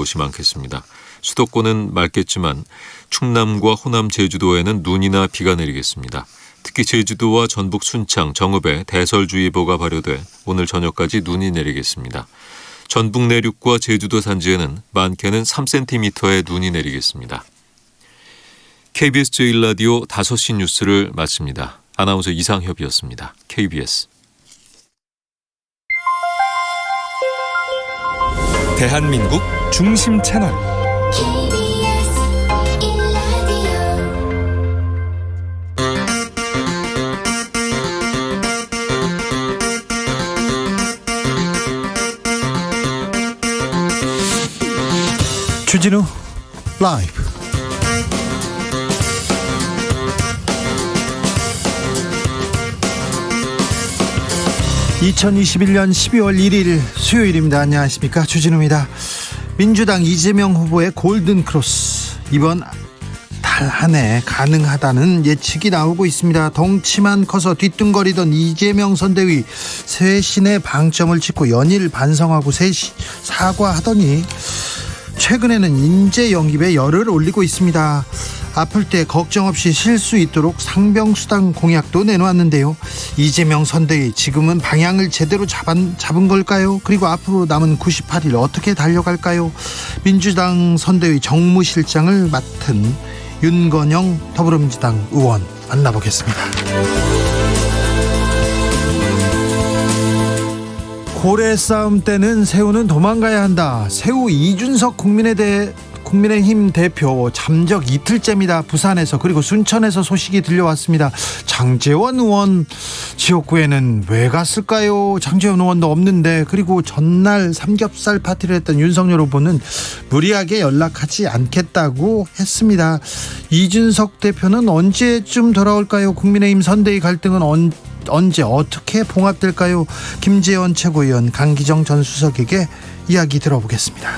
곳이 많겠습니다. 수도권은 맑겠지만 충남과 호남 제주도에는 눈이나 비가 내리겠습니다. 특히 제주도와 전북 순창, 정읍에 대설주의보가 발효돼 오늘 저녁까지 눈이 내리겠습니다. 전북 내륙과 제주도 산지에는 많게는 3cm의 눈이 내리겠습니다. KBS 제1라디오 5시 뉴스를 마칩니다. 아나운서 이상협이었습니다. KBS. 대한민국 중심 채널 주진우 라이브. (2021년 12월 1일) 수요일입니다. 안녕하십니까, 주진우입니다. 민주당 이재명 후보의 골든크로스, 이번 달 한 해 가능하다는 예측이 나오고 있습니다. 덩치만 커서 뒤뚱거리던 이재명 선대위 쇄신의 방점을 찍고 연일 반성하고 사과하더니 최근에는 인재 영입에 열을 올리고 있습니다. 아플 때 걱정 없이 쉴 수 있도록 상병수당 공약도 내놓았는데요. 이재명 선대위, 지금은 방향을 제대로 잡은 걸까요? 그리고 앞으로 남은 98일 어떻게 달려갈까요? 민주당 선대위 정무실장을 맡은 윤건영 더불어민주당 의원 만나보겠습니다. 고래 싸움 때는 새우는 도망가야 한다. 새우 이준석 국민의힘 대표 잠적 이틀째입니다. 부산에서 그리고 순천에서 소식이 들려왔습니다. 장제원 의원 지역구에는 왜 갔을까요? 장제원 의원도 없는데, 그리고 전날 삼겹살 파티를 했던 윤석열 후보는 무리하게 연락하지 않겠다고 했습니다. 이준석 대표는 언제쯤 돌아올까요? 국민의힘 선대위 갈등은 언제 어떻게 봉합될까요? 김재원 최고위원, 강기정 전 수석에게 이야기 들어보겠습니다.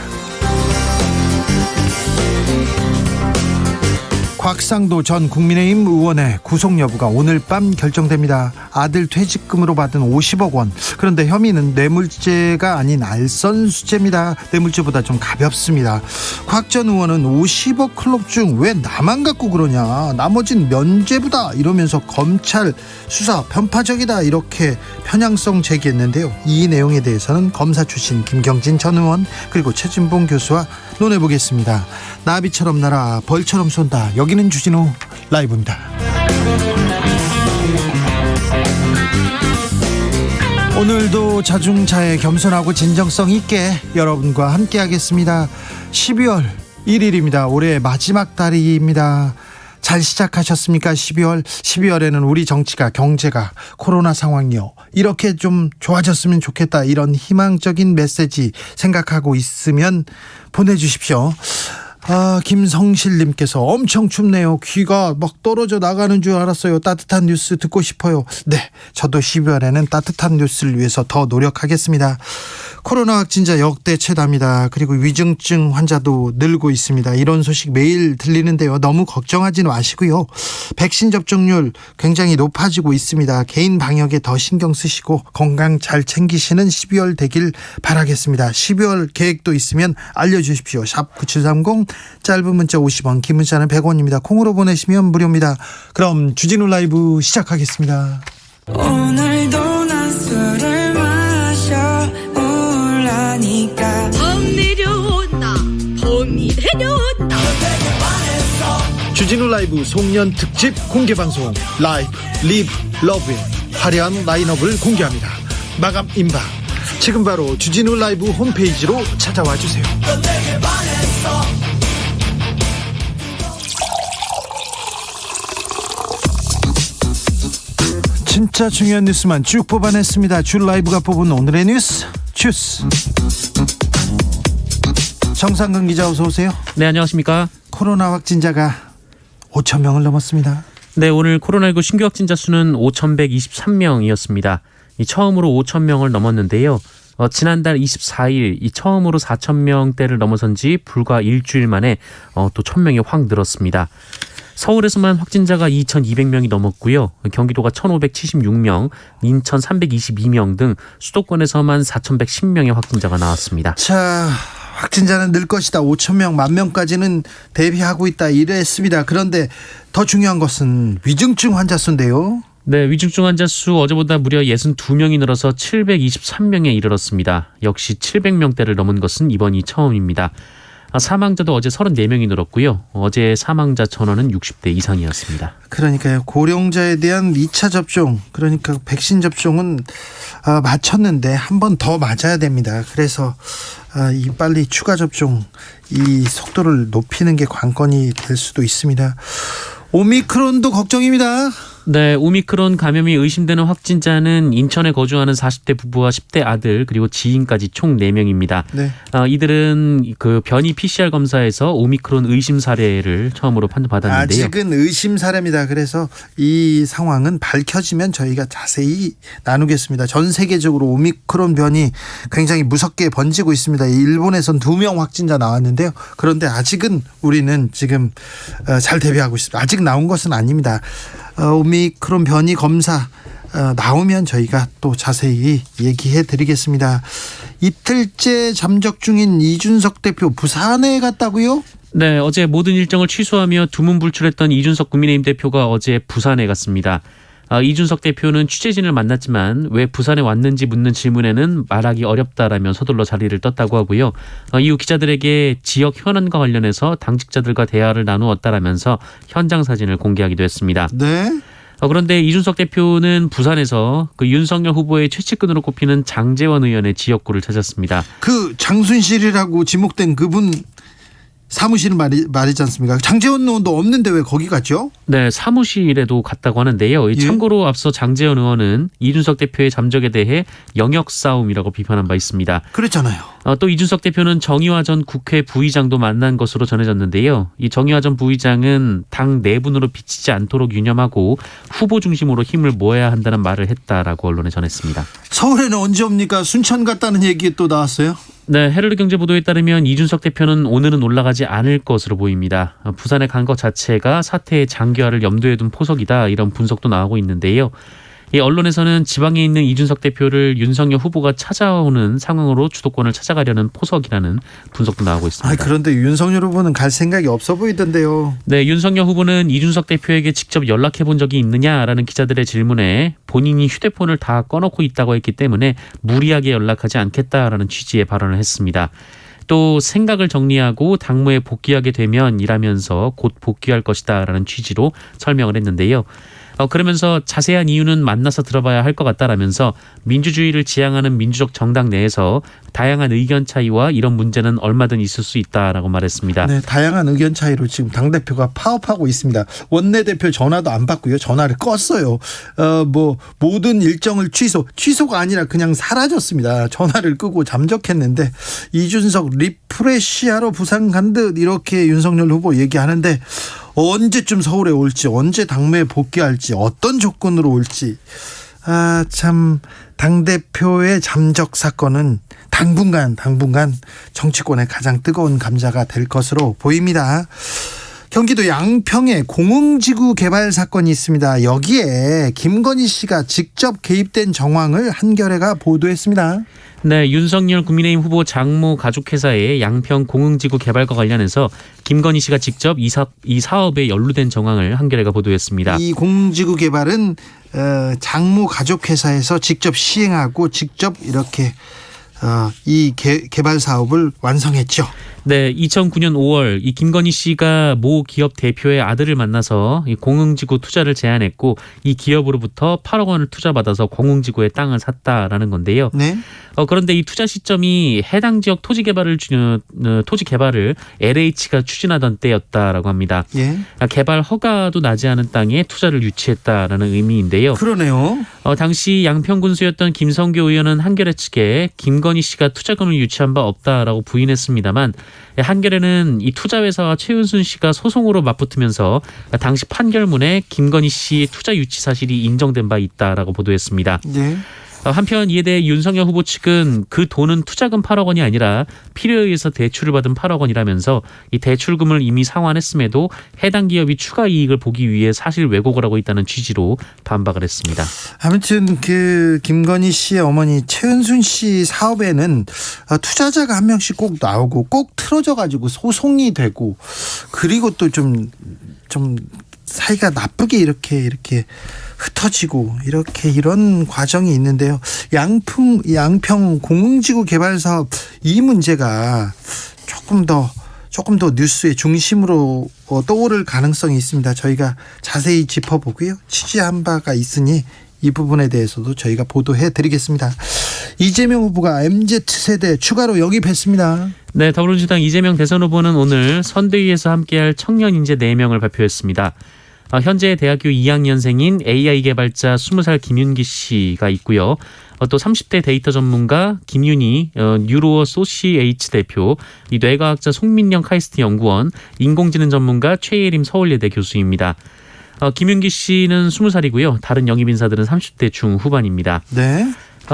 곽상도 전 국민의힘 의원의 구속 여부가 오늘 밤 결정됩니다. 아들 퇴직금으로 받은 50억 원. 그런데 혐의는 뇌물죄가 아닌 알선수재입니다. 뇌물죄보다 좀 가볍습니다. 곽 전 의원은 50억 클럽 중 왜 나만 갖고 그러냐, 나머진 면죄부다 이러면서 검찰 수사 편파적이다 이렇게 편향성 제기했는데요. 이 내용에 대해서는 검사 출신 김경진 전 의원 그리고 최진봉 교수와 논해보겠습니다. 나비처럼 날아 벌처럼 쏜다. 여기는 주진우 라이브입니다. 오늘도 자중차에 겸손하고 진정성 있게 여러분과 함께 하겠습니다. 12월 1일입니다. 올해 마지막 달입니다. 잘 시작하셨습니까? 12월에는 우리 정치가, 경제가, 코로나 상황이요, 이렇게 좀 좋아졌으면 좋겠다, 이런 희망적인 메시지 생각하고 있으면 보내주십시오. 김성실님께서 엄청 춥네요. 귀가 막 떨어져 나가는 줄 알았어요. 따뜻한 뉴스 듣고 싶어요. 네, 저도 12월에는 따뜻한 뉴스를 위해서 더 노력하겠습니다. 코로나 확진자 역대 최다입니다. 그리고 위중증 환자도 늘고 있습니다. 이런 소식 매일 들리는데요. 너무 걱정하지는 마시고요. 백신 접종률 굉장히 높아지고 있습니다. 개인 방역에 더 신경 쓰시고 건강 잘 챙기시는 12월 되길 바라겠습니다. 12월 계획도 있으면 알려주십시오. 샵 9730, 짧은 문자 50원, 긴 문자는 100원입니다. 콩으로 보내시면 무료입니다. 그럼 주진우 라이브 시작하겠습니다. 오늘도 난 술을 마셔 울라니까 봄 내려온다, 봄이 내려온다. 주진우 라이브 송년 특집 공개방송 라이브 리브 러브의 화려한 라인업을 공개합니다. 마감 임박 지금 바로 주진우 라이브 홈페이지로 찾아와 주세요. 진짜 중요한 뉴스만 쭉 뽑아냈습니다. 주 라이브가 뽑은 오늘의 뉴스 주스. 정상근 기자, 어서 오세요. 네, 안녕하십니까. 코로나 확진자가 5,000명을 넘었습니다. 네, 오늘 코로나19 신규 확진자 수는 5,123명이었습니다. 처음으로 5,000명을 넘었는데요. 지난달 24일 처음으로 4,000명대를 넘어선 지 불과 일주일 만에 또 1,000명이 확 늘었습니다. 서울에서만 확진자가 2,200명이 넘었고요. 경기도가 1,576명, 인천 322명 등 수도권에서만 4,110명의 확진자가 나왔습니다. 자, 확진자는 늘 것이다. 5천 명, 1만 명까지는 대비하고 있다. 이랬습니다. 그런데 더 중요한 것은 위중증 환자 수인데요. 네, 위중증 환자 수 어제보다 무려 62명이 늘어서 723명에 이르렀습니다. 역시 700명대를 넘은 것은 이번이 처음입니다. 사망자도 어제 34명이 늘었고요. 어제 사망자 전원은 60대 이상이었습니다. 그러니까요. 고령자에 대한 2차 접종, 그러니까 백신 접종은 마쳤는데 한 번 더 맞아야 됩니다. 그래서 이 빨리 추가 접종, 이 속도를 높이는 게 관건이 될 수도 있습니다. 오미크론도 걱정입니다. 네, 오미크론 감염이 의심되는 확진자는 인천에 거주하는 40대 부부와 10대 아들 그리고 지인까지 총 4명입니다. 네. 이들은 그 변이 PCR 검사에서 오미크론 의심 사례를 처음으로 판정받았는데요. 아직은 의심 사례입니다. 그래서 이 상황은 밝혀지면 저희가 자세히 나누겠습니다. 전 세계적으로 오미크론 변이 굉장히 무섭게 번지고 있습니다. 일본에선 2명 확진자 나왔는데요. 그런데 아직은 우리는 지금 잘 대비하고 있습니다. 아직 나온 것은 아닙니다. 오미크론 변이 검사 나오면 저희가 또 자세히 얘기해 드리겠습니다. 이틀째 잠적 중인 이준석 대표 부산에 갔다고요? 네, 어제 모든 일정을 취소하며 두문불출했던 이준석 국민의힘 대표가 어제 부산에 갔습니다. 이준석 대표는 취재진을 만났지만 왜 부산에 왔는지 묻는 질문에는 말하기 어렵다라며 서둘러 자리를 떴다고 하고요. 이후 기자들에게 지역 현안과 관련해서 당직자들과 대화를 나누었다라면서 현장 사진을 공개하기도 했습니다. 네. 그런데 이준석 대표는 부산에서 그 윤석열 후보의 최측근으로 꼽히는 장제원 의원의 지역구를 찾았습니다. 그 장순실이라고 지목된 그분 사무실 말이지 않습니까? 장제원 의원도 없는데 왜 거기 갔죠? 네, 사무실에도 갔다고 하는데요. 참고로 앞서 장제원 의원은 이준석 대표의 잠적에 대해 영역 싸움이라고 비판한 바 있습니다. 그랬잖아요. 또 이준석 대표는 정의화 전 국회 부의장도 만난 것으로 전해졌는데요. 이 정의화 전 부의장은 당 내분으로 비치지 않도록 유념하고 후보 중심으로 힘을 모아야 한다는 말을 했다라고 언론에 전했습니다. 서울에는 언제 옵니까? 순천 갔다는 얘기 또 나왔어요? 네, 헤럴드 경제 보도에 따르면 이준석 대표는 오늘은 올라가지 않을 것으로 보입니다. 부산에 간 것 자체가 사태의 장기화를 염두에 둔 포석이다, 이런 분석도 나오고 있는데요. 이 언론에서는 지방에 있는 이준석 대표를 윤석열 후보가 찾아오는 상황으로 주도권을 찾아가려는 포석이라는 분석도 나오고 있습니다. 그런데 윤석열 후보는 갈 생각이 없어 보이던데요. 네, 윤석열 후보는 이준석 대표에게 직접 연락해 본 적이 있느냐라는 기자들의 질문에 본인이 휴대폰을 다 꺼놓고 있다고 했기 때문에 무리하게 연락하지 않겠다라는 취지의 발언을 했습니다. 또 생각을 정리하고 당무에 복귀하게 되면 이라면서 곧 복귀할 것이다라는 취지로 설명을 했는데요. 그러면서 자세한 이유는 만나서 들어봐야 할 것 같다라면서 민주주의를 지향하는 민주적 정당 내에서 다양한 의견 차이와 이런 문제는 얼마든 있을 수 있다라고 말했습니다. 네, 다양한 의견 차이로 지금 당대표가 파업하고 있습니다. 원내대표 전화도 안 받고요. 전화를 껐어요. 모든 일정을 취소가 아니라 그냥 사라졌습니다. 전화를 끄고 잠적했는데 이준석 리프레시하러 부산 간 듯 이렇게 윤석열 후보 얘기하는데 언제쯤 서울에 올지, 언제 당무에 복귀할지, 어떤 조건으로 올지, 참 당대표의 잠적 사건은 당분간 정치권의 가장 뜨거운 감자가 될 것으로 보입니다. 경기도 양평에 공흥지구 개발 사건이 있습니다. 여기에 김건희 씨가 직접 개입된 정황을 한겨레가 보도했습니다. 네, 윤석열 국민의힘 후보 장모 가족회사의 양평 공흥지구 개발과 관련해서 김건희 씨가 직접 이 사업에 연루된 정황을 한겨레가 보도했습니다. 이 공흥지구 개발은 장모 가족회사에서 직접 시행하고 직접 이렇게 이 개발 사업을 완성했죠. 네, 2009년 5월 이 김건희 씨가 모 기업 대표의 아들을 만나서 이 공흥지구 투자를 제안했고 이 기업으로부터 8억 원을 투자받아서 공흥지구의 땅을 샀다라는 건데요. 네. 그런데 이 투자 시점이 해당 지역 토지 개발을 LH가 추진하던 때였다라고 합니다. 예. 개발 허가도 나지 않은 땅에 투자를 유치했다라는 의미인데요. 그러네요. 당시 양평군수였던 김성교 의원은 한겨레 측에 김건희 씨가 투자금을 유치한 바 없다라고 부인했습니다만 한겨레는 이 투자회사와 최은순 씨가 소송으로 맞붙으면서 당시 판결문에 김건희 씨의 투자 유치 사실이 인정된 바 있다라고 보도했습니다. 네. 한편 이에 대해 윤석열 후보 측은 그 돈은 투자금 8억 원이 아니라 필요에 의해서 대출을 받은 8억 원이라면서 이 대출금을 이미 상환했음에도 해당 기업이 추가 이익을 보기 위해 사실 왜곡을 하고 있다는 취지로 반박을 했습니다. 아무튼 그 김건희 씨의 어머니 최은순 씨 사업에는 투자자가 한 명씩 꼭 나오고 꼭 틀어져 가지고 소송이 되고 그리고 또 좀 사이가 나쁘게 이렇게 흩어지고 이런 과정이 있는데요. 양평 공흥지구 개발 사업 이 문제가 조금 더 뉴스의 중심으로 떠오를 가능성이 있습니다. 저희가 자세히 짚어보고요. 취재한 바가 있으니 이 부분에 대해서도 저희가 보도해 드리겠습니다. 이재명 후보가 MZ세대 추가로 영입했습니다. 네, 더불어민주당 이재명 대선 후보는 오늘 선대위에서 함께할 청년 인재 4명을 발표했습니다. 현재 대학교 2학년생인 AI 개발자 20살 김윤기 씨가 있고요. 또 30대 데이터 전문가 김윤희 뉴로 소시H 대표, 이 뇌과학자 송민영 카이스트 연구원, 인공지능 전문가 최예림 서울예대 교수입니다. 김윤기 씨는 20살이고요. 다른 영입 인사들은 30대 중후반입니다. 네.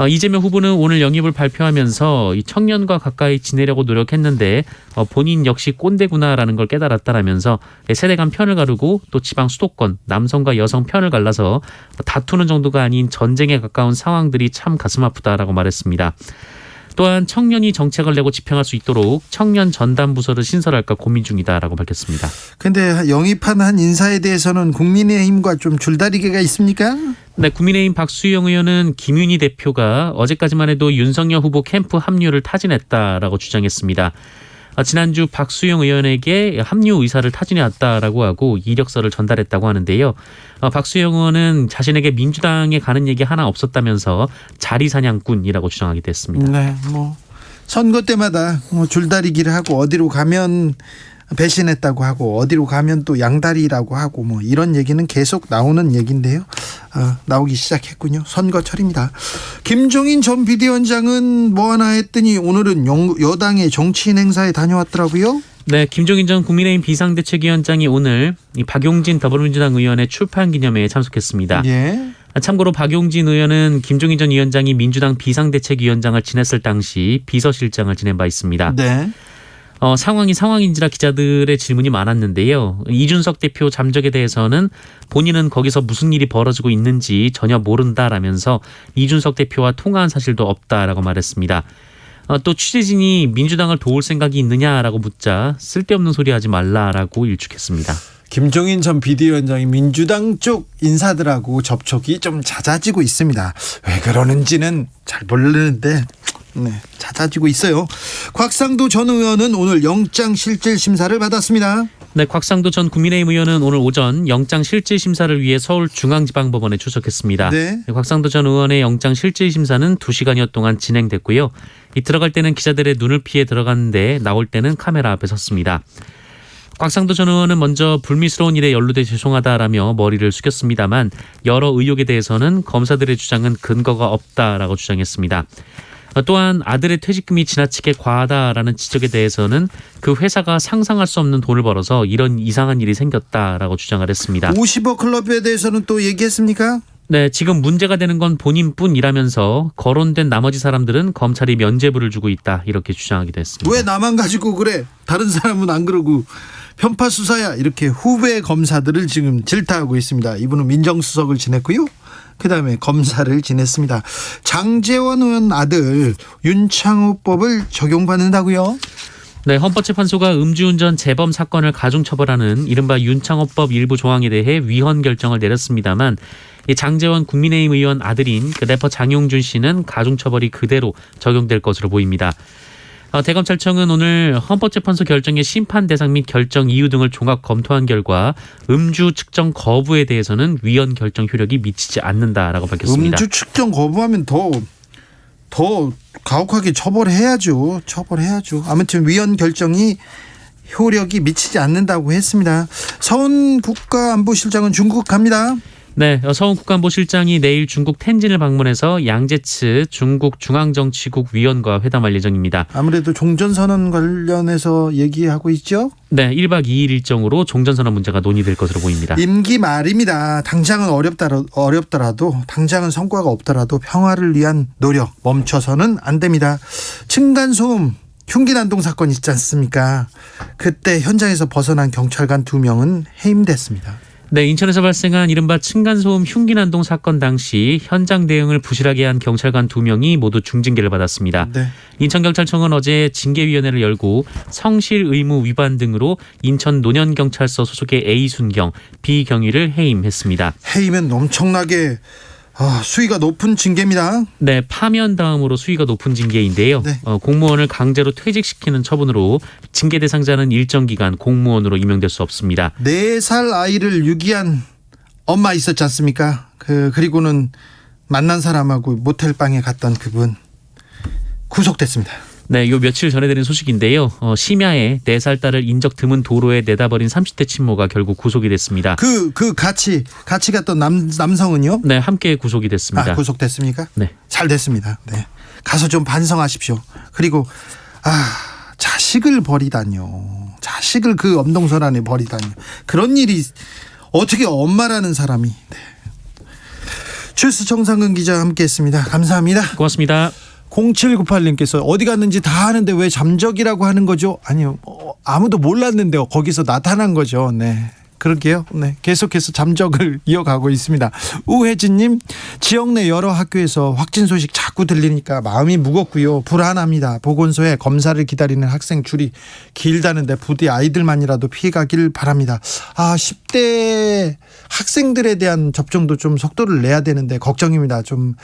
이재명 후보는 오늘 영입을 발표하면서 이 청년과 가까이 지내려고 노력했는데 본인 역시 꼰대구나라는 걸 깨달았다라면서 세대 간 편을 가르고 또 지방 수도권 남성과 여성 편을 갈라서 다투는 정도가 아닌 전쟁에 가까운 상황들이 참 가슴 아프다라고 말했습니다. 또한 청년이 정책을 내고 집행할 수 있도록 청년 전담 부서를 신설할까 고민 중이다라고 밝혔습니다. 근데 영입한 한 인사에 대해서는 국민의힘과 좀 줄다리기가 있습니까? 네, 국민의힘 박수영 의원은 김윤희 대표가 어제까지만 해도 윤석열 후보 캠프 합류를 타진했다라고 주장했습니다. 지난주 박수영 의원에게 합류 의사를 타진해왔다라고 하고 이력서를 전달했다고 하는데요. 박수영 의원은 자신에게 민주당에 가는 얘기 하나 없었다면서 자리사냥꾼이라고 주장하기도 했습니다. 네, 선거 때마다 줄다리기를 하고 어디로 가면 배신했다고 하고 어디로 가면 또 양다리라고 하고 이런 얘기는 계속 나오는 얘기인데요. 나오기 시작했군요. 선거철입니다. 김종인 전 비대위원장은 뭐 하나 했더니 오늘은 여당의 정치인 행사에 다녀왔더라고요. 네, 김종인 전 국민의힘 비상대책위원장이 오늘 이 박용진 더불어민주당 의원의 출판 기념회에 참석했습니다. 예. 참고로 박용진 의원은 김종인 전 위원장이 민주당 비상대책위원장을 지냈을 당시 비서실장을 지낸 바 있습니다. 네. 상황이 상황인지라 기자들의 질문이 많았는데요. 이준석 대표 잠적에 대해서는 본인은 거기서 무슨 일이 벌어지고 있는지 전혀 모른다라면서 이준석 대표와 통화한 사실도 없다라고 말했습니다. 또 취재진이 민주당을 도울 생각이 있느냐라고 묻자 쓸데없는 소리 하지 말라라고 일축했습니다. 김종인 전 비대위원장이 민주당 쪽 인사들하고 접촉이 좀 잦아지고 있습니다. 왜 그러는지는 잘 모르는데 잦아지고 있어요. 곽상도 전 의원은 오늘 영장실질심사를 받았습니다. 네, 곽상도 전 국민의힘 의원은 오늘 오전 영장실질심사를 위해 서울중앙지방법원에 출석했습니다. 네. 곽상도 전 의원의 영장실질심사는 2시간여 동안 진행됐고요. 들어갈 때는 기자들의 눈을 피해 들어갔는데 나올 때는 카메라 앞에 섰습니다. 곽상도 전 의원은 먼저 불미스러운 일에 연루돼 죄송하다라며 머리를 숙였습니다만 여러 의혹에 대해서는 검사들의 주장은 근거가 없다라고 주장했습니다. 또한 아들의 퇴직금이 지나치게 과하다라는 지적에 대해서는 그 회사가 상상할 수 없는 돈을 벌어서 이런 이상한 일이 생겼다라고 주장을 했습니다. 50억 클럽에 대해서는 또 얘기했습니까? 네, 지금 문제가 되는 건 본인뿐이라면서 거론된 나머지 사람들은 검찰이 면죄부를 주고 있다 이렇게 주장하기도 했습니다. 왜 나만 가지고 그래? 다른 사람은 안 그러고 편파 수사야 이렇게 후배 검사들을 지금 질타하고 있습니다. 이분은 민정수석을 지냈고요. 그다음에 검사를 지냈습니다. 장제원 의원 아들 윤창호법을 적용받는다고요? 네, 헌법재판소가 음주운전 재범 사건을 가중처벌하는 이른바 윤창호법 일부 조항에 대해 위헌 결정을 내렸습니다만 이 장제원 국민의힘 의원 아들인 그 래퍼 장용준 씨는 가중처벌이 그대로 적용될 것으로 보입니다. 대검찰청은 오늘 헌법재판소 결정의 심판 대상 및 결정 이유 등을 종합 검토한 결과 음주 측정 거부에 대해서는 위헌 결정 효력이 미치지 않는다라고 밝혔습니다. 음주 측정 거부하면 더 가혹하게 처벌해야죠. 아무튼 위헌 결정이 효력이 미치지 않는다고 했습니다. 서훈 국가안보실장은 중국 갑니다. 네, 서훈 국가안보실장이 내일 중국 텐진을 방문해서 양제츠 중국 중앙정치국 위원과 회담할 예정입니다. 아무래도 종전선언 관련해서 얘기하고 있죠? 네, 1박 2일 일정으로 종전선언 문제가 논의될 것으로 보입니다. 임기 말입니다. 당장은 어렵더라도 당장은 성과가 없더라도 평화를 위한 노력 멈춰서는 안 됩니다. 층간소음 흉기난동 사건 있지 않습니까? 그때 현장에서 벗어난 경찰관 2명은 해임됐습니다. 네, 인천에서 발생한 이른바 층간소음 흉기난동 사건 당시 현장 대응을 부실하게 한 경찰관 2명이 모두 중징계를 받았습니다. 네. 인천경찰청은 어제 징계위원회를 열고 성실 의무 위반 등으로 인천 논현경찰서 소속의 A순경, B경위를 해임했습니다. 해임은 엄청나게 수위가 높은 징계입니다. 네, 파면 다음으로 수위가 높은 징계인데요. 네. 공무원을 강제로 퇴직시키는 처분으로 징계 대상자는 일정 기간 공무원으로 임명될 수 없습니다. 4살 아이를 유기한 엄마 있었지 않습니까? 그리고는 만난 사람하고 모텔방에 갔던 그분 구속됐습니다. 네, 요 며칠 전에 들은 소식인데요. 심야에 4살 딸을 인적 드문 도로에 내다버린 30대 친모가 결국 구속이 됐습니다. 같이 갔던 남성은요? 네, 함께 구속이 됐습니다. 구속됐습니까? 네. 잘 됐습니다. 네. 가서 좀 반성하십시오. 그리고 자식을 버리다뇨. 자식을 그 엄동설 안에 버리다뇨. 그런 일이 어떻게 엄마라는 사람이. 네. 주스 정상근 기자 함께했습니다. 감사합니다. 고맙습니다. 0798님께서 어디 갔는지 다 아는데 왜 잠적이라고 하는 거죠? 아니요, 아무도 몰랐는데요. 거기서 나타난 거죠. 네, 그럴게요. 네, 계속해서 잠적을 이어가고 있습니다. 우혜진님, 지역 내 여러 학교에서 확진 소식 자꾸 들리니까 마음이 무겁고요. 불안합니다. 보건소에 검사를 기다리는 학생 줄이 길다는데 부디 아이들만이라도 피해가길 바랍니다. 10대 학생들에 대한 접종도 좀 속도를 내야 되는데 걱정입니다. 좀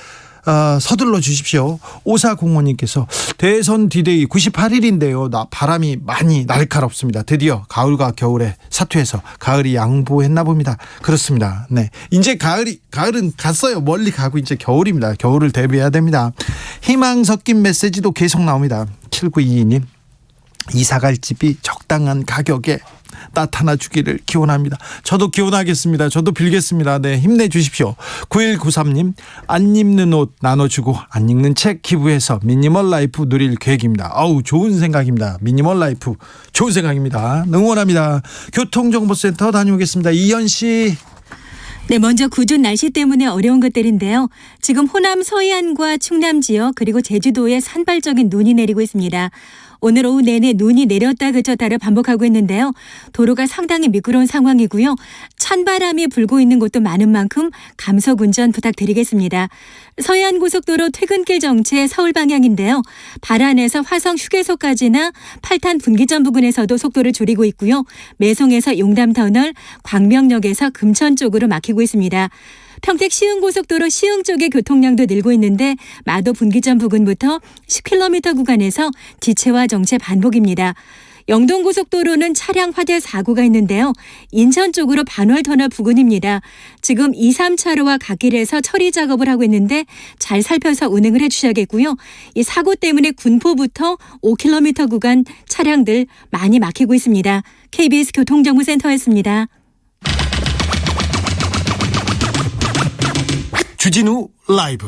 서둘러 주십시오. 5405님께서 대선 디데이 98일인데요. 바람이 많이 날카롭습니다. 드디어 가을과 겨울에 사투해서 가을이 양보했나 봅니다. 그렇습니다. 네, 이제 가을은 갔어요. 멀리 가고 이제 겨울입니다. 겨울을 대비해야 됩니다. 희망 섞인 메시지도 계속 나옵니다. 7922님, 이사갈 집이 적당한 가격에 나타나 주기를 기원합니다. 저도 기원하겠습니다. 저도 빌겠습니다. 네, 힘내주십시오. 9193님, 안 입는 옷 나눠주고 안 읽는 책 기부해서 미니멀 라이프 누릴 계획입니다. 좋은 생각입니다. 미니멀 라이프 좋은 생각입니다. 응원합니다. 교통정보센터 다녀오겠습니다. 이현 씨. 네, 먼저 궂은 날씨 때문에 어려운 것들인데요. 지금 호남 서해안과 충남 지역 그리고 제주도에 산발적인 눈이 내리고 있습니다. 오늘 오후 내내 눈이 내렸다 그쳤다를 반복하고 있는데요. 도로가 상당히 미끄러운 상황이고요. 찬바람이 불고 있는 곳도 많은 만큼 감속 운전 부탁드리겠습니다. 서해안 고속도로 퇴근길 정체 서울 방향인데요. 발안에서 화성 휴게소까지나 8탄 분기점 부근에서도 속도를 줄이고 있고요. 매송에서 용담터널, 광명역에서 금천 쪽으로 막히고 있습니다. 평택 시흥고속도로 시흥 쪽의 교통량도 늘고 있는데 마도 분기점 부근부터 10km 구간에서 지체와 정체 반복입니다. 영동고속도로는 차량 화재 사고가 있는데요. 인천 쪽으로 반월터널 부근입니다. 지금 2, 3차로와 갓길에서 처리 작업을 하고 있는데 잘 살펴서 운행을 해주셔야겠고요. 이 사고 때문에 군포부터 5km 구간 차량들 많이 막히고 있습니다. KBS 교통정보센터였습니다. 주진우 라이브.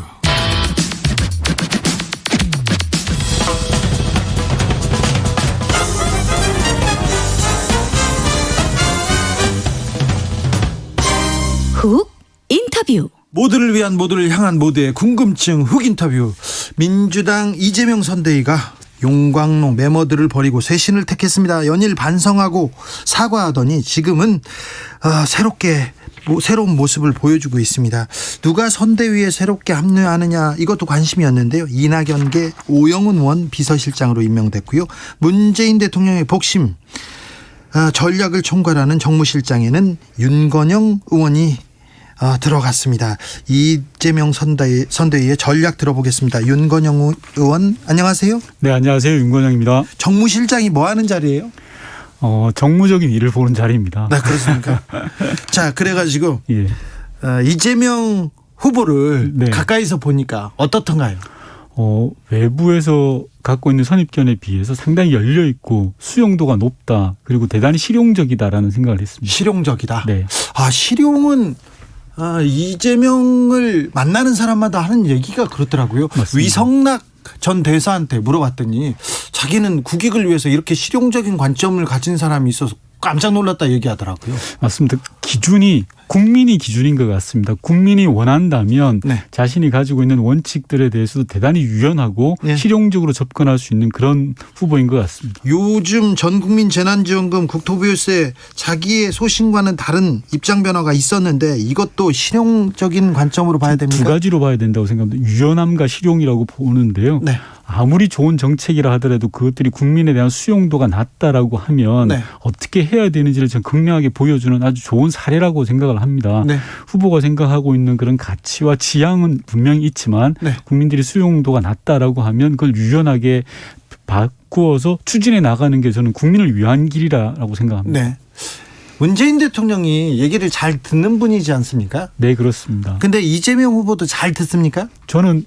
훅 인터뷰. 모두를 위한 모두를 향한 모두의 궁금증 훅 인터뷰. 민주당 이재명 선대위가 용광로 메모들을 버리고 쇄신을 택했습니다. 연일 반성하고 사과하더니 지금은 새로운 모습을 보여주고 있습니다. 누가 선대위에 새롭게 합류하느냐, 이것도 관심이었는데요. 이낙연계 오영훈 의원 비서실장으로 임명됐고요. 문재인 대통령의 복심 전략을 총괄하는 정무실장에는 윤건영 의원이 들어갔습니다. 이재명 선대위의 전략 들어보겠습니다. 윤건영 의원, 안녕하세요. 네, 안녕하세요. 윤건영입니다. 정무실장이 뭐 하는 자리예요? 정무적인 일을 보는 자리입니다. 네, 그렇습니까? 자, 그래가지고 예. 이재명 후보를 네. 가까이서 보니까 어떻던가요? 외부에서 갖고 있는 선입견에 비해서 상당히 열려 있고 수용도가 높다. 그리고 대단히 실용적이다라는 생각을 했습니다. 실용적이다. 네. 실용은 이재명을 만나는 사람마다 하는 얘기가 그렇더라고요. 맞습니다. 위성락 전 대사한테 물어봤더니 자기는 국익을 위해서 이렇게 실용적인 관점을 가진 사람이 있어서 깜짝 놀랐다 얘기하더라고요. 맞습니다. 기준이 국민이 기준인 것 같습니다. 국민이 원한다면 네. 자신이 가지고 있는 원칙들에 대해서도 대단히 유연하고 네. 실용적으로 접근할 수 있는 그런 후보인 것 같습니다. 요즘 전국민 재난지원금 국토부유세 자기의 소신과는 다른 입장 변화가 있었는데 이것도 실용적인 관점으로 봐야 됩니까? 두 가지로 봐야 된다고 생각합니다. 유연함과 실용이라고 보는데요. 네. 아무리 좋은 정책이라 하더라도 그것들이 국민에 대한 수용도가 낮다라고 하면 네. 어떻게 해야 되는지를 전 극명하게 보여주는 아주 좋은 사례라고 생각을 합니다. 네. 후보가 생각하고 있는 그런 가치와 지향은 분명히 있지만 네. 국민들이 수용도가 낮다라고 하면 그걸 유연하게 바꾸어서 추진해 나가는 게 저는 국민을 위한 길이라고 생각합니다. 네. 문재인 대통령이 얘기를 잘 듣는 분이지 않습니까? 네, 그렇습니다. 근데 이재명 후보도 잘 듣습니까? 저는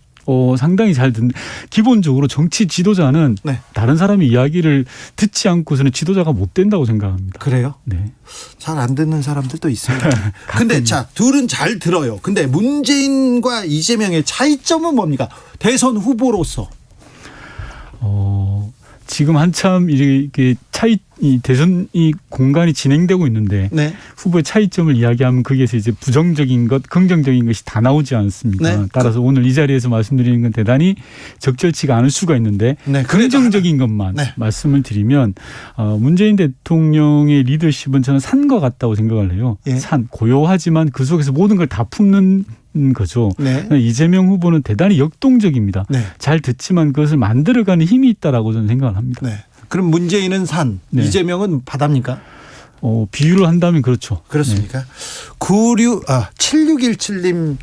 상당히 잘 듣는, 기본적으로 정치 지도자는 네. 다른 사람의 이야기를 듣지 않고서는 지도자가 못 된다고 생각합니다. 그래요? 네. 잘 안 듣는 사람들도 있어요. 근데 자, 둘은 잘 들어요. 근데 문재인과 이재명의 차이점은 뭡니까? 대선 후보로서. 지금 한참 이렇게 이 대선이 공간이 진행되고 있는데 네. 후보의 차이점을 이야기하면 거기에서 이제 부정적인 것, 긍정적인 것이 다 나오지 않습니까? 네. 따라서 오늘 이 자리에서 말씀드리는 건 대단히 적절치가 않을 수가 있는데 네, 그래도 긍정적인 것만 네. 말씀을 드리면 문재인 대통령의 리더십은 저는 산과 같다고 생각을 해요. 예. 산, 고요하지만 그 속에서 모든 걸 다 품는 거죠. 네. 이재명 후보는 대단히 역동적입니다. 네. 잘 듣지만 그것을 만들어가는 힘이 있다라고 저는 생각을 합니다. 네. 그럼 문재인은 산, 네. 이재명은 바다입니까? 비유를 한다면 그렇죠. 그렇습니까? 7617님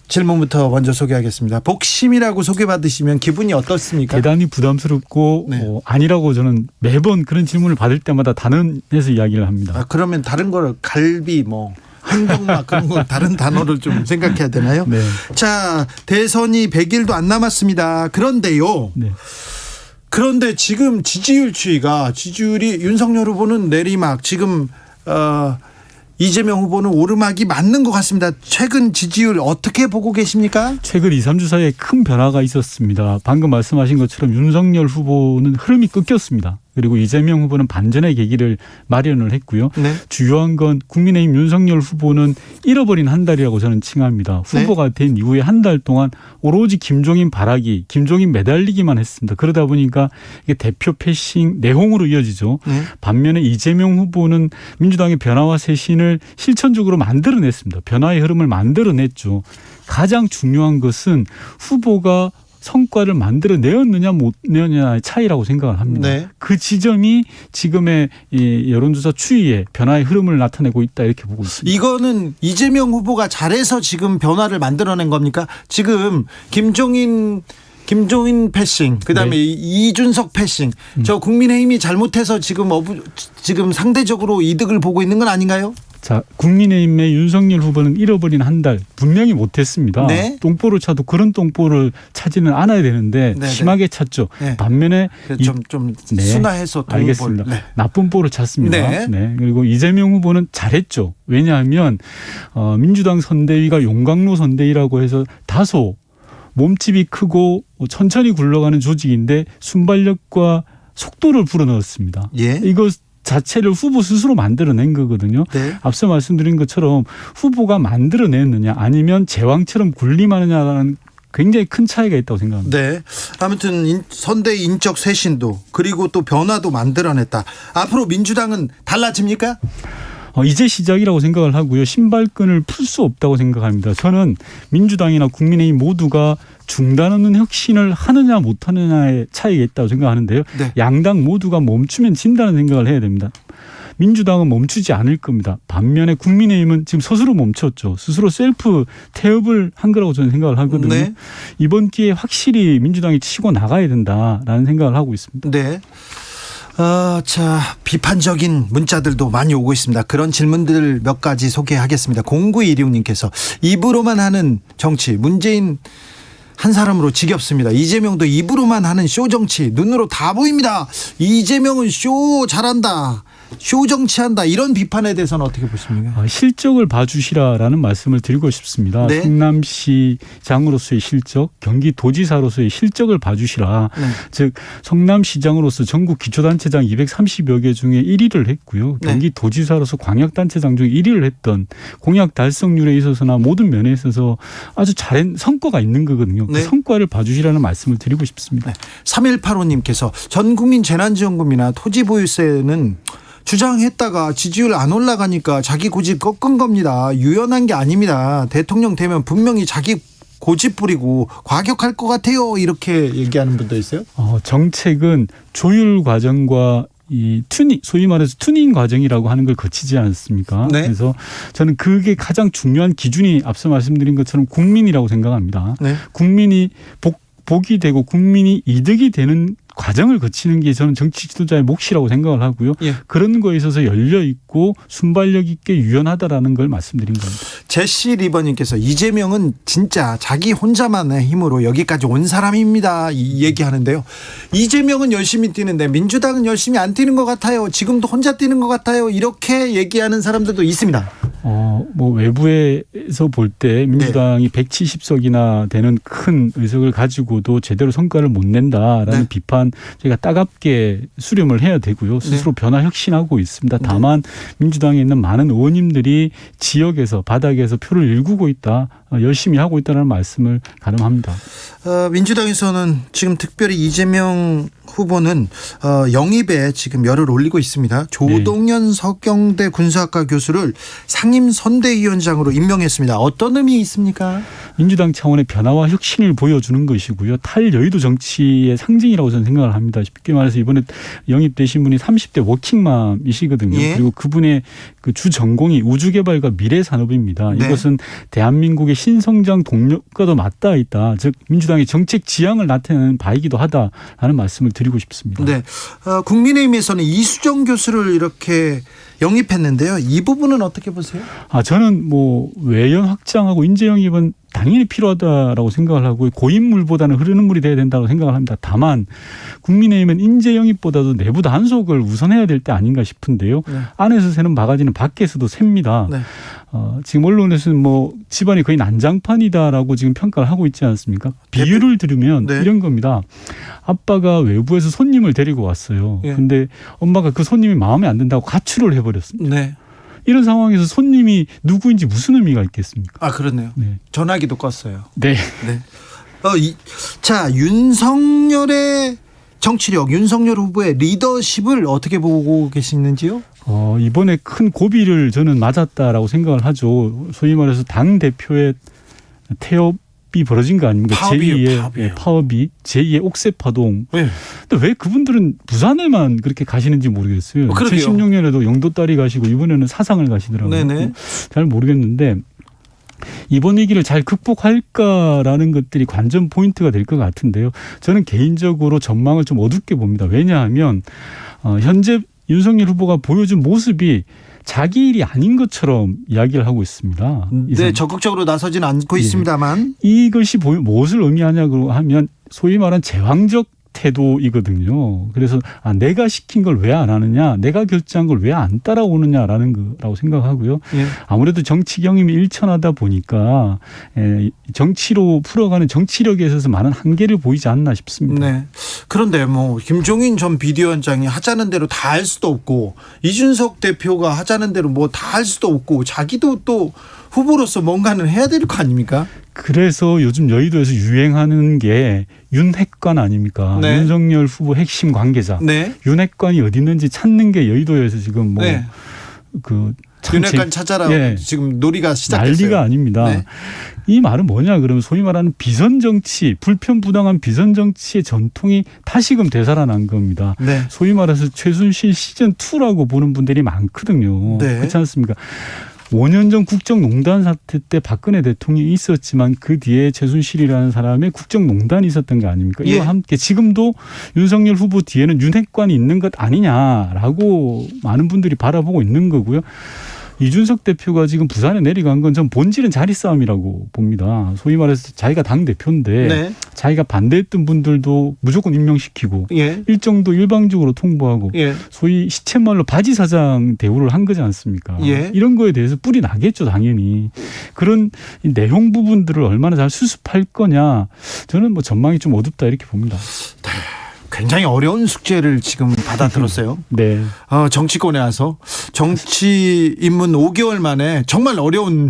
질문부터 먼저 소개하겠습니다. 복심이라고 소개받으시면 기분이 어떻습니까? 대단히 부담스럽고 네. 아니라고 저는 매번 그런 질문을 받을 때마다 단언해서 이야기를 합니다. 그러면 다른 걸 갈비 행동막 그런 거 다른 단어를 좀 생각해야 되나요? 네. 자, 대선이 100일도 안 남았습니다. 그런데요. 네. 그런데 지금 지지율이 윤석열 후보는 내리막, 지금 이재명 후보는 오르막이 맞는 것 같습니다. 최근 지지율 어떻게 보고 계십니까? 최근 2, 3주 사이에 큰 변화가 있었습니다. 방금 말씀하신 것처럼 윤석열 후보는 흐름이 끊겼습니다. 그리고 이재명 후보는 반전의 계기를 마련을 했고요. 네. 주요한 건 국민의힘 윤석열 후보는 잃어버린 한 달이라고 저는 칭합니다. 네. 후보가 된 이후에 한 달 동안 오로지 김종인 바라기, 김종인 매달리기만 했습니다. 그러다 보니까 이게 대표 패싱 내홍으로 이어지죠. 네. 반면에 이재명 후보는 민주당의 변화와 쇄신을 실천적으로 만들어냈습니다. 변화의 흐름을 만들어냈죠. 가장 중요한 것은 후보가 성과를 만들어내었느냐 못 내었느냐의 차이라고 생각을 합니다. 네. 그 지점이 지금의 이 여론조사 추이의 변화의 흐름을 나타내고 있다 이렇게 보고 있습니다. 이거는 이재명 후보가 잘해서 지금 변화를 만들어낸 겁니까? 지금 김종인 패싱, 그다음에 네. 이준석 패싱, 저 국민의힘이 잘못해서 지금 상대적으로 이득을 보고 있는 건 아닌가요? 자, 국민의힘의 윤석열 후보는 잃어버린 한 달 분명히 못했습니다. 네. 똥볼을 차도 그런 똥볼을 차지는 않아야 되는데 네, 심하게 찼죠. 네. 반면에 좀 네. 순화해서 동볼. 알겠습니다. 네. 나쁜 볼을 찼습니다. 네. 네. 그리고 이재명 후보는 잘했죠. 왜냐하면 민주당 선대위가 용광로 선대위라고 해서 다소 몸집이 크고 천천히 굴러가는 조직인데 순발력과 속도를 불어넣었습니다. 예. 이거 자체를 후보 스스로 만들어낸 거거든요. 네. 앞서 말씀드린 것처럼 후보가 만들어냈느냐 아니면 제왕처럼 군림하느냐라는 굉장히 큰 차이가 있다고 생각합니다. 네. 아무튼 선대 인적 쇄신도 그리고 또 변화도 만들어냈다. 앞으로 민주당은 달라집니까? 이제 시작이라고 생각을 하고요. 신발끈을 풀 수 없다고 생각합니다. 저는 민주당이나 국민의힘 모두가 중단 없는 혁신을 하느냐 못하느냐의 차이가 있다고 생각하는데요. 네. 양당 모두가 멈추면 진다는 생각을 해야 됩니다. 민주당은 멈추지 않을 겁니다. 반면에 국민의힘은 지금 스스로 멈췄죠. 스스로 셀프 태업을 한 거라고 저는 생각을 하거든요. 네. 이번 기회에 확실히 민주당이 치고 나가야 된다라는 생각을 하고 있습니다. 네. 자, 비판적인 문자들도 많이 오고 있습니다. 그런 질문들 몇 가지 소개하겠습니다. 0916님께서 입으로만 하는 정치, 문재인 한 사람으로 지겹습니다. 이재명도 입으로만 하는 쇼 정치, 눈으로 다 보입니다. 이재명은 쇼 잘한다. 쇼 정치한다 이런 비판에 대해서는 어떻게 보십니까? 실적을 봐주시라라는 말씀을 드리고 싶습니다. 네. 성남시장으로서의 실적, 경기도지사로서의 실적을 봐주시라. 네. 즉 성남시장으로서 전국 기초단체장 230여 개 중에 1위를 했고요. 네. 경기도지사로서 광역단체장 중에 1위를 했던 공약 달성률에 있어서나 모든 면에 있어서 아주 잘한 성과가 있는 거거든요. 네. 그 성과를 봐주시라는 말씀을 드리고 싶습니다. 3185님께서 전 국민 재난지원금이나 토지보유세는 주장했다가 지지율 안 올라가니까 자기 고집 꺾은 겁니다. 유연한 게 아닙니다. 대통령 되면 분명히 자기 고집 부리고 과격할 것 같아요. 이렇게 얘기하는 분도 있어요. 정책은 조율 과정과 이 소위 말해서 튜닝 과정이라고 하는 걸 거치지 않습니까? 네. 그래서 저는 그게 가장 중요한 기준이 앞서 말씀드린 것처럼 국민이라고 생각합니다. 네. 국민이 복이 되고 국민이 이득이 되는 과정을 거치는 게 저는 정치 지도자의 몫이라고 생각을 하고요. 예. 그런 거에 있어서 열려 있고 순발력 있게 유연하다라는 걸 말씀드린 겁니다. 제시 리버님께서 이재명은 진짜 자기 혼자만의 힘으로 여기까지 온 사람입니다. 이 얘기하는데요. 이재명은 열심히 뛰는데 민주당은 열심히 안 뛰는 것 같아요. 지금도 혼자 뛰는 것 같아요. 이렇게 얘기하는 사람들도 있습니다. 외부에서 볼 때 민주당이 170석이나 되는 큰 의석을 가지고도 제대로 성과를 못 낸다라는 네. 비판 저희가 따갑게 수렴을 해야 되고요. 스스로 변화 혁신하고 있습니다. 다만 민주당에 있는 많은 의원님들이 지역에서 바닥에서 표를 일구고 있다. 열심히 하고 있다는 말씀을 가름합니다. 민주당에서는 지금 특별히 이재명 후보는 영입에 지금 열을 올리고 있습니다. 조동현 서경대 군사학과 교수를 상임선대위원장으로 임명했습니다. 어떤 의미 있습니까? 민주당 차원의 변화와 혁신을 보여주는 것이고요. 탈여의도 정치의 상징이라고 저는 생각을 합니다. 쉽게 말해서 이번에 영입되신 분이 30대 워킹맘이시거든요. 예. 그리고 그분의 그 주 전공이 우주개발과 미래산업입니다. 네. 이것은 대한민국의 신성장 동력과도 맞닿아 있다. 즉 민주당의 정책 지향을 나타내는 바이기도 하다라는 말씀을 드리고 싶습니다. 네, 국민의힘에서는 이수정 교수를 이렇게 영입했는데요. 이 부분은 어떻게 보세요? 저는 외연 확장하고 인재 영입은 당연히 필요하다라고 생각을 하고 고인물보다는 흐르는 물이 돼야 된다고 생각을 합니다. 다만 국민의힘은 인재 영입보다도 내부 단속을 우선해야 될 때 아닌가 싶은데요. 네. 안에서 새는 바가지는 밖에서도 셉니다. 네. 지금 언론에서는 집안이 거의 난장판이다라고 지금 평가를 하고 있지 않습니까? 비유를 들으면 네. 이런 겁니다. 아빠가 외부에서 손님을 데리고 왔어요. 예. 근데 엄마가 그 손님이 마음에 안 든다고 가출을 해버렸습니다. 네. 이런 상황에서 손님이 누구인지 무슨 의미가 있겠습니까? 그렇네요. 네. 전화기도 껐어요. 네. 자, 윤석열의 정치력, 윤석열 후보의 리더십을 어떻게 보고 계시는지요? 이번에 큰 고비를 저는 맞았다라고 생각을 하죠. 소위 말해서 당 대표의 태업이 벌어진 거 아닙니까? 파업이에요. 파업이 제2의 옥새 파동. 네. 근데 왜 그분들은 부산에만 그렇게 가시는지 모르겠어요. 그러게요. 2016년에도 영도 딸이 가시고 이번에는 사상을 가시더라고요. 네네. 잘 모르겠는데 이번 위기를 잘 극복할까라는 것들이 관전 포인트가 될 것 같은데요. 저는 개인적으로 전망을 좀 어둡게 봅니다. 왜냐하면 현재 윤석열 후보가 보여준 모습이 자기 일이 아닌 것처럼 이야기를 하고 있습니다. 네, 적극적으로 나서지는 않고 있습니다만. 이것이 무엇을 의미하냐고 하면 소위 말하는 제왕적 태도이거든요. 그래서 내가 시킨 걸 왜 안 하느냐, 내가 결정한 걸 왜 안 따라오느냐라는 거라고 생각하고요. 예. 아무래도 정치 경험이 일천하다 보니까 정치로 풀어가는 정치력에 있어서 많은 한계를 보이지 않나 싶습니다. 네. 그런데 김종인 전 비대위원장이 하자는 대로 다 할 수도 없고 이준석 대표가 하자는 대로 다 할 수도 없고 자기도 또 후보로서 뭔가는 해야 될 거 아닙니까? 그래서 요즘 여의도에서 유행하는 게 윤핵관 아닙니까? 네. 윤석열 후보 핵심 관계자. 네. 윤핵관이 어디 있는지 찾는 게 여의도에서 지금 네. 윤핵관 찾아라. 예. 지금 놀이가 시작됐어요. 난리가 아닙니다. 네. 이 말은 뭐냐 그러면 소위 말하는 비선정치, 불편부당한 비선정치의 전통이 다시금 되살아난 겁니다. 네. 소위 말해서 최순실 시즌2라고 보는 분들이 많거든요. 네. 그렇지 않습니까? 5년 전 국정농단 사태 때 박근혜 대통령이 있었지만 그 뒤에 최순실이라는 사람의 국정농단이 있었던 거 아닙니까? 예. 이와 함께 지금도 윤석열 후보 뒤에는 윤핵관이 있는 것 아니냐라고 많은 분들이 바라보고 있는 거고요. 이준석 대표가 지금 부산에 내려간 건 전 본질은 자리 싸움이라고 봅니다. 소위 말해서 자기가 당대표인데 네. 자기가 반대했던 분들도 무조건 임명시키고 예. 일정도 일방적으로 통보하고 예. 소위 시쳇말로 바지 사장 대우를 한 거지 않습니까? 예. 이런 거에 대해서 뿔이 나겠죠, 당연히. 그런 이 내용 부분들을 얼마나 잘 수습할 거냐, 저는 뭐 전망이 좀 어둡다 이렇게 봅니다. 굉장히 어려운 숙제를 지금 받아들었어요. 네. 정치권에 와서 정치 입문 5개월 만에 정말 어려운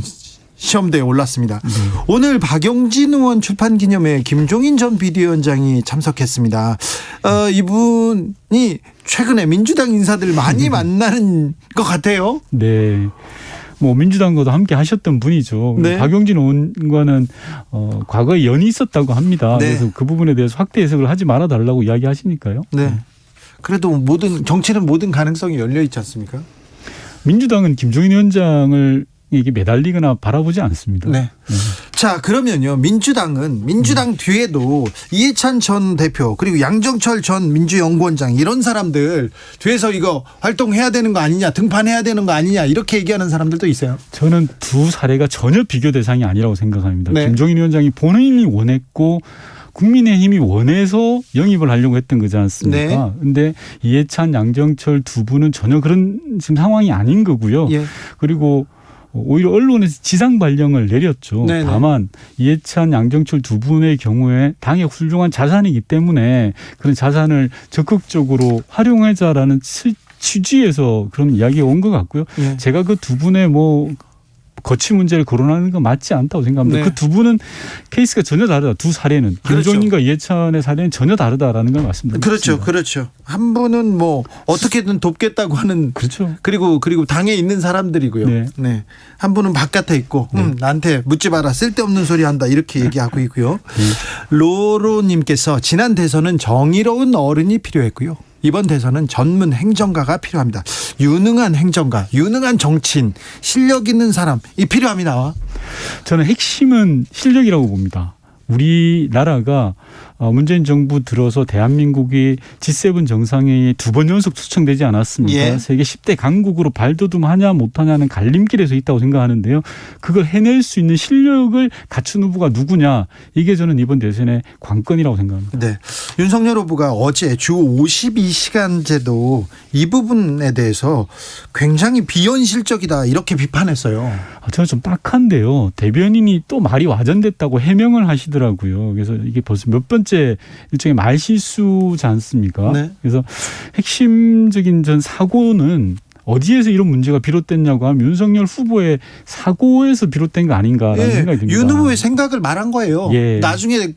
시험대에 올랐습니다. 오늘 박용진 의원 출판 기념회에 김종인 전 비대위원장이 참석했습니다. 이분이 최근에 민주당 인사들 많이 만나는 것 같아요. 네. 뭐 민주당과도 함께 하셨던 분이죠. 네. 박용진 의원과는 과거에 연이 있었다고 합니다. 네. 그래서 그 부분에 대해서 확대 해석을 하지 말아 달라고 이야기하시니까요. 네. 그래도 정치는 모든 가능성이 열려 있지 않습니까? 민주당은 김종인 위원장을 이게 매달리거나 바라보지 않습니다. 네. 자, 그러면요. 민주당 뒤에도 이해찬 전 대표 그리고 양정철 전 민주연구원장 이런 사람들 뒤에서 이거 활동해야 되는 거 아니냐, 등판해야 되는 거 아니냐 이렇게 얘기하는 사람들도 있어요. 저는 두 사례가 전혀 비교 대상이 아니라고 생각합니다. 네. 김종인 위원장이 본인이 원했고 국민의힘이 원해서 영입을 하려고 했던 거지 않습니까? 그런데 이해찬, 양정철 두 분은 전혀 그런 지금 상황이 아닌 거고요. 예. 그리고 오히려 언론에서 지상 발령을 내렸죠. 네네. 다만 이해찬, 양정철 두 분의 경우에 당의 훌륭한 자산이기 때문에 그런 자산을 적극적으로 활용하자라는 취지에서 그런 이야기가 온 것 같고요. 예. 제가 그 두 분의 뭐 거취 문제를 거론하는 건 맞지 않다고 생각합니다. 네. 그 두 분은 케이스가 전혀 다르다. 두 사례는. 그렇죠. 김종인과 이해찬의 사례는 전혀 다르다라는 걸 말씀드립니다. 그렇죠. 한 분은 뭐 어떻게든 돕겠다고 하는 그렇죠. 그리고 당에 있는 사람들이고요. 네. 한 분은 바깥에 있고 나한테 묻지 마라, 쓸데없는 소리 한다 이렇게 얘기하고 있고요. 로로님께서 지난 대선은 정의로운 어른이 필요했고요. 이번 대선은 전문 행정가가 필요합니다. 유능한 행정가, 유능한 정치인, 실력 있는 사람이 필요합니다. 저는 핵심은 실력이라고 봅니다. 우리나라가 문재인 정부 들어서 대한민국이 G7 정상회의에 2번 연속 초청되지 않았습니까? 예. 세계 10대 강국으로 발돋움하냐 못하냐는 갈림길에서 있다고 생각하는데요. 그걸 해낼 수 있는 실력을 갖춘 후보가 누구냐, 이게 저는 이번 대선의 관건이라고 생각합니다. 네. 윤석열 후보가 어제 주 52시간제도 이 부분에 대해서 굉장히 비현실적이다 이렇게 비판했어요. 저는 좀 딱한데요. 대변인이 또 말이 와전됐다고 해명을 하시더라고요. 그래서 이게 벌써 몇 번째 일종의 말실수지 않습니까? 네. 그래서 핵심적인 전 사고는 어디에서 이런 문제가 비롯됐냐고 하면 윤석열 후보의 사고에서 비롯된 거 아닌가라는 생각이 듭니다. 윤 후보의 생각을 말한 거예요. 예. 나중에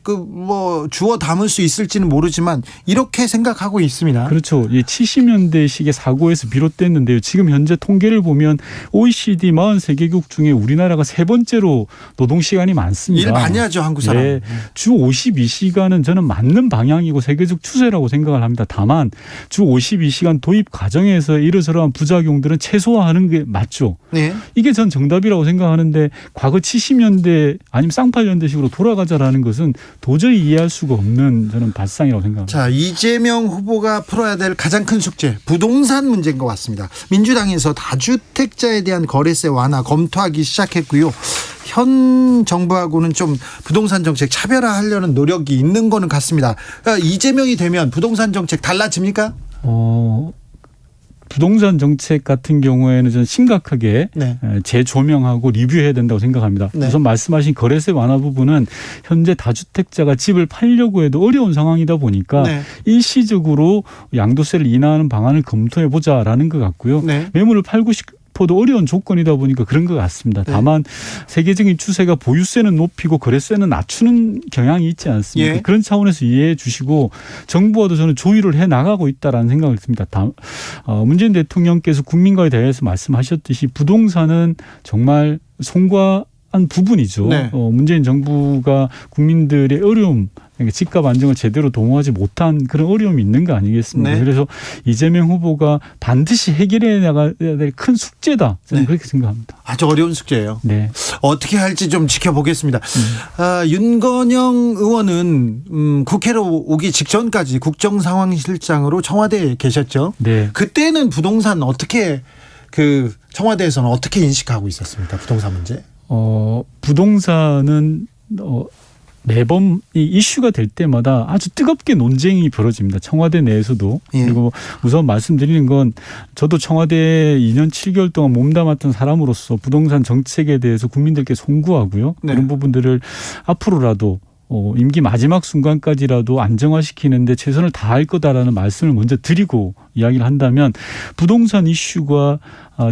주워 담을 수 있을지는 모르지만 이렇게 생각하고 있습니다. 그렇죠. 70년대식의 사고에서 비롯됐는데요. 지금 현재 통계를 보면 OECD 43개국 중에 우리나라가 세 번째로 노동시간이 많습니다. 일 많이 하죠, 한국 사람. 네. 주 52시간은 저는 맞는 방향이고 세계적 추세라고 생각을 합니다. 다만 주 52시간 도입 과정에서 이러저러한 부작용들은 최소화하는 게 맞죠. 네. 이게 전 정답이라고 생각하는데 과거 70년대 아니면 쌍팔년대식으로 돌아가자라는 것은 도저히 이해할 수가 없는 저는 발상이라고 생각합니다. 자, 이재명 후보가 풀어야 될 가장 큰 숙제, 부동산 문제인 것 같습니다. 민주당에서 다주택자에 대한 거래세 완화 검토하기 시작했고요. 현 정부하고는 좀 부동산 정책 차별화하려는 노력이 있는 거는 같습니다. 그러니까 이재명이 되면 부동산 정책 달라집니까? 부동산 정책 같은 경우에는 저는 심각하게 네. 재조명하고 리뷰해야 된다고 생각합니다. 네. 우선 말씀하신 거래세 완화 부분은 현재 다주택자가 집을 팔려고 해도 어려운 상황이다 보니까 네. 일시적으로 양도세를 인하하는 방안을 검토해 보자라는 것 같고요. 네. 매물을 팔고 싶어도 어려운 조건이다 보니까 그런 것 같습니다. 네. 다만 세계적인 추세가 보유세는 높이고 거래세는 낮추는 경향이 있지 않습니까? 예. 그런 차원에서 이해해 주시고 정부와도 저는 조율을 해 나가고 있다라는 생각을 듭니다. 문재인 대통령께서 국민과의 대화에서 말씀하셨듯이 부동산은 정말 송구한 부분이죠. 네. 문재인 정부가 국민들의 어려움, 그러니까 집값 안정을 제대로 도모하지 못한 그런 어려움이 있는 거 아니겠습니까? 네. 그래서 이재명 후보가 반드시 해결해 나가야 될 큰 숙제다. 저는 네. 그렇게 생각합니다. 아주 어려운 숙제예요. 네. 어떻게 할지 좀 지켜보겠습니다. 윤건영 의원은 국회로 오기 직전까지 국정상황실장으로 청와대에 계셨죠. 네. 그때는 부동산 어떻게 청와대에서는 어떻게 인식하고 있었습니까? 부동산 문제? 부동산은 매번 이 이슈가 될 때마다 아주 뜨겁게 논쟁이 벌어집니다. 청와대 내에서도. 예. 그리고 우선 말씀드리는 건 저도 청와대에 2년 7개월 동안 몸담았던 사람으로서 부동산 정책에 대해서 국민들께 송구하고요. 네. 그런 부분들을 앞으로라도 임기 마지막 순간까지라도 안정화시키는데 최선을 다할 거다라는 말씀을 먼저 드리고 이야기를 한다면 부동산 이슈가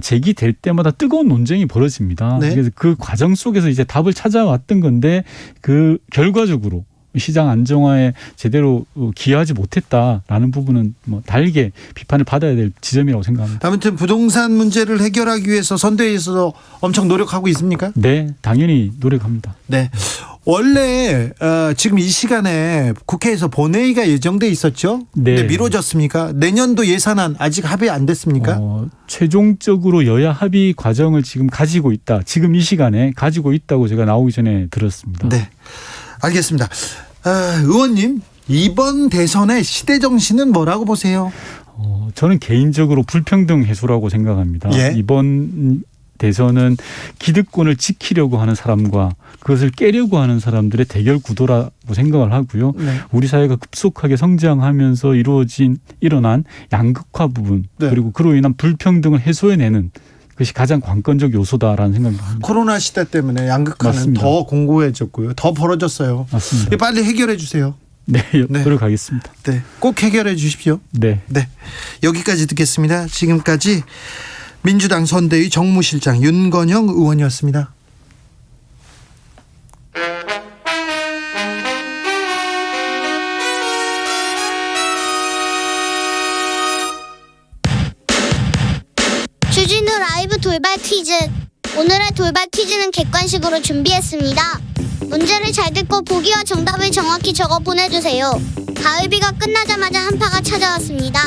제기될 때마다 뜨거운 논쟁이 벌어집니다. 네. 그래서 그 과정 속에서 이제 답을 찾아왔던 건데 그 결과적으로 시장 안정화에 제대로 기여하지 못했다라는 부분은 뭐 달게 비판을 받아야 될 지점이라고 생각합니다. 아무튼 부동산 문제를 해결하기 위해서 선대위에서 엄청 노력하고 있습니까? 네, 당연히 노력합니다. 네. 원래 지금 이 시간에 국회에서 본회의가 예정돼 있었죠? 네. 근데 미뤄졌습니까? 내년도 예산안 아직 합의 안 됐습니까? 최종적으로 여야 합의 과정을 지금 가지고 있다. 지금 이 시간에 가지고 있다고 제가 나오기 전에 들었습니다. 네. 알겠습니다. 의원님, 이번 대선의 시대 정신은 뭐라고 보세요? 저는 개인적으로 불평등 해소라고 생각합니다. 예. 이번 대선은 기득권을 지키려고 하는 사람과 그것을 깨려고 하는 사람들의 대결 구도라고 생각을 하고요. 네. 우리 사회가 급속하게 성장하면서 일어난 양극화 부분 네. 그리고 그로 인한 불평등을 해소해내는 그것이 가장 관건적 요소다라는 생각을 합니다. 코로나 시대 때문에 양극화는 맞습니다. 더 공고해졌고요. 더 벌어졌어요. 맞습니다. 빨리 해결해 주세요. 네, 네. 노력하겠습니다. 네. 꼭 해결해 주십시오. 네. 네. 여기까지 듣겠습니다. 지금까지 민주당 선대위 정무실장 윤건영 의원이었습니다. 주진우 라이브 돌발 퀴즈. 오늘의 돌발 퀴즈는 객관식으로 준비했습니다. 문제를 잘 듣고 보기와 정답을 정확히 적어 보내주세요. 가을비가 끝나자마자 한파가 찾아왔습니다.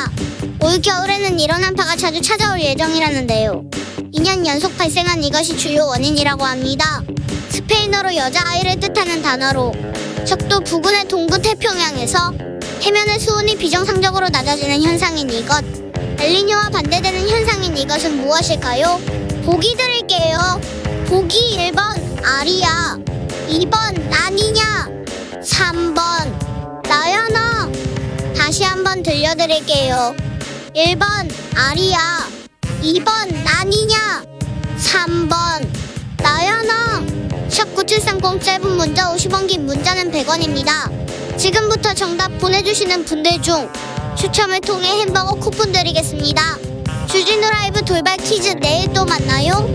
올 겨울에는 이런 한파가 자주 찾아올 예정이라는데요. 2년 연속 발생한 이것이 주요 원인이라고 합니다. 스페인어로 여자아이를 뜻하는 단어로 적도 부근의 동부 태평양에서 해면의 수온이 비정상적으로 낮아지는 현상인 이것. 엘니뇨와 반대되는 현상인 이것은 무엇일까요? 보기 드릴게요. 보기 1번 아리아, 2번 라니냐, 3번 라야나. 다시 한번 들려드릴게요. 1번 아리아, 2번 라니냐, 3번 라야나. 샵 9730 짧은 문자 50원, 긴 문자는 100원입니다. 지금부터 정답 보내주시는 분들 중 추첨을 통해 햄버거 쿠폰 드리겠습니다. 주진우 라이브 돌발 퀴즈 내일 또 만나요.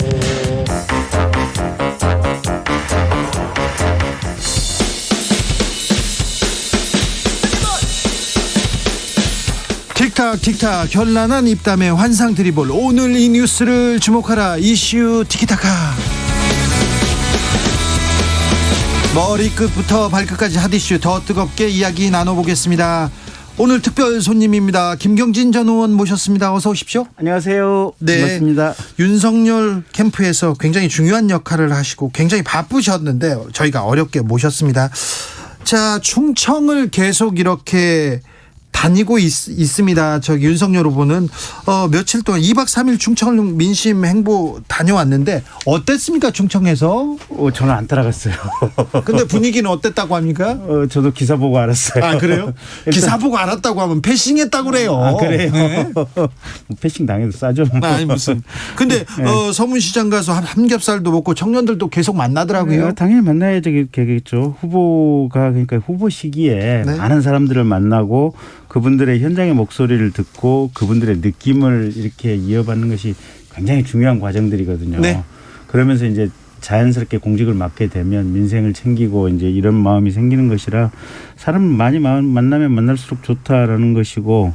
틱탁 틱탁 현란한 입담의 환상 드리블. 오늘 이 뉴스를 주목하라. 이슈 티키타카. 머리끝부터 발끝까지 핫이슈 더 뜨겁게 이야기 나눠보겠습니다. 오늘 특별 손님입니다. 김경진 전 의원 모셨습니다. 어서 오십시오. 안녕하세요. 네. 반갑습니다. 윤석열 캠프에서 굉장히 중요한 역할을 하시고 굉장히 바쁘셨는데 저희가 어렵게 모셨습니다. 자, 충청을 계속 이렇게 다니고 있습니다. 저기 윤석열 후보는 며칠 동안 2박 3일 충청 민심 행보 다녀왔는데 어땠습니까? 충청에서? 저는 안 따라갔어요. 근데 분위기는 어땠다고 합니까? 저도 기사 보고 알았어요. 아, 그래요? 기사 보고 알았다고 하면 패싱했다고 그래요. 아, 그래요? 네. 뭐 패싱 당해도 싸죠. 아니 무슨. 근데 네. 서문시장 가서 삼겹살도 먹고 청년들도 계속 만나더라고요. 당연히 만나야죠. 되겠죠. 후보가 그러니까 후보 시기에 네. 많은 사람들을 만나고 그분들의 현장의 목소리를 듣고 그분들의 느낌을 이렇게 이어받는 것이 굉장히 중요한 과정들이거든요. 네. 그러면서 이제 자연스럽게 공직을 맡게 되면 민생을 챙기고 이제 이런 마음이 생기는 것이라 사람을 많이 만나면 만날수록 좋다라는 것이고,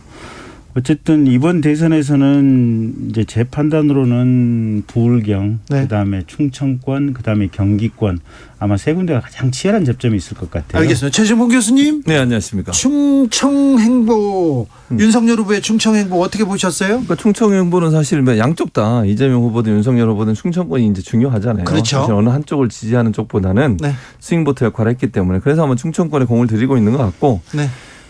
어쨌든 이번 대선에서는 이제 제 판단으로는 부울경, 네. 그다음에 충청권, 그다음에 경기권 아마 세 군데가 가장 치열한 접점이 있을 것 같아요. 알겠습니다. 최진봉 교수님. 네, 안녕하십니까. 충청 행보, 윤석열 후보의 충청 행보 어떻게 보셨어요? 그러니까 충청 행보는 사실 양쪽 다 이재명 후보든 윤석열 후보든 충청권이 이제 중요하잖아요. 그렇죠. 사실 어느 한쪽을 지지하는 쪽보다는 네. 스윙보트 역할을 했기 때문에 그래서 아마 충청권에 공을 들이고 있는 것 같고, 네.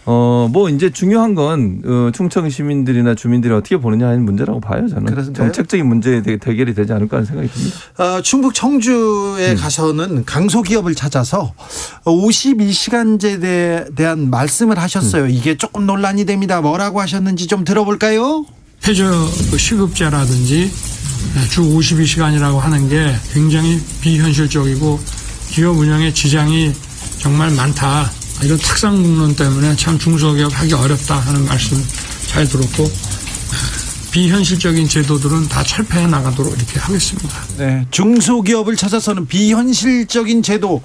뭐 이제 중요한 건 충청 시민들이나 주민들이 어떻게 보느냐 하는 문제라고 봐요. 저는 그런가요? 정책적인 문제에 대결이 되지 않을까 하는 생각이 듭니다. 충북 청주에 가서는 강소기업을 찾아서 52시간제에 대한 말씀을 하셨어요. 이게 조금 논란이 됩니다. 뭐라고 하셨는지 좀 들어볼까요? 해저 시급제라든지 주 52시간이라고 하는 게 굉장히 비현실적이고 기업 운영에 지장이 정말 많다. 이런 탁상공론 때문에 참 중소기업 하기 어렵다 하는 말씀 잘 들었고 비현실적인 제도들은 다 철폐해 나가도록 이렇게 하겠습니다. 네, 중소기업을 찾아서는 비현실적인 제도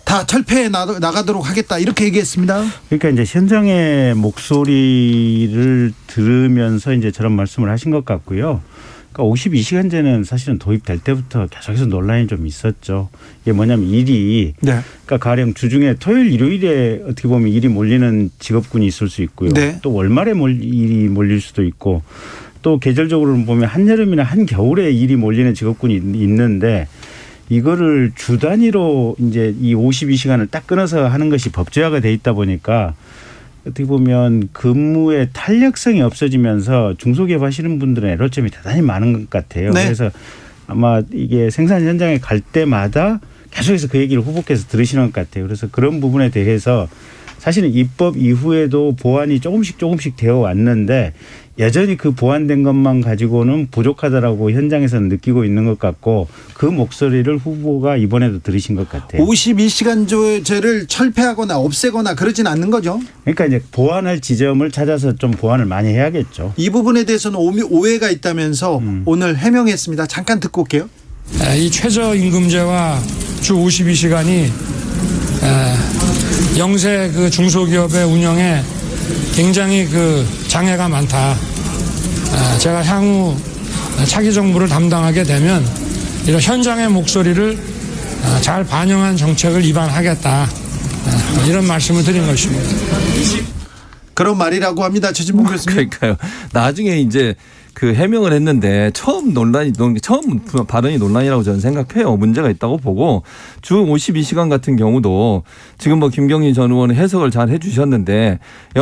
다 철폐해 나가도록 하겠다 이렇게 얘기했습니다. 그러니까 이제 현장의 목소리를 들으면서 이제 저런 말씀을 하신 것 같고요. 그러니까 52시간제는 사실은 도입될 때부터 계속해서 논란이 좀 있었죠. 이게 뭐냐면 일이 네. 그러니까 가령 주중에 토요일, 일요일에 어떻게 보면 일이 몰리는 직업군이 있을 수 있고요. 네. 또 월말에 일이 몰릴 수도 있고 또 계절적으로 보면 한여름이나 한겨울에 일이 몰리는 직업군이 있는데 이거를 주 단위로 이제 이 52시간을 딱 끊어서 하는 것이 법제화가 돼 있다 보니까 어떻게 보면 근무의 탄력성이 없어지면서 중소기업 하시는 분들은 애로점이 대단히 많은 것 같아요. 네. 그래서 아마 이게 생산 현장에 갈 때마다 계속해서 그 얘기를 후보께서 들으시는 것 같아요. 그래서 그런 부분에 대해서 사실은 입법 이후에도 보완이 조금씩 되어 왔는데 여전히 그 보완된 것만 가지고는 부족하다라고 현장에서는 느끼고 있는 것 같고 그 목소리를 후보가 이번에도 들으신 것 같아요. 52시간제를 철폐하거나 없애거나 그러진 않는 거죠? 그러니까 이제 보완할 지점을 찾아서 좀 보완을 많이 해야겠죠. 이 부분에 대해서는 오해가 있다면서 오늘 해명했습니다. 잠깐 듣고 올게요. 이 최저임금제와 주 52시간이 영세 그 중소기업의 운영에 굉장히 그 장애가 많다. 제가 향후 차기 정부를 담당하게 되면 이런 현장의 목소리를 잘 반영한 정책을 입안하겠다. 이런 말씀을 드린 것입니다. 그런 말이라고 합니다. 최진봉 교수님. 그러니까요. 나중에 이제 그 해명을 했는데 처음 발언이 논란이라고 저는 생각해요. 문제가 있다고 보고 주 52시간 같은 경우도 지금 뭐 김경진 전 의원은 해석을 잘 해주셨는데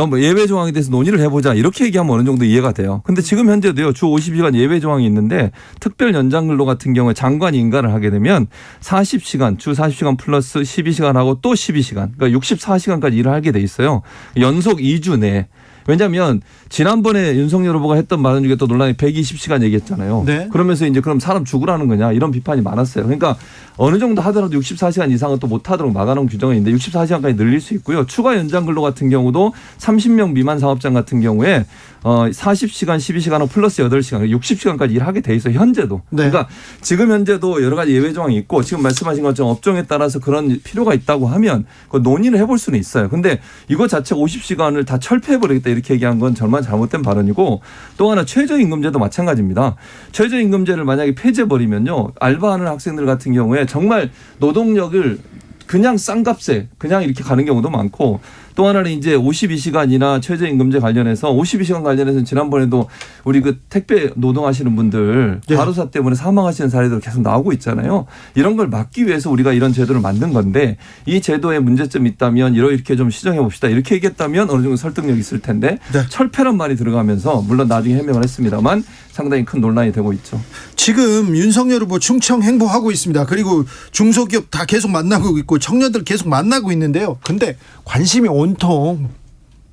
뭐 예외 조항에 대해서 논의를 해보자 이렇게 얘기하면 어느 정도 이해가 돼요. 근데 지금 현재도요 주 52시간 예외 조항이 있는데 특별 연장 근로 같은 경우에 장관이 인가를 하게 되면 40시간 주 40시간 플러스 12시간하고 또 12시간 그러니까 64시간까지 일을 하게 돼 있어요. 연속 2주 내에. 왜냐하면 지난번에 윤석열 후보가 했던 말 중에 또 논란이 120시간 얘기했잖아요. 네. 그러면서 이제 그럼 사람 죽으라는 거냐 이런 비판이 많았어요. 그러니까 어느 정도 하더라도 64시간 이상은 또 못하도록 막아놓은 규정이 있는데 64시간까지 늘릴 수 있고요. 추가 연장 근로 같은 경우도 30명 미만 사업장 같은 경우에 40시간 12시간하고 플러스 8시간 60시간까지 일하게 돼 있어요. 현재도. 네. 그러니까 지금 현재도 여러 가지 예외 조항이 있고 지금 말씀하신 것처럼 업종에 따라서 그런 필요가 있다고 하면 그 논의를 해볼 수는 있어요. 근데 이거 자체가 50시간을 다 철폐해버리겠다 이렇게 얘기한 건 정말 잘못된 발언이고 또 하나 최저임금제도 마찬가지입니다. 최저임금제를 만약에 폐지해버리면요. 알바하는 학생들 같은 경우에 정말 노동력을 그냥 싼 값에 그냥 이렇게 가는 경우도 많고 또 하나는 이제 52시간이나 최저임금제 관련해서 52시간 관련해서는 지난번에도 우리 그 택배 노동하시는 분들 네. 과로사 때문에 사망하시는 사례들 계속 나오고 있잖아요. 이런 걸 막기 위해서 우리가 이런 제도를 만든 건데 이 제도에 문제점이 있다면 이렇게 좀 시정해 봅시다. 이렇게 얘기했다면 어느 정도 설득력이 있을 텐데 네. 철폐란 말이 들어가면서 물론 나중에 해명을 했습니다만 상당히 큰 논란이 되고 있죠. 지금 윤석열 후보 충청 행보하고 있습니다. 그리고 중소기업 다 계속 만나고 있고 청년들 계속 만나고 있는데요. 근데 관심이 온통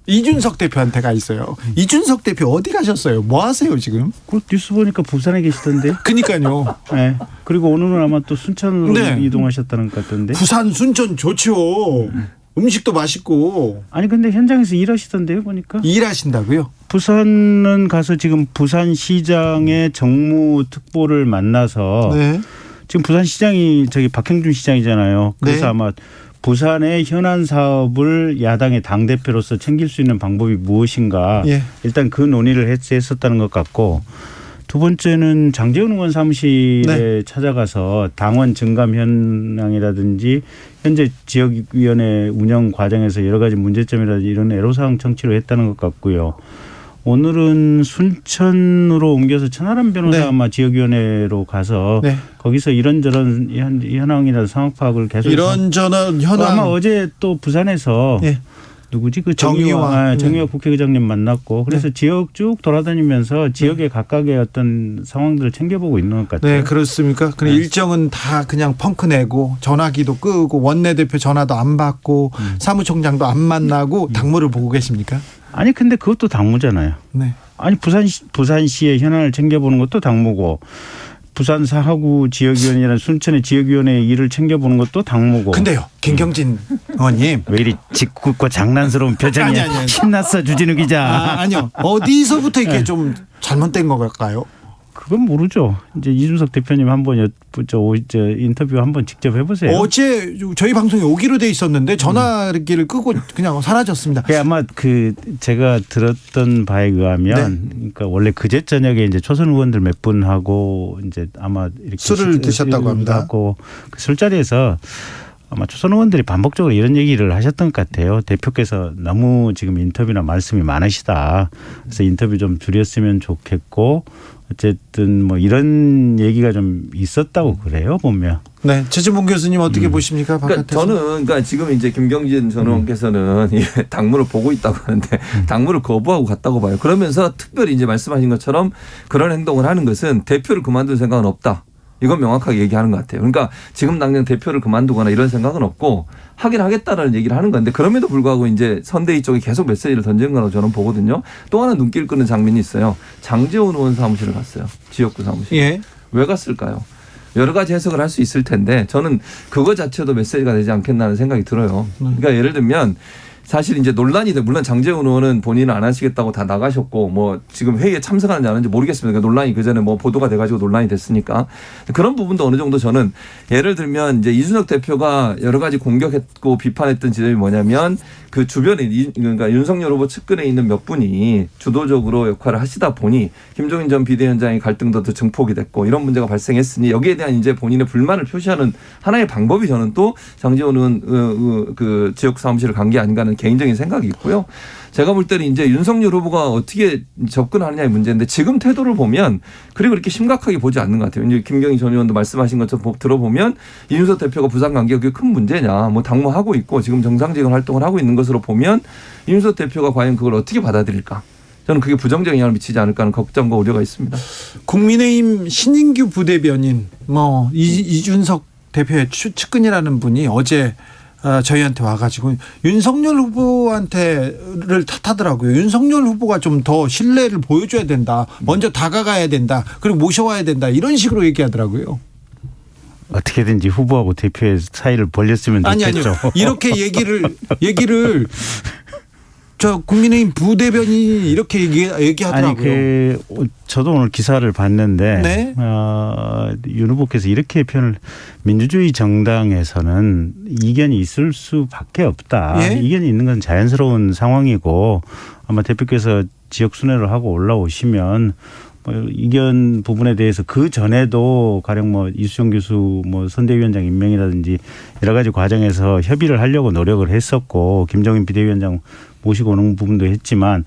이준석 대표한테 가 있어요. 이준석 대표 어디 가셨어요? 뭐 하세요 지금? 그 뉴스 보니까 부산에 계시던데요. 그러니까요. 네. 그리고 오늘은 아마 또 순천으로 네. 이동하셨다는 것 같던데. 부산 순천 좋죠. 음식도 맛있고. 아니 근데 현장에서 일하시던데요 보니까. 일하신다고요? 부산은 가서 지금 부산시장의 정무특보를 만나서 네. 지금 부산시장이 저기 박형준 시장이잖아요. 그래서 네. 아마 부산의 현안 사업을 야당의 당대표로서 챙길 수 있는 방법이 무엇인가. 예. 일단 그 논의를 했었다는 것 같고 두 번째는 장제원 의원 사무실에 네. 찾아가서 당원 증감 현황이라든지 현재 지역위원회 운영 과정에서 여러 가지 문제점이라든지 이런 애로사항 청취를 했다는 것 같고요. 오늘은 순천으로 옮겨서 천하람 변호사 네. 아마 지역위원회로 가서 네. 거기서 이런저런 현황이나 상황 파악을 계속 이런저런 현황. 아마 어제 또 부산에서 예. 누구지 그 정의화 정의화 국회의장님 만났고 그래서 지역 쭉 돌아다니면서 지역의 각각의 어떤 상황들을 챙겨보고 있는 것 같아요. 네, 그렇습니까? 그럼 일정은 다 그냥 펑크 내고 전화기도 끄고 원내대표 전화도 안 받고 사무총장도 안 만나고 당무를 보고 계십니까? 아니 근데 그것도 당무잖아요. 네. 아니 부산시의 현안을 챙겨보는 것도 당무고 부산 사하구 지역위원회나 순천의 지역위원회의 일을 챙겨보는 것도 당무고. 근데요, 김경진 의원님. 왜 이리 짓궂고 장난스러운 표정이 아니. 신났어 주진우 기자. 아니요. 어디서부터 이렇게 좀 잘못된 걸까요? 그건 모르죠. 이제 이준석 대표님 한번 인터뷰 한번 직접 해보세요. 어제 저희 방송에 오기로 돼 있었는데 전화기를 끄고 그냥 사라졌습니다. 아마 제가 들었던 바에 의하면, 그러니까 원래 그제 저녁에 이제 초선 의원들 몇 분하고 이제 아마 이렇게 술을 드셨다고 합니다. 그 술자리에서 아마 초선 의원들이 반복적으로 이런 얘기를 하셨던 것 같아요. 대표께서 너무 지금 인터뷰나 말씀이 많으시다. 그래서 인터뷰 좀 줄였으면 좋겠고. 어쨌든 뭐 이런 얘기가 좀 있었다고 그래요 보면. 네, 최진봉 교수님 어떻게 보십니까? 그러니까 저는 그러니까 지금 이제 김경진 전 의원께서는 당무를 보고 있다고 하는데 당무를 거부하고 갔다고 봐요. 그러면서 특별히 이제 말씀하신 것처럼 그런 행동을 하는 것은 대표를 그만둘 생각은 없다. 이건 명확하게 얘기하는 것 같아요. 그러니까 지금 당장 대표를 그만두거나 이런 생각은 없고 하긴 하겠다라는 얘기를 하는 건데 그럼에도 불구하고 이제 선대위 쪽에 계속 메시지를 던지는 거라고 저는 보거든요. 또 하나 눈길 끄는 장면이 있어요. 장제원 의원 사무실을 갔어요. 지역구 사무실. 예. 왜 갔을까요? 여러 가지 해석을 할 수 있을 텐데 저는 그거 자체도 메시지가 되지 않겠나는 생각이 들어요. 그러니까 예를 들면 사실 이제 논란이 돼. 물론 장제원 의원은 본인은 안 하시겠다고 다 나가셨고 뭐 지금 회의에 참석하는지 안 하는지 모르겠습니다. 그러니까 논란이 그전에 뭐 보도가 돼가지고 논란이 됐으니까 그런 부분도 어느 정도 저는 예를 들면 이제 이준석 대표가 여러 가지 공격했고 비판했던 지점이 뭐냐면 그 주변에 그러니까 윤석열 후보 측근에 있는 몇 분이 주도적으로 역할을 하시다 보니 김종인 전 비대위원장의 갈등도 더 증폭이 됐고 이런 문제가 발생했으니 여기에 대한 이제 본인의 불만을 표시하는 하나의 방법이 저는 또 장제원 의원 그 지역 사무실을 간 게 아닌가 하는 개인적인 생각이 있고요. 제가 볼 때는 이제 윤석열 후보가 어떻게 접근하느냐의 문제인데 지금 태도를 보면 그리고 이렇게 심각하게 보지 않는 것 같아요. 이제 김경희 전 의원도 말씀하신 것처럼 들어보면 이준석 대표가 부산 관계가 그게 큰 문제냐. 뭐 당무하고 있고 지금 정상적인 활동을 하고 있는 것으로 보면 이준석 대표가 과연 그걸 어떻게 받아들일까. 저는 그게 부정적인 영향을 미치지 않을까 하는 걱정과 우려가 있습니다. 국민의힘 신인규 부대변인 뭐 이준석 대표의 측근이라는 분이 어제 저희한테 와가지고 윤석열 후보한테를 탓하더라고요. 윤석열 후보가 좀 더 신뢰를 보여줘야 된다. 먼저 다가가야 된다. 그리고 모셔와야 된다. 이런 식으로 얘기하더라고요. 어떻게든지 후보하고 대표의 사이를 벌렸으면 좋겠죠. 아니요. 이렇게 얘기를 저 국민의힘 부대변인이 이렇게 얘기하더라고요. 저도 오늘 기사를 봤는데 네? 윤 후보께서 이렇게 표현을 민주주의 정당에서는 이견이 있을 수밖에 없다. 예? 이견이 있는 건 자연스러운 상황이고 아마 대표께서 지역 순회를 하고 올라오시면 이견 부분에 대해서 그 전에도 가령 뭐 이수정 교수 뭐 선대위원장 임명이라든지 여러 가지 과정에서 협의를 하려고 노력을 했었고 김종인 비대위원장 모시고 오는 부분도 했지만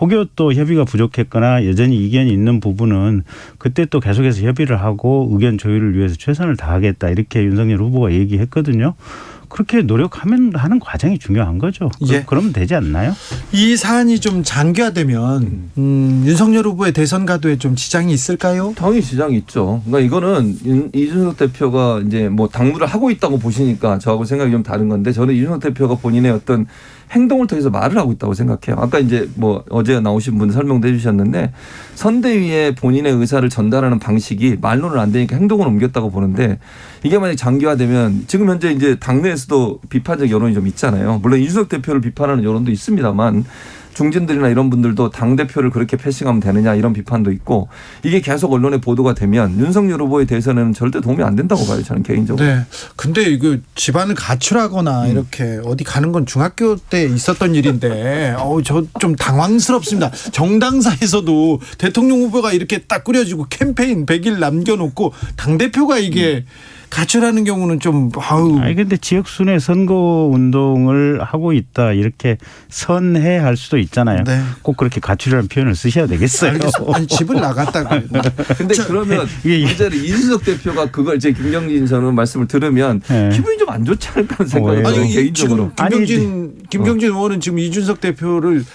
혹여 또 협의가 부족했거나 여전히 이견이 있는 부분은 그때 또 계속해서 협의를 하고 의견 조율을 위해서 최선을 다하겠다 이렇게 윤석열 후보가 얘기했거든요. 그렇게 노력하면 하는 과정이 중요한 거죠. 예. 그러면 되지 않나요? 이 사안이 좀 장기화되면 윤석열 후보의 대선 가도에 좀 지장이 있을까요? 당연히 지장이 있죠. 그러니까 이거는 이준석 대표가 이제 뭐 당무를 하고 있다고 보시니까 저하고 생각이 좀 다른 건데 저는 이준석 대표가 본인의 어떤 행동을 통해서 말을 하고 있다고 생각해요. 아까 이제 뭐 어제 나오신 분 설명도 해주셨는데 선대위에 본인의 의사를 전달하는 방식이 말로는 안 되니까 행동을 옮겼다고 보는데 이게 만약 장기화되면 지금 현재 이제 당내에서도 비판적 여론이 좀 있잖아요. 물론 이준석 대표를 비판하는 여론도 있습니다만 중진들이나 이런 분들도 당대표를 그렇게 패싱하면 되느냐 이런 비판도 있고 이게 계속 언론에 보도가 되면 윤석열 후보에 대해서는 절대 도움이 안 된다고 봐요. 저는 개인적으로. 네. 근데 이거 집안을 가출하거나 이렇게 어디 가는 건 중학교 때 있었던 일인데 저 좀 당황스럽습니다. 정당사에서도 대통령 후보가 이렇게 딱 꾸려지고 캠페인 100일 남겨놓고 당대표가 이게 가출하는 경우는 좀 아니 근데 지역 순회 선거 운동을 하고 있다 이렇게 선회할 수도 있잖아요. 네. 꼭 그렇게 가출이라는 표현을 쓰셔야 되겠어요. 아니 집을 나갔다고. 근데 그러면 문제는 이준석 대표가 그걸 이제 김경진 전 의원 말씀을 들으면 네. 기분이 좀 안 좋지 않을까 생각이 들어요. 아니 개인적으로. 지금 김경진 의원은 지금 이준석 대표를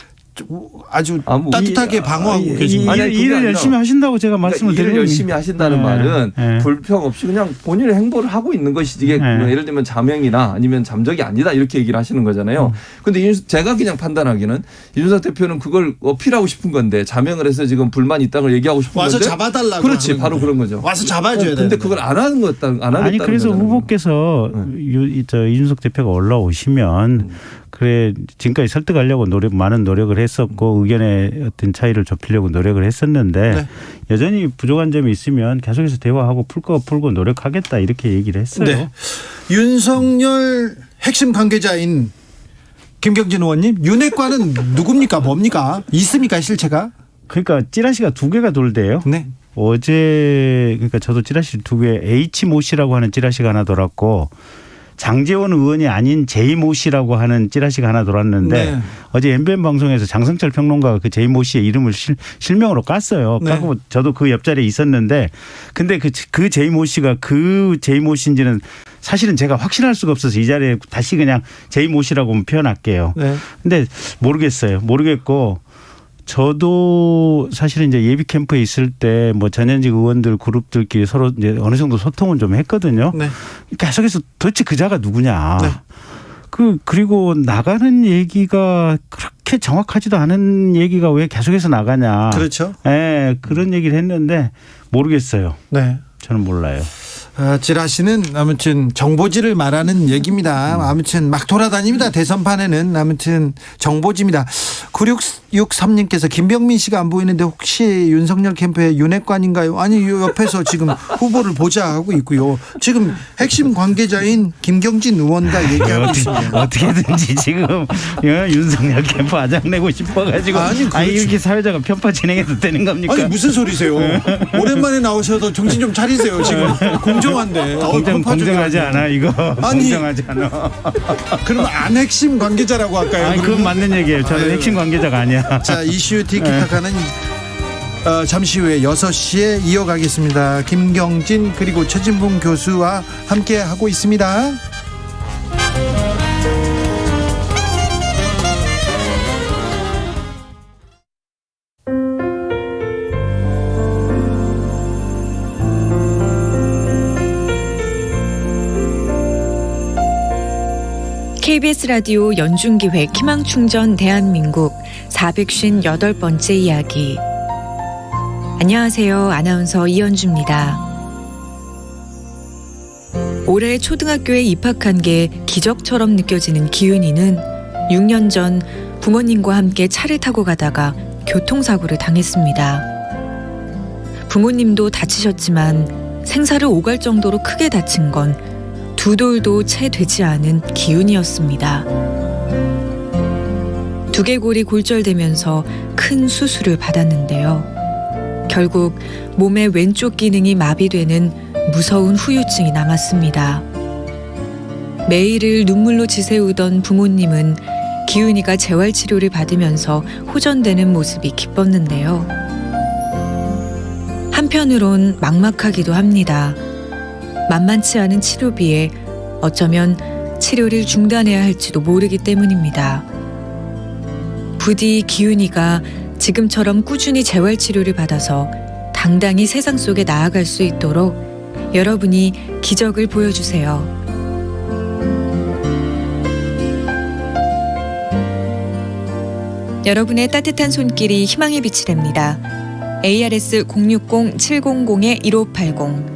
아주 뭐 따뜻하게 방어하고 계십니다. 일을 열심히 하신다고 제가 말씀을 일을 드리는 열심히 하신다는 말은 불평 없이 그냥 본인의 행보를 하고 있는 것이지 이게 뭐 예를 들면 자명이나 아니면 잠적이 아니다 이렇게 얘기를 하시는 거잖아요. 근데 제가 그냥 판단하기는 이준석 대표는 그걸 어필하고 싶은 건데 자명을 해서 지금 불만이 있다는 걸 얘기하고 싶은 와서 건데 잡아달라고. 그렇지 바로 그런 거죠. 와서 잡아줘야 돼. 근데 그걸 안 하는 것 안 하겠다는 아니 그래서 거잖아요. 후보께서 이준석 대표가 올라오시면 그래 지금까지 설득하려고 많은 노력을 했었고 의견의 어떤 차이를 좁히려고 노력을 했었는데 여전히 부족한 점이 있으면 계속해서 대화하고 풀 거 풀고 노력하겠다 이렇게 얘기를 했어요. 네. 윤석열 핵심 관계자인 김경진 의원님 윤핵관은 누굽니까 뭡니까 있습니까 실체가? 그러니까 찌라시가 2개가 돌대요. 네. 어제 그러니까 저도 찌라시 2개 H모 씨라고 하는 찌라시가 하나 돌았고 장제원 의원이 아닌 제이모 씨라고 하는 찌라시가 하나 돌았는데 어제 MBN 방송에서 장성철 평론가가 그 제이모 씨의 이름을 실명으로 깠어요. 까고 저도 그 옆자리에 있었는데 근데 그 제이모 씨가 그 제이모 씨인지는 사실은 제가 확신할 수가 없어서 이 자리에 다시 그냥 제이모 씨라고 표현할게요. 근데 모르겠어요. 모르겠고 저도 사실은 이제 예비 캠프에 있을 때 뭐 전현직 의원들 그룹들끼리 서로 이제 어느 정도 소통은 좀 했거든요. 계속해서 도대체 그자가 누구냐. 그리고 나가는 얘기가 그렇게 정확하지도 않은 얘기가 왜 계속해서 나가냐. 그렇죠. 네, 그런 얘기를 했는데 모르겠어요. 네. 저는 몰라요. 찌라시는 아무튼 정보지를 말하는 얘기입니다. 아무튼 막 돌아다닙니다. 대선판에는 아무튼 정보지입니다. 9663님께서 김병민 씨가 안 보이는데 혹시 윤석열 캠프의 윤핵관인가요? 아니 옆에서 지금 후보를 보자 하고 있고요. 지금 핵심 관계자인 김경진 의원과 얘기하고 있습니다. 어떻게든지 지금 윤석열 캠프 아장내고 싶어가지고 아니 이렇게 사회자가 편파 진행해도 되는 겁니까? 아니 무슨 소리세요? 오랜만에 나오셔서 정신 좀 차리세요. 지금 공정한데. 공정하지 않아 이거. 아니, 공정하지 않아. 그럼 안 핵심 관계자라고 할까요? 아니 그건 맞는 얘기예요. 저는 핵심 관계자가 아니야. 자 이슈 티키타카는 잠시 후에 6시에 이어가겠습니다. 김경진 그리고 최진봉 교수와 함께 하고 있습니다. KBS 라디오 연중기획 희망충전 대한민국 458번째 이야기. 안녕하세요. 아나운서 이현주입니다. 올해 초등학교에 입학한 게 기적처럼 느껴지는 기은이는 6년 전 부모님과 함께 차를 타고 가다가 교통사고를 당했습니다. 부모님도 다치셨지만 생사를 오갈 정도로 크게 다친 건 두 돌도 채 되지 않은 기은이었습니다. 두개골이 골절되면서 큰 수술을 받았는데요. 결국 몸의 왼쪽 기능이 마비되는 무서운 후유증이 남았습니다. 매일을 눈물로 지새우던 부모님은 기은이가 재활치료를 받으면서 호전되는 모습이 기뻤는데요. 한편으론 막막하기도 합니다. 만만치 않은 치료비에 어쩌면 치료를 중단해야 할지도 모르기 때문입니다. 부디 기은이가 지금처럼 꾸준히 재활치료를 받아서 당당히 세상 속에 나아갈 수 있도록 여러분이 기적을 보여주세요. 여러분의 따뜻한 손길이 희망의 빛이 됩니다. ARS 060-700-1580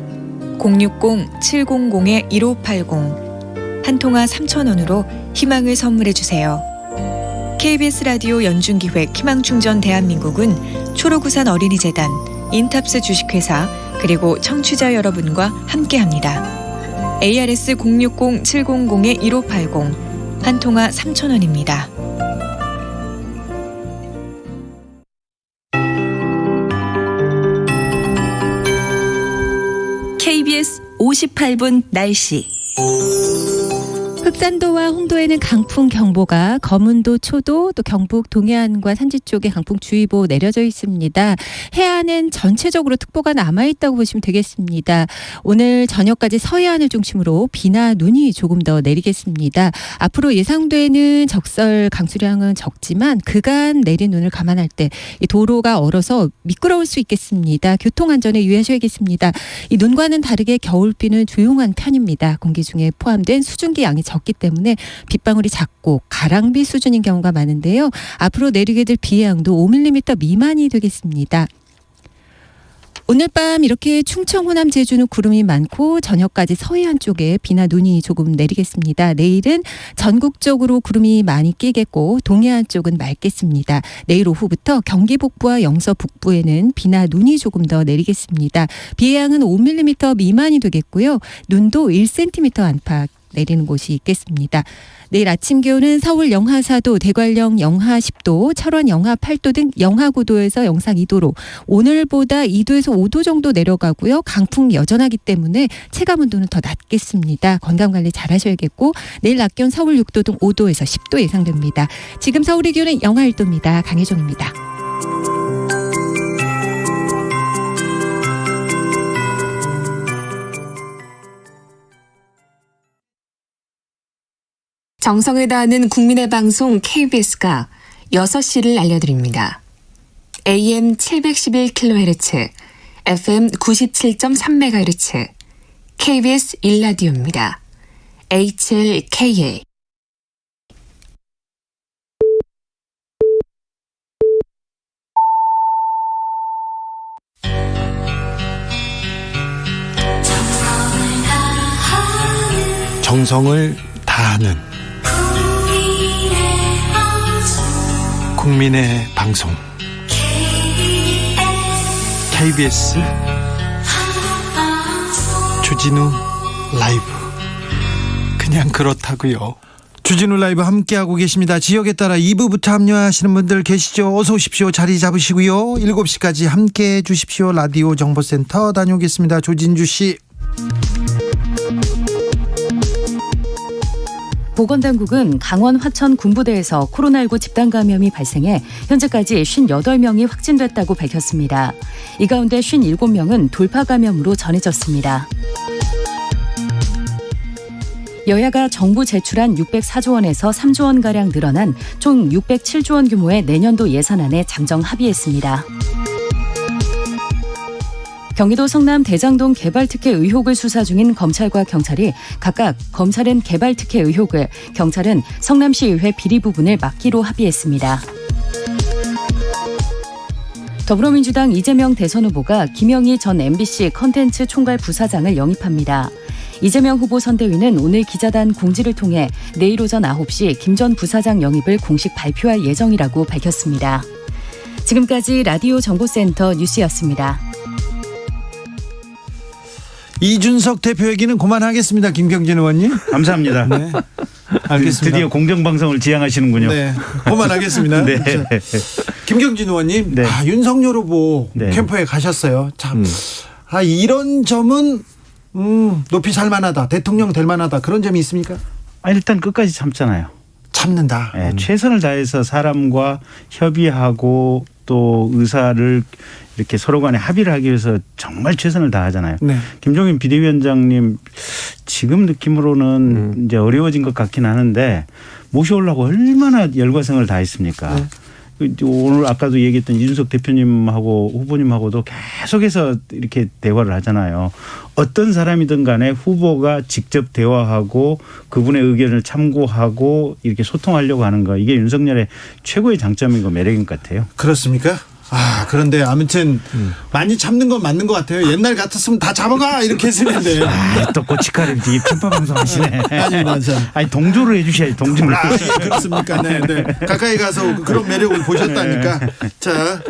060-700-1580 한 통화 3,000원으로 희망을 선물해 주세요. KBS 라디오 연중기획 희망충전 대한민국은 초록우산 어린이재단, 인탑스 주식회사 그리고 청취자 여러분과 함께합니다. ARS 060-700-1580 한 통화 3,000원입니다. KBS 58분 날씨. 흑산도와 홍도에는 강풍경보가, 거문도, 초도, 또 경북 동해안과 산지 쪽에 강풍주의보 내려져 있습니다. 해안은 전체적으로 특보가 남아있다고 보시면 되겠습니다. 오늘 저녁까지 서해안을 중심으로 비나 눈이 조금 더 내리겠습니다. 앞으로 예상되는 적설 강수량은 적지만 그간 내린 눈을 감안할 때 이 도로가 얼어서 미끄러울 수 있겠습니다. 교통안전에 유의하셔야겠습니다. 이 눈과는 다르게 겨울비는 조용한 편입니다. 공기 중에 포함된 수증기 양이 적기 때문에 빗방울이 작고 가랑비 수준인 경우가 많은데요. 앞으로 내리게 될 비의 양도 5mm 미만이 되겠습니다. 오늘 밤 이렇게 충청, 호남, 제주는 구름이 많고 저녁까지 서해안 쪽에 비나 눈이 조금 내리겠습니다. 내일은 전국적으로 구름이 많이 끼겠고 동해안 쪽은 맑겠습니다. 내일 오후부터 경기 북부와 영서 북부에는 비나 눈이 조금 더 내리겠습니다. 비의 양은 5mm 미만이 되겠고요. 눈도 1cm 안팎 내리는 곳이 있겠습니다. 내일 아침 기온은 서울 영하 4도, 대관령 영하 10도, 철원 영하 8도 등 영하 9도에서 영상 2도로 오늘보다 2도에서 5도 정도 내려가고요. 강풍 여전하기 때문에 체감 온도는 더 낮겠습니다. 건강관리 잘 하셔야겠고 내일 낮 기온 서울 6도 등 5도에서 10도 예상됩니다. 지금 서울의 기온은 영하 1도입니다. 강혜정입니다. 정성을 다하는 국민의 방송 KBS가 6시를 알려드립니다. AM 711kHz, FM 97.3MHz, KBS 1라디오입니다. HLKA. 정성을 다하는 국민의 방송 KBS 주진우 라이브. 그냥 그렇다고요. 주진우 라이브 함께하고 계십니다. 지역에 따라 2부부터 합류하시는 분들 계시죠? 어서 오십시오. 자리 잡으시고요. 7시까지 함께해 주십시오. 라디오 정보센터 다녀오겠습니다. 조진주 씨. 보건당국은 강원 화천 군부대에서 코로나19 집단 감염이 발생해 현재까지 58명이 확진됐다고 밝혔습니다. 이 가운데 57명은 돌파 감염으로 전해졌습니다. 여야가 정부 제출한 604조 원에서 3조 원가량 늘어난 총 607조 원 규모의 내년도 예산안에 잠정 합의했습니다. 경기도 성남 대장동 개발특혜 의혹을 수사 중인 검찰과 경찰이 각각 검찰은 개발특혜 의혹을, 경찰은 성남시의회 비리 부분을 맡기로 합의했습니다. 더불어민주당 이재명 대선 후보가 김영희 전 MBC 컨텐츠 총괄 부사장을 영입합니다. 이재명 후보 선대위는 오늘 기자단 공지를 통해 내일 오전 9시 김 전 부사장 영입을 공식 발표할 예정이라고 밝혔습니다. 지금까지 라디오 정보센터 뉴스였습니다. 이준석 대표 얘기는 그만하겠습니다. 김경진 의원님. 감사합니다. 네. 알겠습니다. 드디어 공정방송을 지향하시는군요. 네. 그만하겠습니다. 네. 김경진 의원님. 네. 윤석열 후보 네. 캠프에 가셨어요. 참. 이런 점은 높이 살만하다. 대통령 될 만하다. 그런 점이 있습니까? 일단 끝까지 참잖아요. 참는다. 네, 최선을 다해서 사람과 협의하고 또 의사를 이렇게 서로 간에 합의를 하기 위해서 정말 최선을 다하잖아요. 네. 김종인 비대위원장님 지금 느낌으로는 이제 어려워진 것 같긴 하는데 모셔오려고 얼마나 열과성을 다했습니까? 네. 오늘 아까도 얘기했던 이준석 대표님하고 후보님하고도 계속해서 이렇게 대화를 하잖아요. 어떤 사람이든 간에 후보가 직접 대화하고 그분의 의견을 참고하고 이렇게 소통하려고 하는 거, 이게 윤석열의 최고의 장점이고 매력인 것 같아요. 그렇습니까? 그런데 아무튼 많이 참는 건 맞는 것 같아요. 옛날 같았으면 다 잡아가 이렇게 했었는데. 또 고춧가루 되게 편파 방송하시네. 아니 동조를 해주셔야지. 동조를. 예, 그렇습니까? 네. 가까이 가서 그런 매력을 보셨다니까. 자,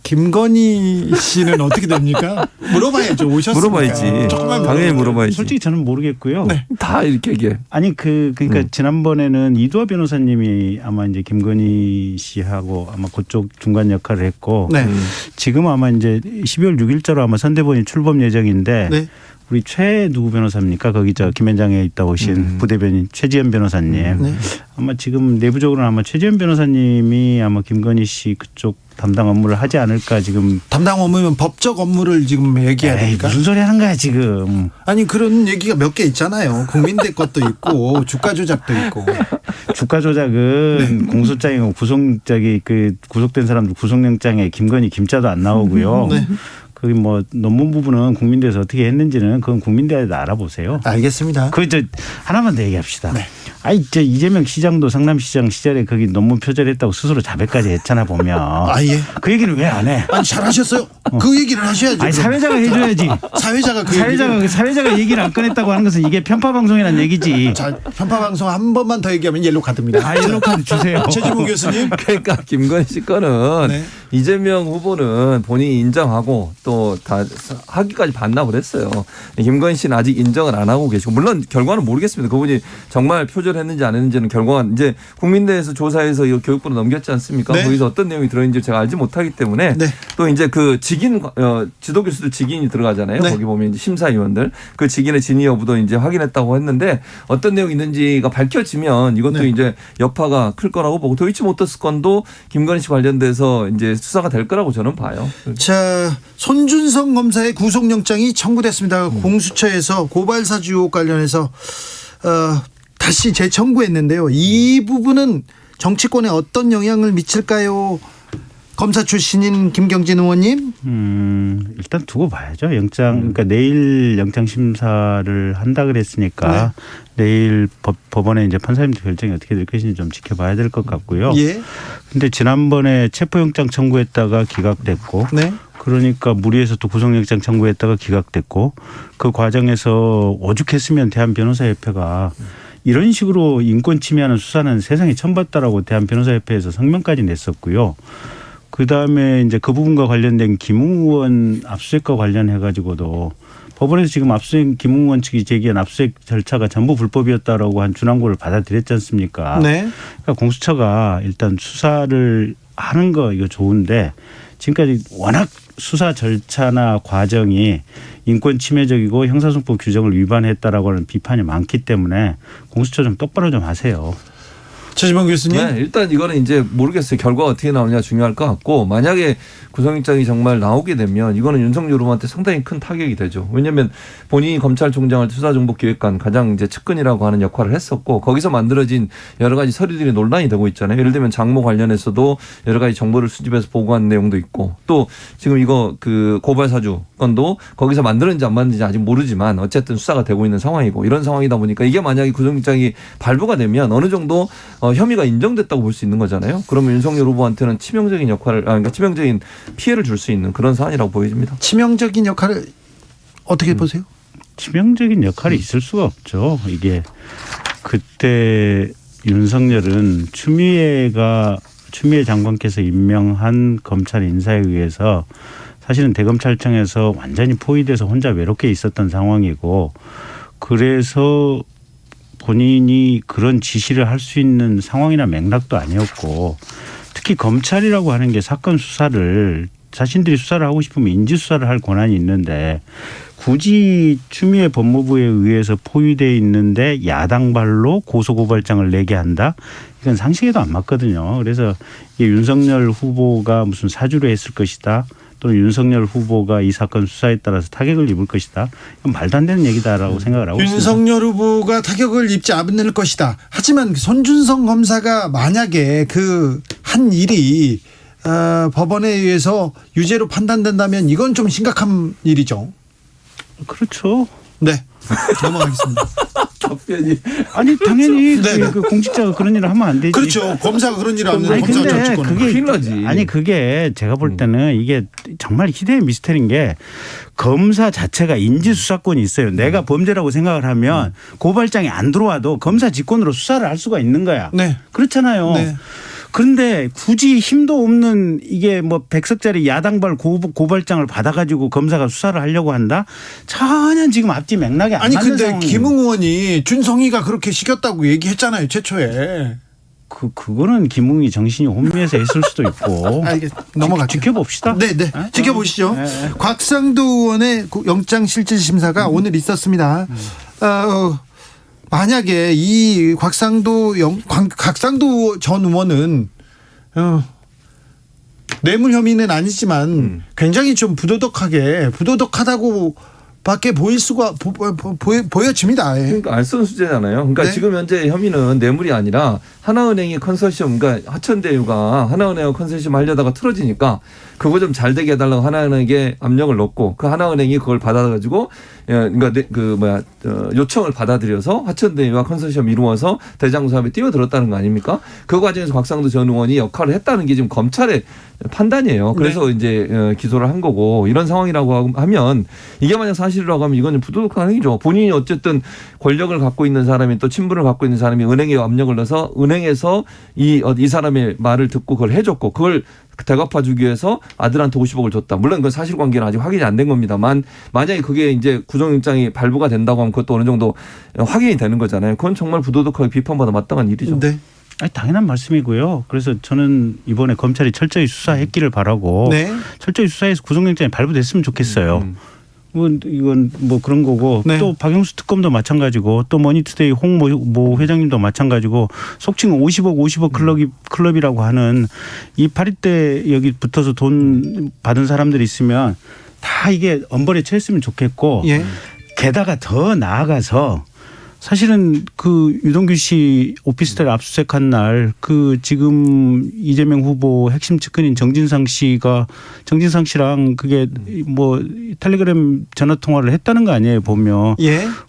김건희 씨는 어떻게 됩니까? 물어봐야죠. 오셨으니까. 물어봐야지. 조금만 당연히 물어봐야지. 솔직히 저는 모르겠고요. 네. 다 이렇게 얘기해. 아니 그러니까 지난번에는 이두화 변호사님이 아마 이제 김건희 씨하고 아마 그쪽 중간 역할을 했고 네. 지금 아마 이제 12월 6일자로 아마 선대본이 출범 예정인데 네. 우리 최 누구 변호사입니까? 거기 저 김현장에 있다 오신 부대변인 최지연 변호사님. 네. 아마 지금 내부적으로는 아마 최지연 변호사님이 아마 김건희 씨 그쪽 담당 업무를 하지 않을까 지금. 담당 업무면 법적 업무를 지금 얘기해야 되니까. 무슨 소리 하는 거야 지금. 아니 그런 얘기가 몇 개 있잖아요. 국민대 것도 있고 주가 조작도 있고. 주가 조작은 공소장이고 구속된 사람들 구속영장에 김건희 김자도 안 나오고요. 네. 그 뭐 논문 부분은 국민대에서 어떻게 했는지는 그건 국민대에서 알아보세요. 알겠습니다. 그 저 하나만 더 얘기합시다. 네. 아이 저 이재명 시장도 성남시장 시절에 거기 논문 표절했다고 스스로 자백까지 했잖아 보면. 예. 그 얘기는 왜 안 해? 아니 잘하셨어요. 그 얘기를 하셔야죠. 아니 사회자가 해줘야지. 사회자가 그 사회자가 얘기를 안 꺼냈다고 하는 것은 이게 편파 방송이라는 얘기지. 자, 편파 방송 한 번만 더 얘기하면 옐로 카드입니다. 옐로 카드 주세요. 최지봉 교수님. 그러니까 김건희 씨 거는 네. 이재명 후보는 본인이 인정하고 또 다 하기까지 반납을 했어요. 김건희 씨는 아직 인정을 안 하고 계시고 물론 결과는 모르겠습니다. 그분이 정말 표절했는지 안 했는지는 결과가 이제 국민대에서 조사해서 이 교육부로 넘겼지 않습니까? 네. 거기서 어떤 내용이 들어있는지 제가 알지 못하기 때문에 네. 또 이제 그 직인 지도교수들 직인이 들어가잖아요. 네. 거기 보면 이제 심사위원들 그 직인의 진위 여부도 이제 확인했다고 했는데 어떤 내용이 있는지가 밝혀지면 이것도 네. 이제 여파가 클 거라고 보고 도이치모터스 건도 김건희 씨 관련돼서 이제 수사가 될 거라고 저는 봐요. 자, 손준성 검사의 구속영장이 청구됐습니다. 공수처에서 고발사주 의혹 관련해서 다시 재청구했는데요. 이 부분은 정치권에 어떤 영향을 미칠까요? 검사 출신인 김경진 의원님. 일단 두고 봐야죠. 그러니까 내일 영장 심사를 한다 그랬으니까 내일 법원에 이제 판사님들 결정이 어떻게 될 것인지 좀 지켜봐야 될 것 같고요. 예. 근데 지난번에 체포영장 청구했다가 기각됐고 네. 그러니까 무리해서 또 구속영장 청구했다가 기각됐고 그 과정에서 오죽했으면 대한변호사협회가 이런 식으로 인권 침해하는 수사는 세상에 처음 봤다라고 대한변호사협회에서 성명까지 냈었고요. 그다음에 이제 그 부분과 관련된 김웅 의원 압수수색과 관련해 가지고도 법원에서 지금 압수수색 김웅 의원 측이 제기한 압수수색 절차가 전부 불법이었다라고 한 준항고를 받아들였지 않습니까? 네. 그러니까 공수처가 일단 수사를 하는 거 이거 좋은데 지금까지 워낙 수사 절차나 과정이 인권 침해적이고 형사소송법 규정을 위반했다라고 하는 비판이 많기 때문에 공수처 좀 똑바로 좀 하세요. 최지봉 교수님. 네, 일단 이거는 이제 모르겠어요. 결과가 어떻게 나오냐 중요할 것 같고 만약에 구속영장이 정말 나오게 되면 이거는 윤석열 후보한테 상당히 큰 타격이 되죠. 왜냐하면 본인이 검찰총장을 수사정보기획관 가장 이제 측근이라고 하는 역할을 했었고 거기서 만들어진 여러 가지 서류들이 논란이 되고 있잖아요. 예를 들면 장모 관련해서도 여러 가지 정보를 수집해서 보고한 내용도 있고 또 지금 이거 그 고발사주 건도 거기서 만들었는지 안 만들었는지 아직 모르지만 어쨌든 수사가 되고 있는 상황이고 이런 상황이다 보니까 이게 만약에 구속영장이 발부가 되면 어느 정도 혐의가 인정됐다고 볼 수 있는 거잖아요. 그러면 윤석열 후보한테는 치명적인 역할을 그러니까 치명적인 피해를 줄 수 있는 그런 사안이라고 보여집니다. 치명적인 역할을 어떻게 보세요? 치명적인 역할이 있을 수가 없죠. 이게 그때 윤석열은 추미애 장관께서 임명한 검찰 인사에 의해서 사실은 대검찰청에서 완전히 포위돼서 혼자 외롭게 있었던 상황이고 그래서 본인이 그런 지시를 할 수 있는 상황이나 맥락도 아니었고 특히 검찰이라고 하는 게 사건 수사를 자신들이 수사를 하고 싶으면 인지수사를 할 권한이 있는데 굳이 추미애 법무부에 의해서 포위되어 있는데 야당발로 고소고발장을 내게 한다? 이건 상식에도 안 맞거든요. 그래서 이게 윤석열 후보가 무슨 사주를 했을 것이다. 또는 윤석열 후보가 이 사건 수사에 따라서 타격을 입을 것이다. 이건 말도 안 되는 얘기다라고 생각을 하고 있습니다. 윤석열 후보가 타격을 입지 않을 것이다. 하지만 손준성 검사가 만약에 그 한 일이 법원에 의해서 유죄로 판단된다면 이건 좀 심각한 일이죠. 그렇죠. 네. 넘어가겠습니다. 답변이 아니 당연히 그 공직자가 그런 일을 하면 안 되지. 그렇죠. 검사가 그런 일을 하면 검사 정치권은 그게 큰일 나지. 아니 그게 제가 볼 때는 이게 정말 희대의 미스터리인 게 검사 자체가 인지수사권이 있어요. 내가 범죄라고 생각을 하면 고발장이 안 들어와도 검사 직권으로 수사를 할 수가 있는 거야. 네. 그렇잖아요. 네. 그런데 굳이 힘도 없는 이게 뭐 100석짜리 야당발 고발장을 받아가지고 검사가 수사를 하려고 한다? 전혀 지금 앞뒤 맥락이 안 아니 맞는 근데 상황이에요. 김웅 의원이 준성이가 그렇게 시켰다고 얘기했잖아요 최초에. 그거는 김웅이 정신이 혼미해서 했을 수도 있고. 넘어가죠. 지켜봅시다. 네네. 지켜보시죠. 네. 곽상도 의원의 영장실질심사가 오늘 있었습니다. 만약에 이 곽상도 전 의원은 뇌물 혐의는 아니지만 굉장히 좀 부도덕하다고 밖에 보일 수가 보여집니다. 그러니까 알선 수재잖아요. 그러니까 네. 지금 현재 혐의는 뇌물이 아니라 하나은행이 컨소시엄, 그러니까 하천대유가 하나은행 컨소시엄 하려다가 틀어지니까 그거 좀 잘 되게 해달라고 하나은행에 압력을 넣고 그 하나은행이 그걸 받아가지고 그러니까 요청을 받아들여서 하천대유와 컨소시엄 이루어서 대장동 사업에 뛰어들었다는 거 아닙니까? 그 과정에서 곽상도 전 의원이 역할을 했다는 게 지금 검찰의 판단이에요. 그래서 이제 기소를 한 거고 이런 상황이라고 하면 이게 만약 사실이라고 하면 이거는 부도덕한 행위죠. 본인이 어쨌든 권력을 갖고 있는 사람이 또 친분을 갖고 있는 사람이 은행에 압력을 넣어서 은행에서 이 사람의 말을 듣고 그걸 해줬고 그걸 대갚아주기 위해서 아들한테 50억을 줬다. 물론 그건 사실관계는 아직 확인이 안 된 겁니다만 만약에 그게 이제 구속영장이 발부가 된다고 하면 그것도 어느 정도 확인이 되는 거잖아요. 그건 정말 부도덕하게 비판받아 마땅한 일이죠. 네. 아니, 당연한 말씀이고요. 그래서 저는 이번에 검찰이 철저히 수사했기를 바라고 철저히 수사해서 구속영장이 발부됐으면 좋겠어요. 이건 뭐 그런 거고 또 박영수 특검도 마찬가지고 또 머니투데이 홍모 회장님도 마찬가지고 속칭 50억 클럽이라고 하는 이 파리떼 여기 붙어서 돈 받은 사람들이 있으면 다 이게 엄벌에 처했으면 좋겠고 게다가 더 나아가서 사실은 그 유동규 씨 오피스텔 압수수색한 날 그 지금 이재명 후보 핵심 측근인 정진상 씨랑 그게 뭐 텔레그램 전화 통화를 했다는 거 아니에요 보면.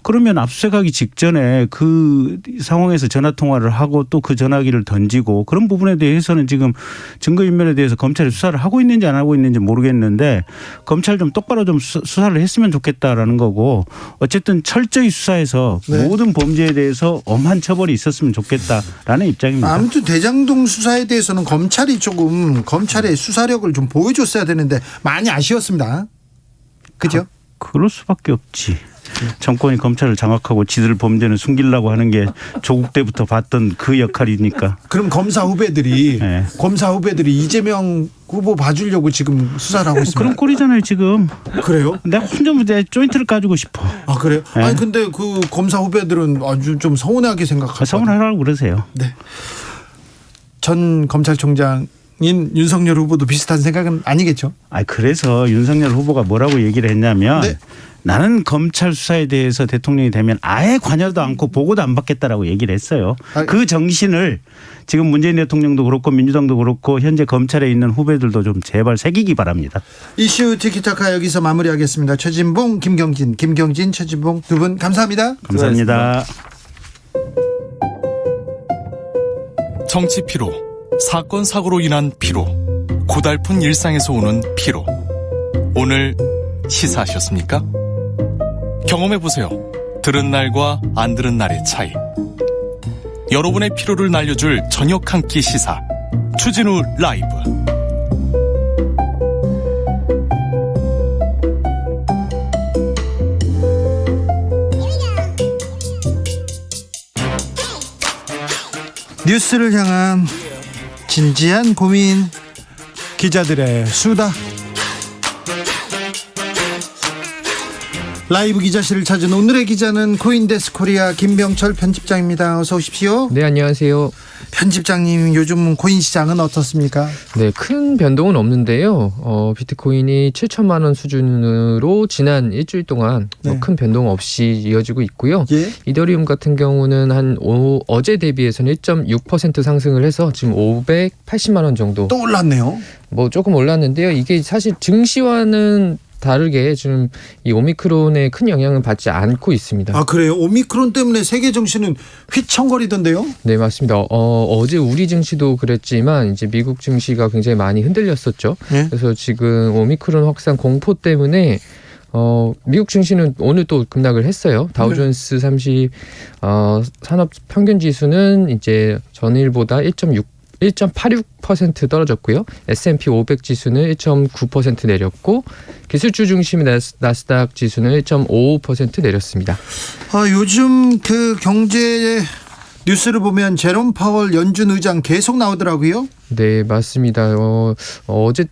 그러면 압수수색하기 직전에 그 상황에서 전화 통화를 하고 또 그 전화기를 던지고 그런 부분에 대해서는 지금 증거인멸에 대해서 검찰이 수사를 하고 있는지 안 하고 있는지 모르겠는데 검찰 좀 똑바로 좀 수사를 했으면 좋겠다라는 거고 어쨌든 철저히 수사해서 모든 범죄에 대해서 엄한 처벌이 있었으면 좋겠다라는 입장입니다. 아무튼 대장동 수사에 대해서는 검찰이 조금 검찰의 수사력을 좀 보여줬어야 되는데 많이 아쉬웠습니다. 그죠? 그럴 수밖에 없지. 정권이 검찰을 장악하고 지들 범죄는 숨기려고 하는 게 조국 때부터 봤던 그 역할이니까. 그럼 검사 후배들이 이재명 후보 봐주려고 지금 수사를 하고 있습니다. 그런 꼴이잖아요 지금. 그래요? 내가 혼자 내 조인트를 까주고 싶어. 아 그래요? 아니 근데 그 검사 후배들은 아주 좀 서운하게 생각하고. 서운하라고 그러세요. 네. 전 검찰총장인 윤석열 후보도 비슷한 생각은 아니겠죠? 그래서 윤석열 후보가 뭐라고 얘기를 했냐면 나는 검찰 수사에 대해서 대통령이 되면 아예 관여도 않고 보고도 안 받겠다라고 얘기를 했어요. 그 정신을 지금 문재인 대통령도 그렇고 민주당도 그렇고 현재 검찰에 있는 후배들도 좀 제발 새기기 바랍니다. 이슈 티키타카 여기서 마무리하겠습니다. 최진봉, 김경진, 최진봉 두 분 감사합니다. 감사합니다. 정치 피로, 사건 사고로 인한 피로, 고달픈 일상에서 오는 피로. 오늘 시사하셨습니까? 경험해보세요. 들은 날과 안 들은 날의 차이. 여러분의 피로를 날려줄 저녁 한 끼 시사. 추진우 라이브. 뉴스를 향한 진지한 고민, 기자들의 수다. 라이브 기자실을 찾은 오늘의 기자는 코인데스코리아 김병철 편집장입니다. 어서 오십시오. 네, 안녕하세요. 편집장님, 요즘 코인 시장은 어떻습니까? 네, 큰 변동은 없는데요. 비트코인이 7천만 원 수준으로 지난 일주일 동안 큰 변동 없이 이어지고 있고요. 이더리움 같은 경우는 어제 대비해서는 1.6% 상승을 해서 지금 580만 원 정도. 또 올랐네요. 뭐 조금 올랐는데요. 이게 사실 증시와는 다르게 지금 이 오미크론에 큰 영향을 받지 않고 있습니다. 아 그래요? 오미크론 때문에 세계 증시는 휘청거리던데요? 네, 맞습니다. 어제 우리 증시도 그랬지만 이제 미국 증시가 굉장히 많이 흔들렸었죠. 그래서 지금 오미크론 확산 공포 때문에 미국 증시는 오늘 또 급락을 했어요. 다우존스 30 산업 평균 지수는 이제 전일보다 1.86% 떨어졌고요. S&P 500 지수는 1.9% 내렸고 기술주 중심의 나스닥 지수는 1.55% 내렸습니다. 요즘 그 경제 뉴스를 보면 제롬 파월 연준 의장 계속 나오더라고요. 네, 맞습니다. 어제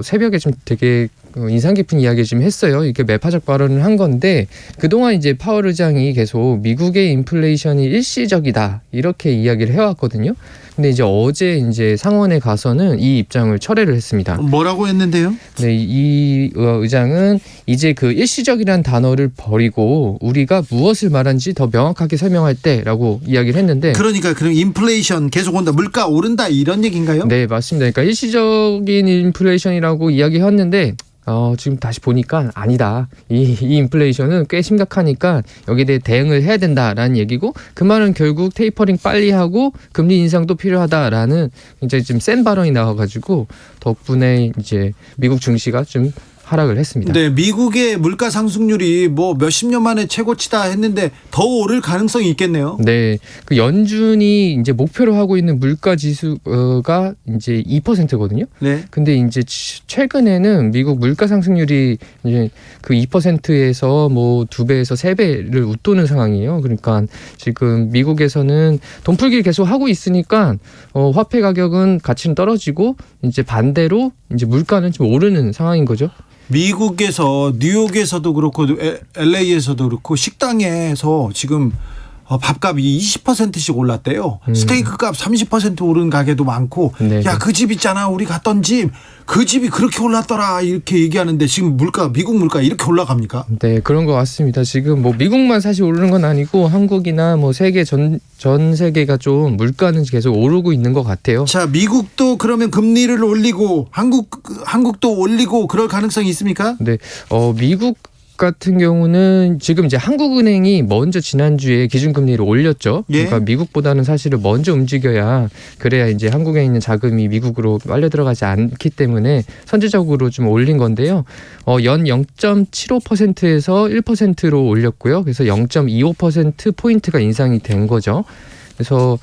새벽에 좀 되게 인상 깊은 이야기 좀 했어요. 이렇게 매파적 발언을 한 건데 그동안 이제 파월 의장이 계속 미국의 인플레이션이 일시적이다 이렇게 이야기를 해왔거든요. 근데 이제 어제 이제 상원에 가서는 이 입장을 철회를 했습니다. 뭐라고 했는데요? 네, 이 의장은 이제 그 일시적이라는 단어를 버리고 우리가 무엇을 말한지 더 명확하게 설명할 때라고 이야기를 했는데 그러니까 그럼 인플레이션 계속 온다, 물가 오른다 이런 얘기인가요? 네, 맞습니다. 그러니까 일시적인 인플레이션이라고 이야기했는데 지금 다시 보니까 아니다. 이 인플레이션은 꽤 심각하니까 여기에 대해 대응을 해야 된다라는 얘기고 그 말은 결국 테이퍼링 빨리 하고 금리 인상도 필요하다라는 굉장히 좀 센 발언이 나와가지고 덕분에 이제 미국 증시가 좀 하락을 했습니다. 네, 미국의 물가 상승률이 뭐 몇십 년 만에 최고치다 했는데 더 오를 가능성이 있겠네요. 네, 그 연준이 이제 목표로 하고 있는 물가 지수가 이제 2%거든요. 네. 근데 이제 최근에는 미국 물가 상승률이 이제 그 2%에서 뭐 2배에서 3배를 웃도는 상황이에요. 그러니까 지금 미국에서는 돈풀기를 계속 하고 있으니까 화폐 가격은 가치는 떨어지고 이제 반대로 이제 물가는 좀 오르는 상황인 거죠. 미국에서 뉴욕에서도 그렇고 LA에서도 그렇고 식당에서 지금 밥값이 20%씩 올랐대요. 스테이크 값 30% 오른 가게도 많고 야, 그 집 있잖아 우리 갔던 집 그 집이 그렇게 올랐더라 이렇게 얘기하는데 지금 미국 물가 이렇게 올라갑니까? 네, 그런 것 같습니다. 지금 뭐 미국만 사실 오르는 건 아니고 한국이나 뭐 세계 전 세계가 좀 물가는 계속 오르고 있는 것 같아요. 자, 미국도 그러면 금리를 올리고 한국도 올리고 그럴 가능성이 있습니까? 네, 미국 같은 경우는 지금 이제 한국은행이 먼저 지난주에 기준금리를 올렸죠. 예? 그러니까 미국보다는 사실은 먼저 움직여야 그래야 이제 한국에 있는 자금이 미국으로 빨려 들어가지 않기 때문에 선제적으로 좀 올린 건데요. 연 0.75%에서 1%로 올렸고요. 그래서 0.25% 포인트가 인상이 된 거죠. 그래서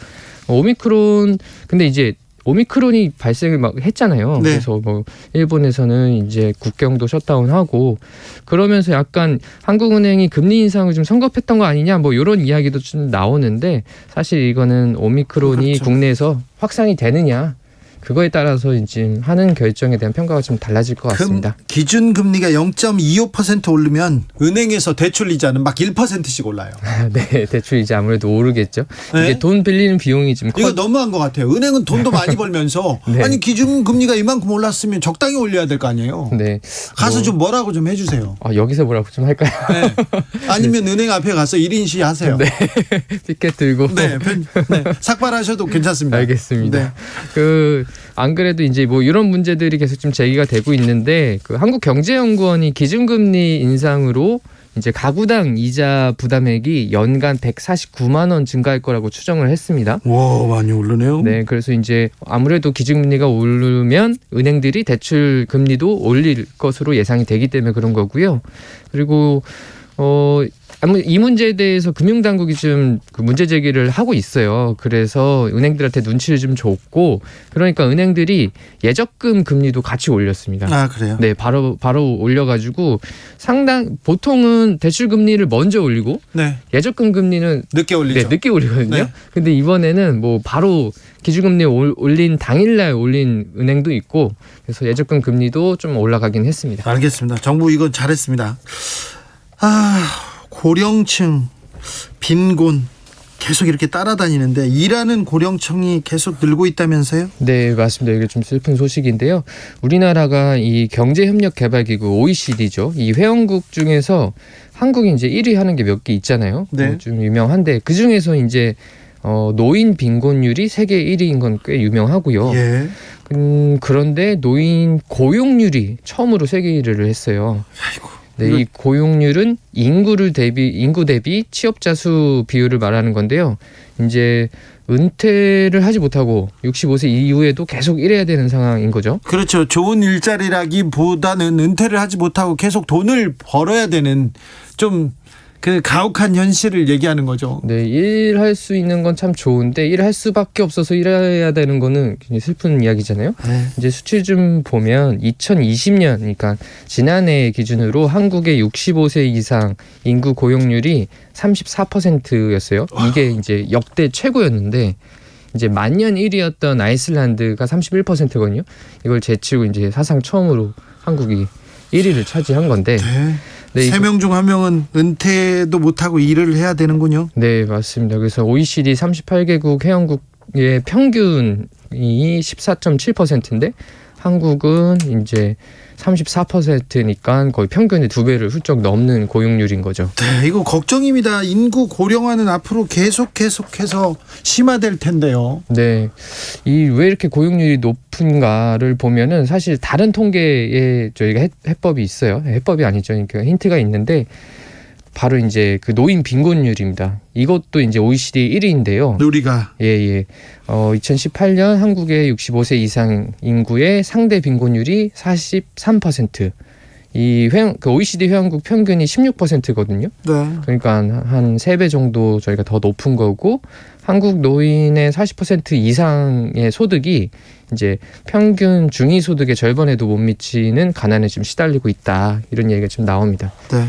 오미크론 근데 이제 오미크론이 발생을 막 했잖아요. 네. 그래서 뭐 일본에서는 이제 국경도 셧다운하고 그러면서 약간 한국은행이 금리 인상을 좀 성급했던 거 아니냐 뭐 이런 이야기도 좀 나오는데 사실 이거는 오미크론이 그렇죠. 국내에서 확산이 되느냐 그거에 따라서 이제 하는 결정에 대한 평가가 좀 달라질 것 같습니다. 기준 금리가 0.25% 오르면 은행에서 대출 이자는 막 1%씩 올라요. 네, 대출 이제 아무래도 오르겠죠. 네? 이게 돈 빌리는 비용이 좀 이거 너무한 것 같아요. 은행은 돈도 많이 벌면서 네. 아니 기준 금리가 이만큼 올랐으면 적당히 올려야 될 거 아니에요. 네. 가서 좀 뭐라고 좀 해주세요. 여기서 뭐라고 좀 할까요? 네. 아니면 은행 앞에 가서 1인 시 하세요. 네. 피켓 들고. 네. 삭발하셔도 괜찮습니다. 알겠습니다. 네. 안 그래도 이제 뭐 이런 문제들이 계속 좀 제기가 되고 있는데 한국경제연구원이 기준금리 인상으로 이제 가구당 이자 부담액이 연간 149만 원 증가할 거라고 추정을 했습니다. 와, 많이 오르네요. 네, 그래서 이제 아무래도 기준금리가 오르면 은행들이 대출 금리도 올릴 것으로 예상이 되기 때문에 그런 거고요. 그리고 이 문제에 대해서 금융당국이 좀 그 문제 제기를 하고 있어요. 그래서 은행들한테 눈치를 좀 줬고 그러니까 은행들이 예적금 금리도 같이 올렸습니다. 아, 그래요? 네, 바로 올려가지고 보통은 대출 금리를 먼저 올리고 네. 예적금 금리는 늦게 올리죠. 네, 늦게 올리거든요. 네. 근데 이번에는 뭐 바로 기준금리 올린 당일날 올린 은행도 있고 그래서 예적금 금리도 좀 올라가긴 했습니다. 알겠습니다. 정부 이건 잘했습니다. 고령층 빈곤 계속 이렇게 따라다니는데 일하는 고령층이 계속 늘고 있다면서요? 네, 맞습니다. 이게 좀 슬픈 소식인데요. 우리나라가 이 경제협력개발기구 OECD죠. 이 회원국 중에서 한국이 이제 1위 하는 게 몇 개 있잖아요. 네. 좀 유명한데 그 중에서 이제 노인 빈곤율이 세계 1위인 건 꽤 유명하고요. 예. 그런데 노인 고용률이 처음으로 세계 1위를 했어요. 아이고. 네, 이 고용률은 인구 대비 취업자 수 비율을 말하는 건데요. 이제 은퇴를 하지 못하고 65세 이후에도 계속 일해야 되는 상황인 거죠. 그렇죠. 좋은 일자리라기보다는 은퇴를 하지 못하고 계속 돈을 벌어야 되는 좀 그 가혹한 현실을 얘기하는 거죠. 네, 일할 수 있는 건 참 좋은데 일할 수밖에 없어서 일해야 되는 거는 굉장히 슬픈 이야기잖아요. 이제 수치 좀 보면 2020년, 그러니까 지난해 기준으로 한국의 65세 이상 인구 고용률이 34%였어요. 이게 이제 역대 최고였는데 이제 만년 1위였던 아이슬란드가 31%거든요. 이걸 제치고 이제 사상 처음으로 한국이 1위를 차지한 건데. 네, 3명 중 1명은 은퇴도 못하고 일을 해야 되는군요. 네, 맞습니다. 그래서 OECD 38개국 회원국의 평균이 14.7%인데 한국은 이제 34%니까 거의 평균의 2배를 훌쩍 넘는 고용률인 거죠. 네, 이거 걱정입니다. 인구 고령화는 앞으로 계속해서 심화될 텐데요. 네, 이 왜 이렇게 고용률이 높은가를 보면은 사실 다른 통계에 저희가 해법이 있어요. 해법이 아니죠. 그러니까 힌트가 있는데 바로 이제 그 노인 빈곤율입니다. 이것도 이제 OECD 1위인데요. 우리가 2018년 한국의 65세 이상 인구의 상대 빈곤율이 43%. 그 OECD 회원국 평균이 16%거든요. 네. 그러니까 한 3배 정도 저희가 더 높은 거고 한국 노인의 40% 이상의 소득이 이제 평균 중위 소득의 절반에도 못 미치는 가난에 지금 시달리고 있다. 이런 얘기가 좀 나옵니다. 네.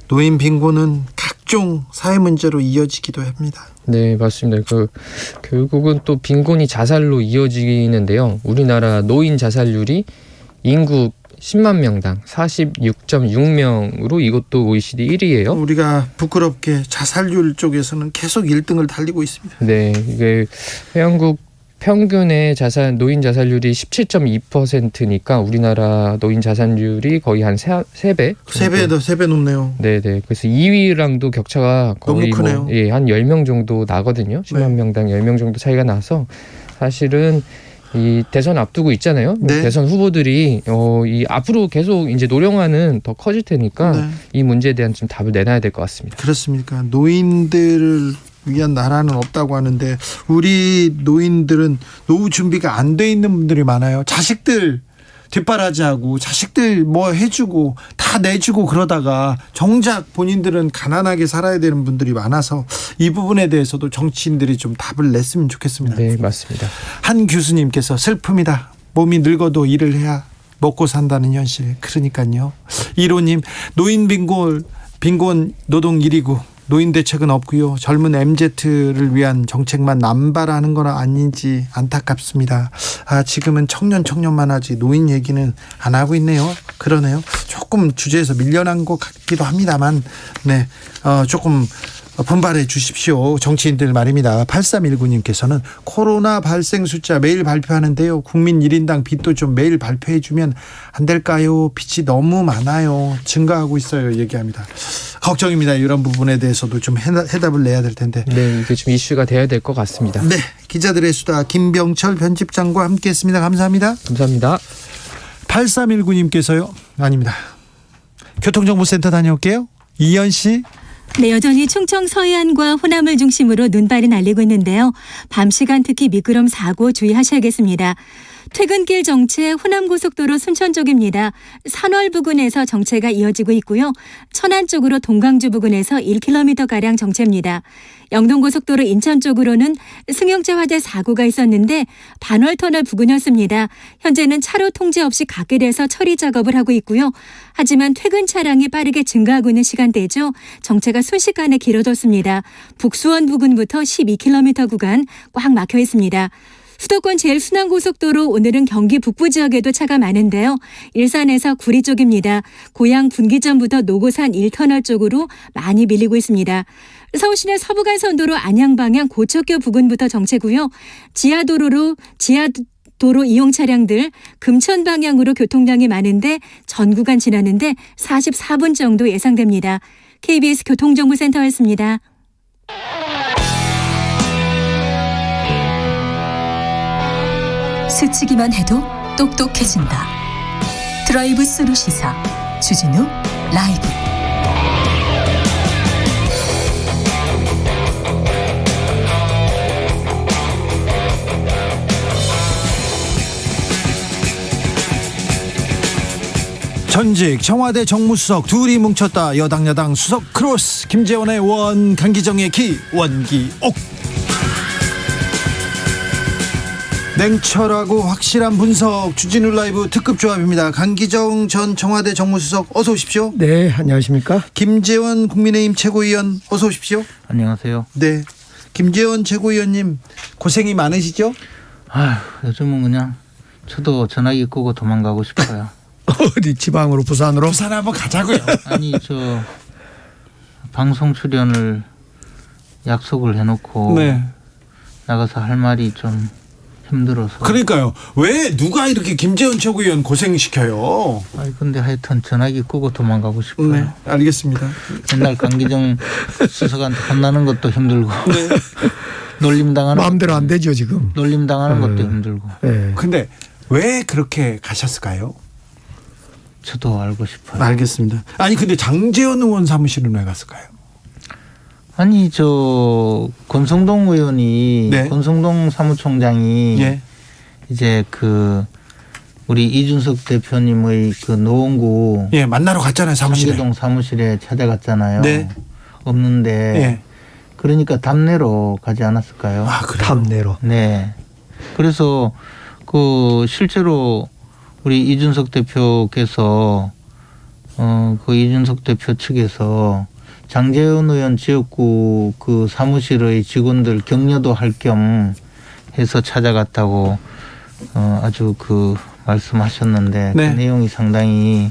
노인 빈곤은 각종 사회 문제로 이어지기도 합니다. 네, 맞습니다. 결국은 또 빈곤이 자살로 이어지는데요. 우리나라 노인 자살률이 인구 10만 명당 46.6명으로 이것도 OECD 1위예요. 우리가 부끄럽게 자살률 쪽에서는 계속 1등을 달리고 있습니다. 네, 이게 회원국 평균의 노인 자살률이 17.2%니까 우리나라 노인 자살률이 거의 한 3배? 3배 높네요. 네네. 그래서 2위랑도 격차가 거의 너무 크네요. 한 10명 정도 나거든요. 10만 명당 10명 정도 차이가 나서 사실은 이 대선 앞두고 있잖아요. 네. 대선 후보들이 이 앞으로 계속 이제 노령화는 더 커질 테니까 이 문제에 대한 좀 답을 내놔야 될 것 같습니다. 그렇습니까? 노인들을 위한 나라는 없다고 하는데 우리 노인들은 노후 준비가 안 돼 있는 분들이 많아요. 자식들 뒷바라지하고 자식들 뭐 해주고 다 내주고 그러다가 정작 본인들은 가난하게 살아야 되는 분들이 많아서 이 부분에 대해서도 정치인들이 좀 답을 냈으면 좋겠습니다. 네, 맞습니다. 한 교수님께서 슬픕니다. 몸이 늙어도 일을 해야 먹고 산다는 현실. 그러니까요. 1호님 노인 빈곤 노동 1위고 노인 대책은 없고요. 젊은 MZ를 위한 정책만 남발하는 건 아닌지 안타깝습니다. 지금은 청년만 하지 노인 얘기는 안 하고 있네요. 그러네요. 조금 주제에서 밀려난 것 같기도 합니다만 네, 조금 분발해 주십시오. 정치인들 말입니다. 8319님께서는 코로나 발생 숫자 매일 발표하는데요. 국민 1인당 빚도 좀 매일 발표해 주면 안 될까요? 빚이 너무 많아요. 증가하고 있어요. 얘기합니다. 걱정입니다. 이런 부분에 대해서도 좀 해답을 내야 될 텐데. 네, 이게 좀 이슈가 돼야 될 것 같습니다. 네, 기자들의 수다 김병철 편집장과 함께했습니다. 감사합니다. 감사합니다. 8319님께서요. 아닙니다. 교통정보센터 다녀올게요. 이현 씨. 네, 여전히 충청 서해안과 호남을 중심으로 눈발이 날리고 있는데요. 밤 시간 특히 미끄럼 사고 주의하셔야겠습니다. 퇴근길 정체 호남고속도로 순천 쪽입니다. 산월 부근에서 정체가 이어지고 있고요. 천안 쪽으로 동강주 부근에서 1km가량 정체입니다. 영동고속도로 인천 쪽으로는 승용차 화재 사고가 있었는데 반월터널 부근이었습니다. 현재는 차로 통제 없이 갓길에서 처리 작업을 하고 있고요. 하지만 퇴근 차량이 빠르게 증가하고 있는 시간대죠. 정체가 순식간에 길어졌습니다. 북수원 부근부터 12km 구간 꽉 막혀 있습니다. 수도권 제일순환고속도로 오늘은 경기 북부 지역에도 차가 많은데요. 일산에서 구리 쪽입니다. 고양 분기점부터 노고산 1터널 쪽으로 많이 밀리고 있습니다. 서울시내 서부간선도로 안양 방향 고척교 부근부터 정체고요. 지하도로 이용 차량들 금천 방향으로 교통량이 많은데 전 구간 지나는데 44분 정도 예상됩니다. KBS 교통정보센터였습니다. 스치기만 해도 똑똑해진다. 드라이브 스루 시사 주진우 라이브. 전직 청와대 정무수석 둘이 뭉쳤다. 여당 야당 수석 크로스. 김재원의 원, 강기정의 기, 원기옥. 냉철하고 확실한 분석, 주진우 라이브 특급 조합입니다. 강기정 전 청와대 정무수석 어서 오십시오. 네, 안녕하십니까. 김재원 국민의힘 최고위원 어서 오십시오. 안녕하세요. 네, 김재원 최고위원님 고생이 많으시죠? 요즘은 그냥 저도 전화기 끄고 도망가고 싶어요. 어디 지방으로, 부산으로? 부산 한번 가자고요. 아니, 저 방송 출연을 약속을 해놓고 네. 나가서 할 말이 좀 힘들어서. 그러니까요. 왜 누가 이렇게 김재원 최고위원 고생시켜요? 근데 하여튼 전화기 끄고 도망가고 싶어요. 네, 알겠습니다. 맨날 강기정 수석한테 혼나는 것도 힘들고. 네. 놀림당하는 마음대로 안 되죠 지금. 놀림당하는 것도 힘들고. 네. 근데 왜 그렇게 가셨을까요? 저도 알고 싶어요. 알겠습니다. 아니 근데 장제원 의원 사무실은 왜 갔을까요? 아니 저 권성동 의원이 네. 권성동 사무총장이 예. 이제 그 우리 이준석 대표님의 그 노원구 예, 만나러 갔잖아요, 사무실에. 상계동 사무실에 찾아갔잖아요. 네. 없는데 예. 그러니까 답내로 가지 않았을까요? 그래요? 답내로. 네. 그래서 그 실제로 우리 이준석 대표께서 그 이준석 대표 측에서 장제원 의원 지역구 그 사무실의 직원들 격려도 할 겸 해서 찾아갔다고 아주 그 말씀하셨는데 네. 그 내용이 상당히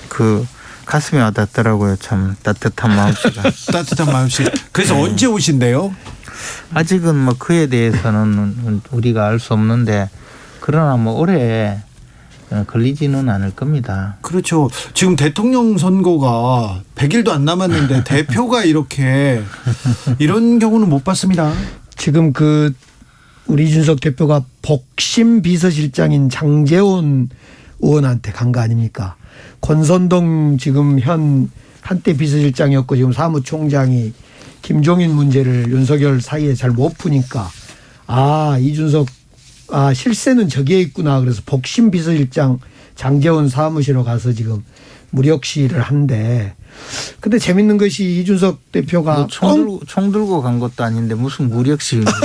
그 가슴에 와닿더라고요. 참 따뜻한 마음씨가. 따뜻한 마음씨. 그래서 언제 오신대요? 아직은 뭐 그에 대해서는 우리가 알 수 없는데 그러나 뭐 올해 걸리지는 않을 겁니다. 그렇죠. 지금 대통령 선거가 100일도 안 남았는데 대표가 이렇게 이런 경우는 못 봤습니다. 지금 그 우리 이준석 대표가 복심 비서실장인 장제원 의원한테 간 거 아닙니까? 권선동 지금 한때 비서실장이었고 지금 사무총장이 김종인 문제를 윤석열 사이에 잘 못 푸니까 이준석 실세는 저기에 있구나. 그래서 복심 비서실장 장제원 사무실로 가서 지금 무력 시위를 한데, 근데 재밌는 것이 이준석 대표가 총 들고 간 것도 아닌데 무슨 무력 시위입니까?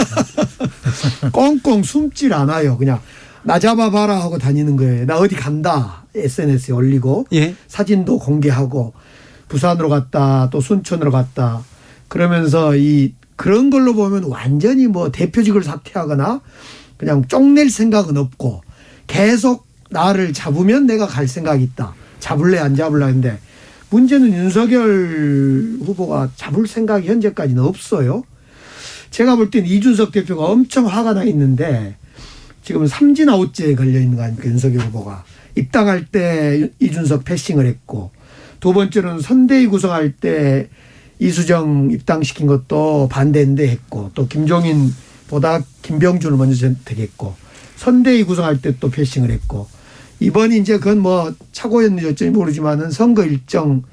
꽁꽁 숨질 않아요. 그냥 나 잡아봐라 하고 다니는 거예요. 나 어디 간다 SNS에 올리고 예. 사진도 공개하고 부산으로 갔다 또 순천으로 갔다 그러면서 그런 걸로 보면 완전히 뭐 대표직을 사퇴하거나 그냥 쪽낼 생각은 없고 계속 나를 잡으면 내가 갈 생각이 있다. 잡을래 안 잡을래 했는데 문제는 윤석열 후보가 잡을 생각이 현재까지는 없어요. 제가 볼 때는 이준석 대표가 엄청 화가 나 있는데 지금 삼진아웃제에 걸려 있는 거 아닙니까? 윤석열 후보가. 입당할 때 이준석 패싱을 했고 두 번째는 선대위 구성할 때 이수정 입당시킨 것도 반대인데 했고 또 김종인보다 김병준을 먼저 선택했고 선대위 구성할 때 또 패싱을 했고 이번이 이제 그건 뭐 착오였는지 모르지만은 선거 일정도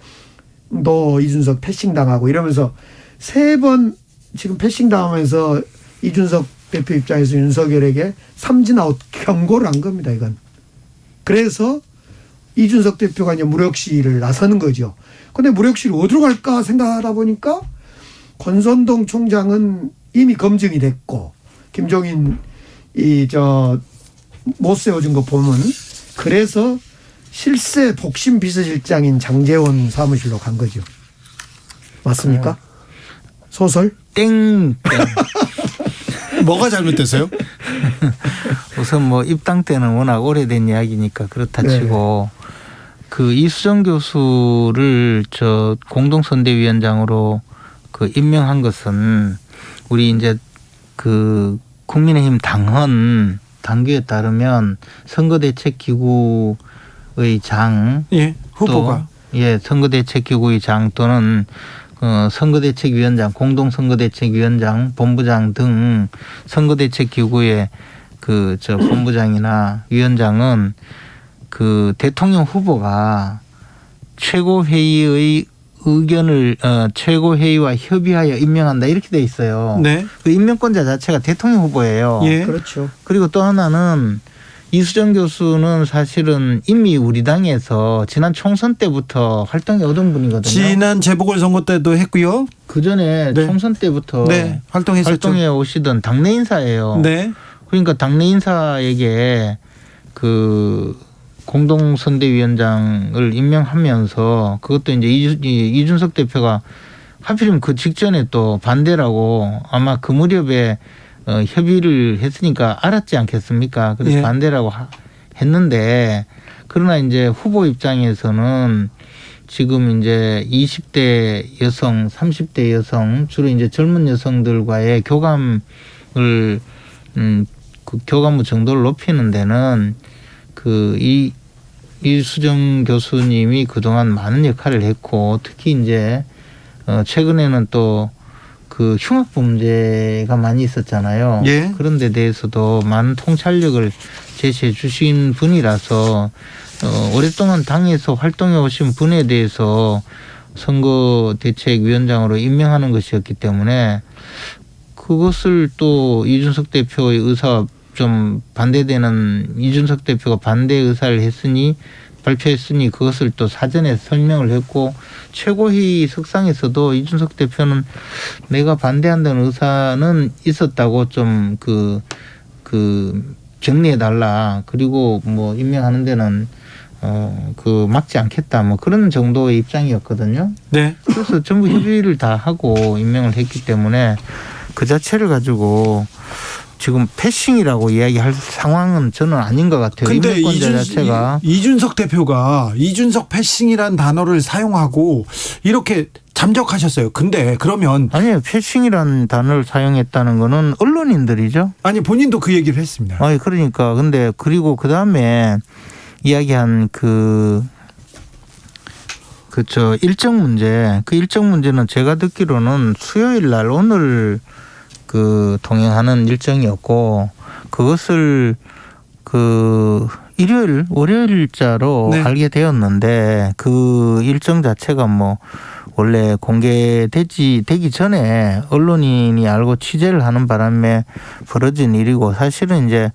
이준석 패싱 당하고 이러면서 세 번 지금 패싱 당하면서 이준석 대표 입장에서 윤석열에게 삼진아웃 경고를 한 겁니다. 이건. 그래서 이준석 대표가 이제 무력 시위를 나서는 거죠. 근데 무력 시위를 어디로 갈까 생각하다 보니까 권선동 총장은 이미 검증이 됐고 김종인 못 세워준 거 보면 그래서 실세 복심 비서실장인 장제원 사무실로 간 거죠. 맞습니까? 소설? 땡. 뭐가 잘못됐어요? 우선 뭐 입당 때는 워낙 오래된 이야기니까 그렇다 치고 그 이수정 교수를 저 공동선대위원장으로 그 임명한 것은 우리 이제 그 국민의힘 당규에 따르면 선거대책기구의 장, 후보가 선거대책기구의 장 또는 선거대책위원장, 공동선거대책위원장, 본부장 등 선거대책기구의 본부장이나 위원장은 그 대통령 후보가 최고회의의 의견을 최고회의와 협의하여 임명한다 이렇게 돼 있어요. 네. 그 임명권자 자체가 대통령 후보예요. 예. 그렇죠. 그리고 또 하나는 이수정 교수는 사실은 이미 우리 당에서 지난 총선 때부터 활동해 오던 분이거든요. 지난 재보궐선거 때도 했고요. 그 전에 네. 총선 때부터 네, 활동했었죠. 활동해 오시던 당내 인사예요. 네. 그러니까 당내 인사에게 그 공동선대위원장을 임명하면서 그것도 이제 이준석 대표가 하필이면 그 직전에 또 반대라고 아마 그 무렵에 협의를 했으니까 알았지 않겠습니까? 그래서 예. 반대라고 했는데 그러나 이제 후보 입장에서는 지금 이제 20대 여성, 30대 여성 주로 이제 젊은 여성들과의 교감을 그 교감의 정도를 높이는 데는 그 이수정 교수님이 그동안 많은 역할을 했고 특히 이제 최근에는 또 그 흉악범죄가 많이 있었잖아요. 예. 그런 데 대해서도 많은 통찰력을 제시해 주신 분이라서 오랫동안 당에서 활동해 오신 분에 대해서 선거대책위원장으로 임명하는 것이었기 때문에 그것을 또 이준석 대표의 의사와 좀 반대되는 이준석 대표가 반대 의사를 발표했으니 그것을 또 사전에 설명을 했고 최고회의 석상에서도 이준석 대표는 내가 반대한다는 의사는 있었다고 좀 정리해 달라. 그리고 뭐 임명하는 데는 막지 않겠다. 뭐 그런 정도의 입장이었거든요. 네. 그래서 전부 협의를 다 하고 임명을 했기 때문에 그 자체를 가지고 지금 패싱이라고 이야기할 상황은 저는 아닌 것 같아요. 근데 임명권자 자체가. 이준석 대표가 이준석 패싱이란 단어를 사용하고 이렇게 잠적하셨어요. 근데 그러면 아니요. 패싱이라는 단어를 사용했다는 거는 언론인들이죠. 아니 본인도 그 얘기를 했습니다. 아니 그러니까 근데 그리고 그 다음에 이야기한 그저 일정 문제. 그 일정 문제는 제가 듣기로는 수요일 날 오늘 그 동행하는 일정이었고 그것을 그 일요일 월요일자로 네. 알게 되었는데 그 일정 자체가 뭐 원래 되기 전에 언론인이 알고 취재를 하는 바람에 벌어진 일이고 사실은 이제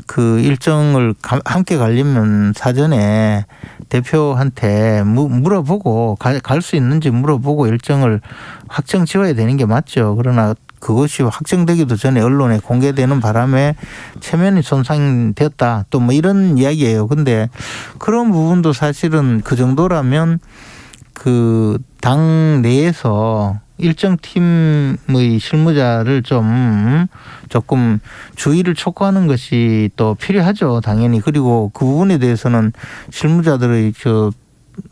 그 일정을 함께 가려면 사전에 대표한테 물어보고 갈 수 있는지 물어보고 일정을 확정 지어야 되는 게 맞죠. 그러나 그것이 확정되기도 전에 언론에 공개되는 바람에 체면이 손상되었다. 또 뭐 이런 이야기예요. 근데 그런 부분도 사실은 그 정도라면 그 당 내에서 일정 팀의 실무자를 조금 주의를 촉구하는 것이 또 필요하죠. 당연히. 그리고 그 부분에 대해서는 실무자들의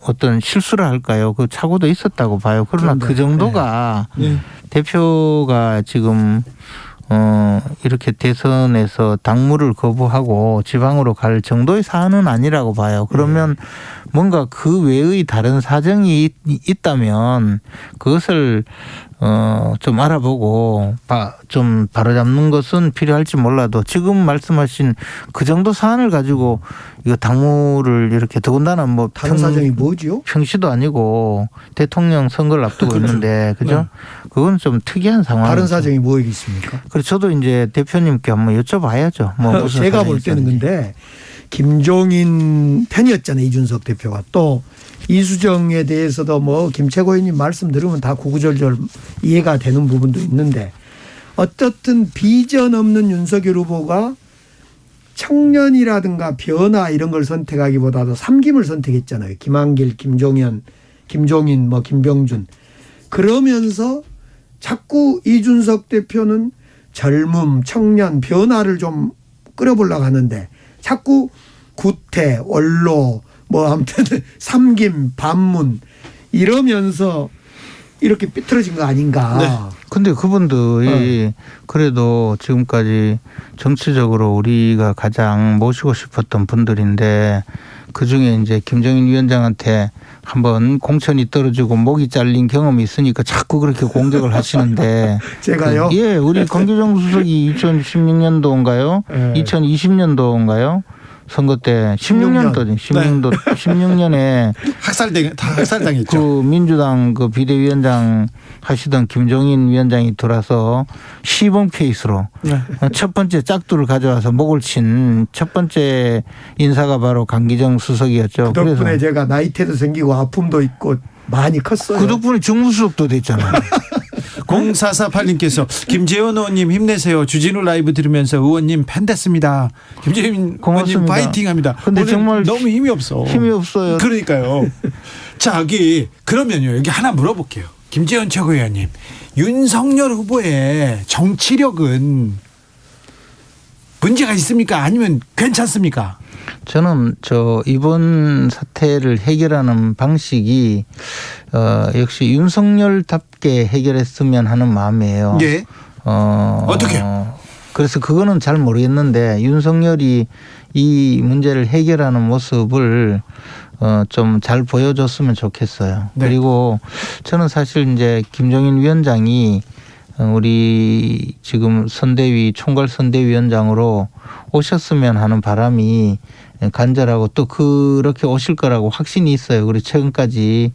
어떤 실수를 할까요? 그 착오도 있었다고 봐요. 그러나 그 정도가 네. 대표가 지금 이렇게 대선에서 당무를 거부하고 지방으로 갈 정도의 사안은 아니라고 봐요. 그러면 뭔가 그 외의 다른 사정이 있다면 그것을 좀 알아보고 좀 바로잡는 것은 필요할지 몰라도 지금 말씀하신 그 정도 사안을 가지고 이거 당무를 이렇게 더군다나 뭐 다른 사정이 뭐지요? 평시도 아니고 대통령 선거를 앞두고 있는데 그죠? 네. 그건 좀 특이한 상황. 다른 사정이 뭐겠습니까? 그래서 저도 이제 대표님께 한번 여쭤봐야죠. 뭐 무슨 제가 사정이 볼 때는 있었는지. 근데 김종인 편이었잖아요. 이준석 대표가. 또 이수정에 대해서도 뭐 김채고 의원님 말씀 들으면 다 구구절절 이해가 되는 부분도 있는데 어떻든 비전 없는 윤석열 후보가 청년이라든가 변화 이런 걸 선택하기보다도 삼김을 선택했잖아요. 김한길, 김종인, 뭐 김병준. 그러면서 자꾸 이준석 대표는 젊음, 청년, 변화를 좀 끌어보려고 하는데 자꾸 구태, 원로, 뭐 아무튼 삼김, 반문 이러면서 이렇게 삐뚤어진 거 아닌가. 네. 근데 그분들이 그래도 지금까지 정치적으로 우리가 가장 모시고 싶었던 분들인데 그중에 이제 김정인 위원장한테 한번 공천이 떨어지고 목이 잘린 경험이 있으니까 자꾸 그렇게 공격을 하시는데 제가요? 예, 우리 권기정 수석이 2016년도인가요? 네. 2020년도인가요? 선거 때 16년도죠. 16년에 학살당했죠. 그 민주당 그 비대위원장 하시던 김종인 위원장이 들어와서 시범 케이스로 첫 번째 짝두를 가져와서 목을 친 첫 번째 인사가 바로 강기정 수석이었죠. 그 덕분에 그래서 제가 나이테도 생기고 아픔도 있고 많이 컸어요. 그 덕분에 정무수석도 됐잖아요. 0448님께서 김재원 의원님 힘내세요. 주진우 라이브 들으면서 의원님 팬 됐습니다. 김재원 의원님 파이팅합니다. 근데 정말 너무 힘이 없어. 힘이 없어요. 그러니까요. 자, 그러면요. 여기 하나 물어볼게요. 김재원 최고위원님, 윤석열 후보의 정치력은 문제가 있습니까? 아니면 괜찮습니까? 저는 이번 사태를 해결하는 방식이 역시 윤석열답게 해결했으면 하는 마음이에요. 예. 어떻게요? 그래서 그거는 잘 모르겠는데 윤석열이 이 문제를 해결하는 모습을 좀 잘 보여줬으면 좋겠어요. 네. 그리고 저는 사실 이제 김종인 위원장이 우리 지금 선대위 총괄 선대위원장으로 오셨으면 하는 바람이 간절하고 또 그렇게 오실 거라고 확신이 있어요. 그리고 최근까지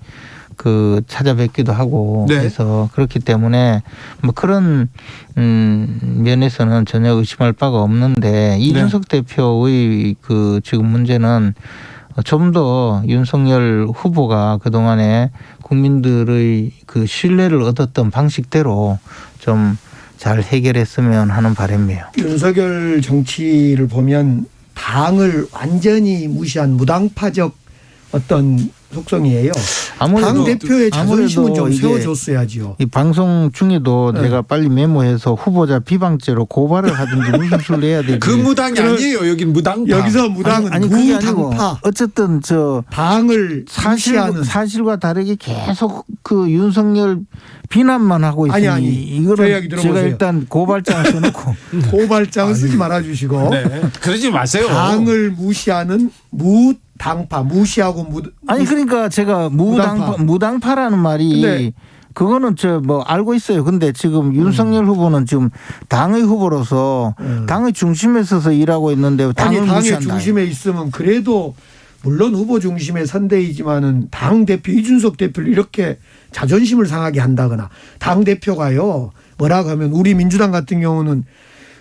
찾아뵙기도 하고 네. 그래서 그렇기 때문에 뭐 그런 면에서는 전혀 의심할 바가 없는데 이준석 대표의 지금 문제는 좀 더 윤석열 후보가 그동안에 국민들의 신뢰를 얻었던 방식대로 좀 잘 해결했으면 하는 바람이에요. 윤석열 정치를 보면 당을 완전히 무시한 무당파적 어떤 속성이에요. 당 대표의 자존심은 좀 세워줬어야지요. 이 방송 중에도 내가 빨리 메모해서 후보자 비방죄로 고발을 하든지 무슨 수를 해야 되지. 그 무당이 아니에요. 여긴 무당파. 여기서 무당은 아니 그게 아니고 무당파. 어쨌든 당을 무시하는 사실과 다르게 계속 윤석열 비난만 하고 있으니 아니 이거를 제가 일단 고발장을 써놓고 고발장을 쓰지 말아주시고 그러지 마세요. 당을 무시하는 당파 무시하고 아니 그러니까 제가 무당파라는 말이 그거는 알고 있어요. 근데 지금 윤석열 후보는 지금 당의 후보로서 당의 중심에 서서 일하고 있는데 당을 당의 무시한다. 중심에 있으면 그래도 물론 후보 중심의 선대이지만은 당 대표 이준석 대표를 이렇게 자존심을 상하게 한다거나 당 대표가요 뭐라고 하면 우리 민주당 같은 경우는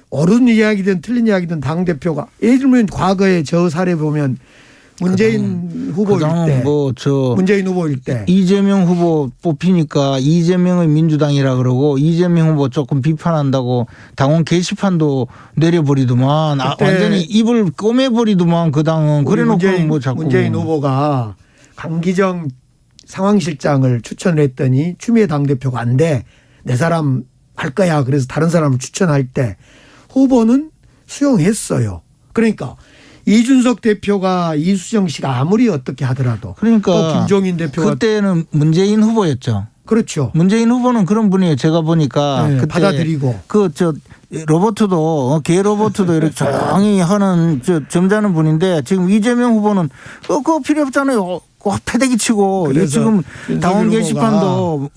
옳은 이야기든 틀린 이야기든 당 대표가 예를 들면 과거에 저 사례 보면 문재인 후보일 때, 문재인 후보일 때 이재명 후보 뽑히니까 이재명의 민주당이라 그러고 이재명 후보 조금 비판한다고 당원 게시판도 내려버리더만 완전히 입을 꼬매버리더만 그 당은 그래놓고 자꾸 문재인 후보가 강기정 상황실장을 추천을 했더니 추미애 당대표가 안 돼. 내 사람 할 거야. 그래서 다른 사람을 추천할 때 후보는 수용했어요. 그러니까 이준석 대표가 이수정 씨가 아무리 어떻게 하더라도 그러니까 또 김종인 대표가 그때는 문재인 후보였죠. 그렇죠. 문재인 후보는 그런 분이에요. 제가 보니까 그때 받아들이고 로버트도 개 로버트도 이렇게 조용히 하는 점잖은 분인데 지금 이재명 후보는 그거 필요 없잖아요. 패대기 치고 지금 당원 게시판도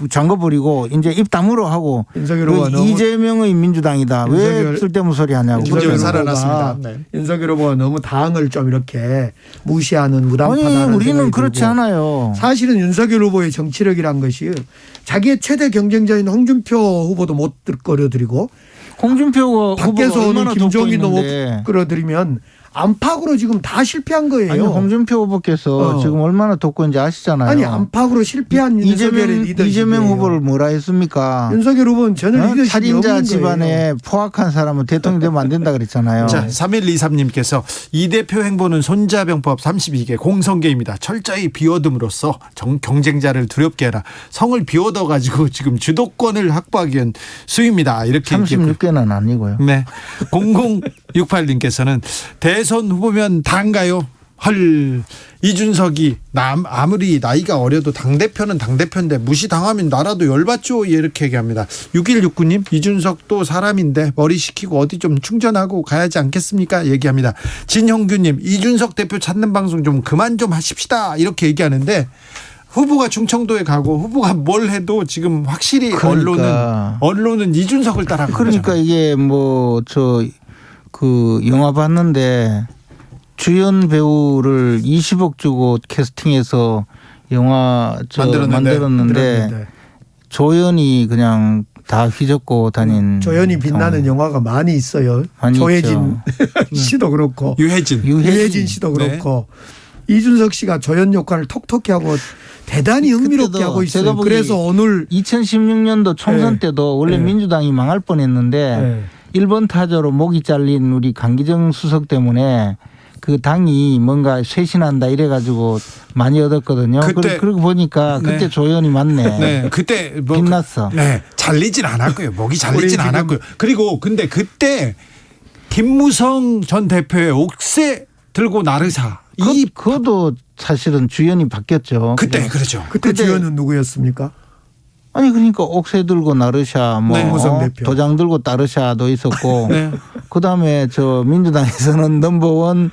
잠궈버리고 이제 입 다물어 하고 이재명의 민주당이다. 왜 쓸데없는 소리 하냐고. 윤석열 살아났습니다. 윤석열 후보가 너무 당을 좀 이렇게 무시하는 무당파다는 아니 우리는 그렇지 들고. 않아요. 사실은 윤석열 후보의 정치력이란 것이 자기의 최대 경쟁자인 홍준표 후보도 못 끌어들이고 홍준표 밖에서는 김종인도 못 끌어들이면 안팎으로 지금 다 실패한 거예요. 아니 홍준표 후보께서 지금 얼마나 돕고인지 아시잖아요. 아니 안팎으로 실패한 이재명 후보를 뭐라 했습니까? 윤석열 후보는 전혀 리더십이 살인자 없는 집안에 거예요. 포악한 사람은 대통령 되면 안 된다 그랬잖아요. 자, 3123님께서 이 대표 행보는 손자병법 32개 공성계입니다. 철저히 비워둠으로써 경쟁자를 두렵게 해라. 성을 비워둬가지고 지금 주도권을 확보하기 위한 수입니다. 이렇게 36개는 아니고요. 네. 0068님께서는 대선 후보면 다인가요? 헐, 이준석이 아무리 나이가 어려도 당대표는 당대표인데 무시당하면 나라도 열받죠. 이렇게 얘기합니다. 6169님 이준석도 사람인데 머리 식히고 어디 좀 충전하고 가야지 않겠습니까? 얘기합니다. 진형규님 이준석 대표 찾는 방송 좀 그만 좀 하십시다. 이렇게 얘기하는데 후보가 충청도에 가고 후보가 뭘 해도 지금 확실히 언론은 이준석을 따라가는 그러니까 이게 영화 봤는데 주연 배우를 20억 주고 캐스팅해서 영화 만들었는데 조연이 그냥 다 휘젓고 다닌. 조연이 빛나는 영화가 많이 있어요. 많이 조혜진 씨도 그렇고 유해진 씨도 그렇고 이준석 씨가 조연 역할을 톡톡히 하고 대단히 흥미롭게 하고 있어요. 그래서 오늘 2016년도 총선 때도 원래 민주당이 망할 뻔했는데 1번 타자로 목이 잘린 우리 강기정 수석 때문에 그 당이 뭔가 쇄신한다 이래가지고 많이 얻었거든요. 그러고 보니까 그때 조연이 맞네. 네, 그때 뭐 빛났어. 네, 잘리진 않았고요. 목이 잘리진 않았고요. 그리고 근데 그때 김무성 전 대표의 옥새 들고 나르사 그것도 사실은 주연이 바뀌었죠. 그때 그렇죠. 그때 주연은 누구였습니까? 아니 그러니까 옥새 들고 나르샤 뭐 도장 들고 따르샤도 있었고 그다음에 저 민주당에서는 넘버원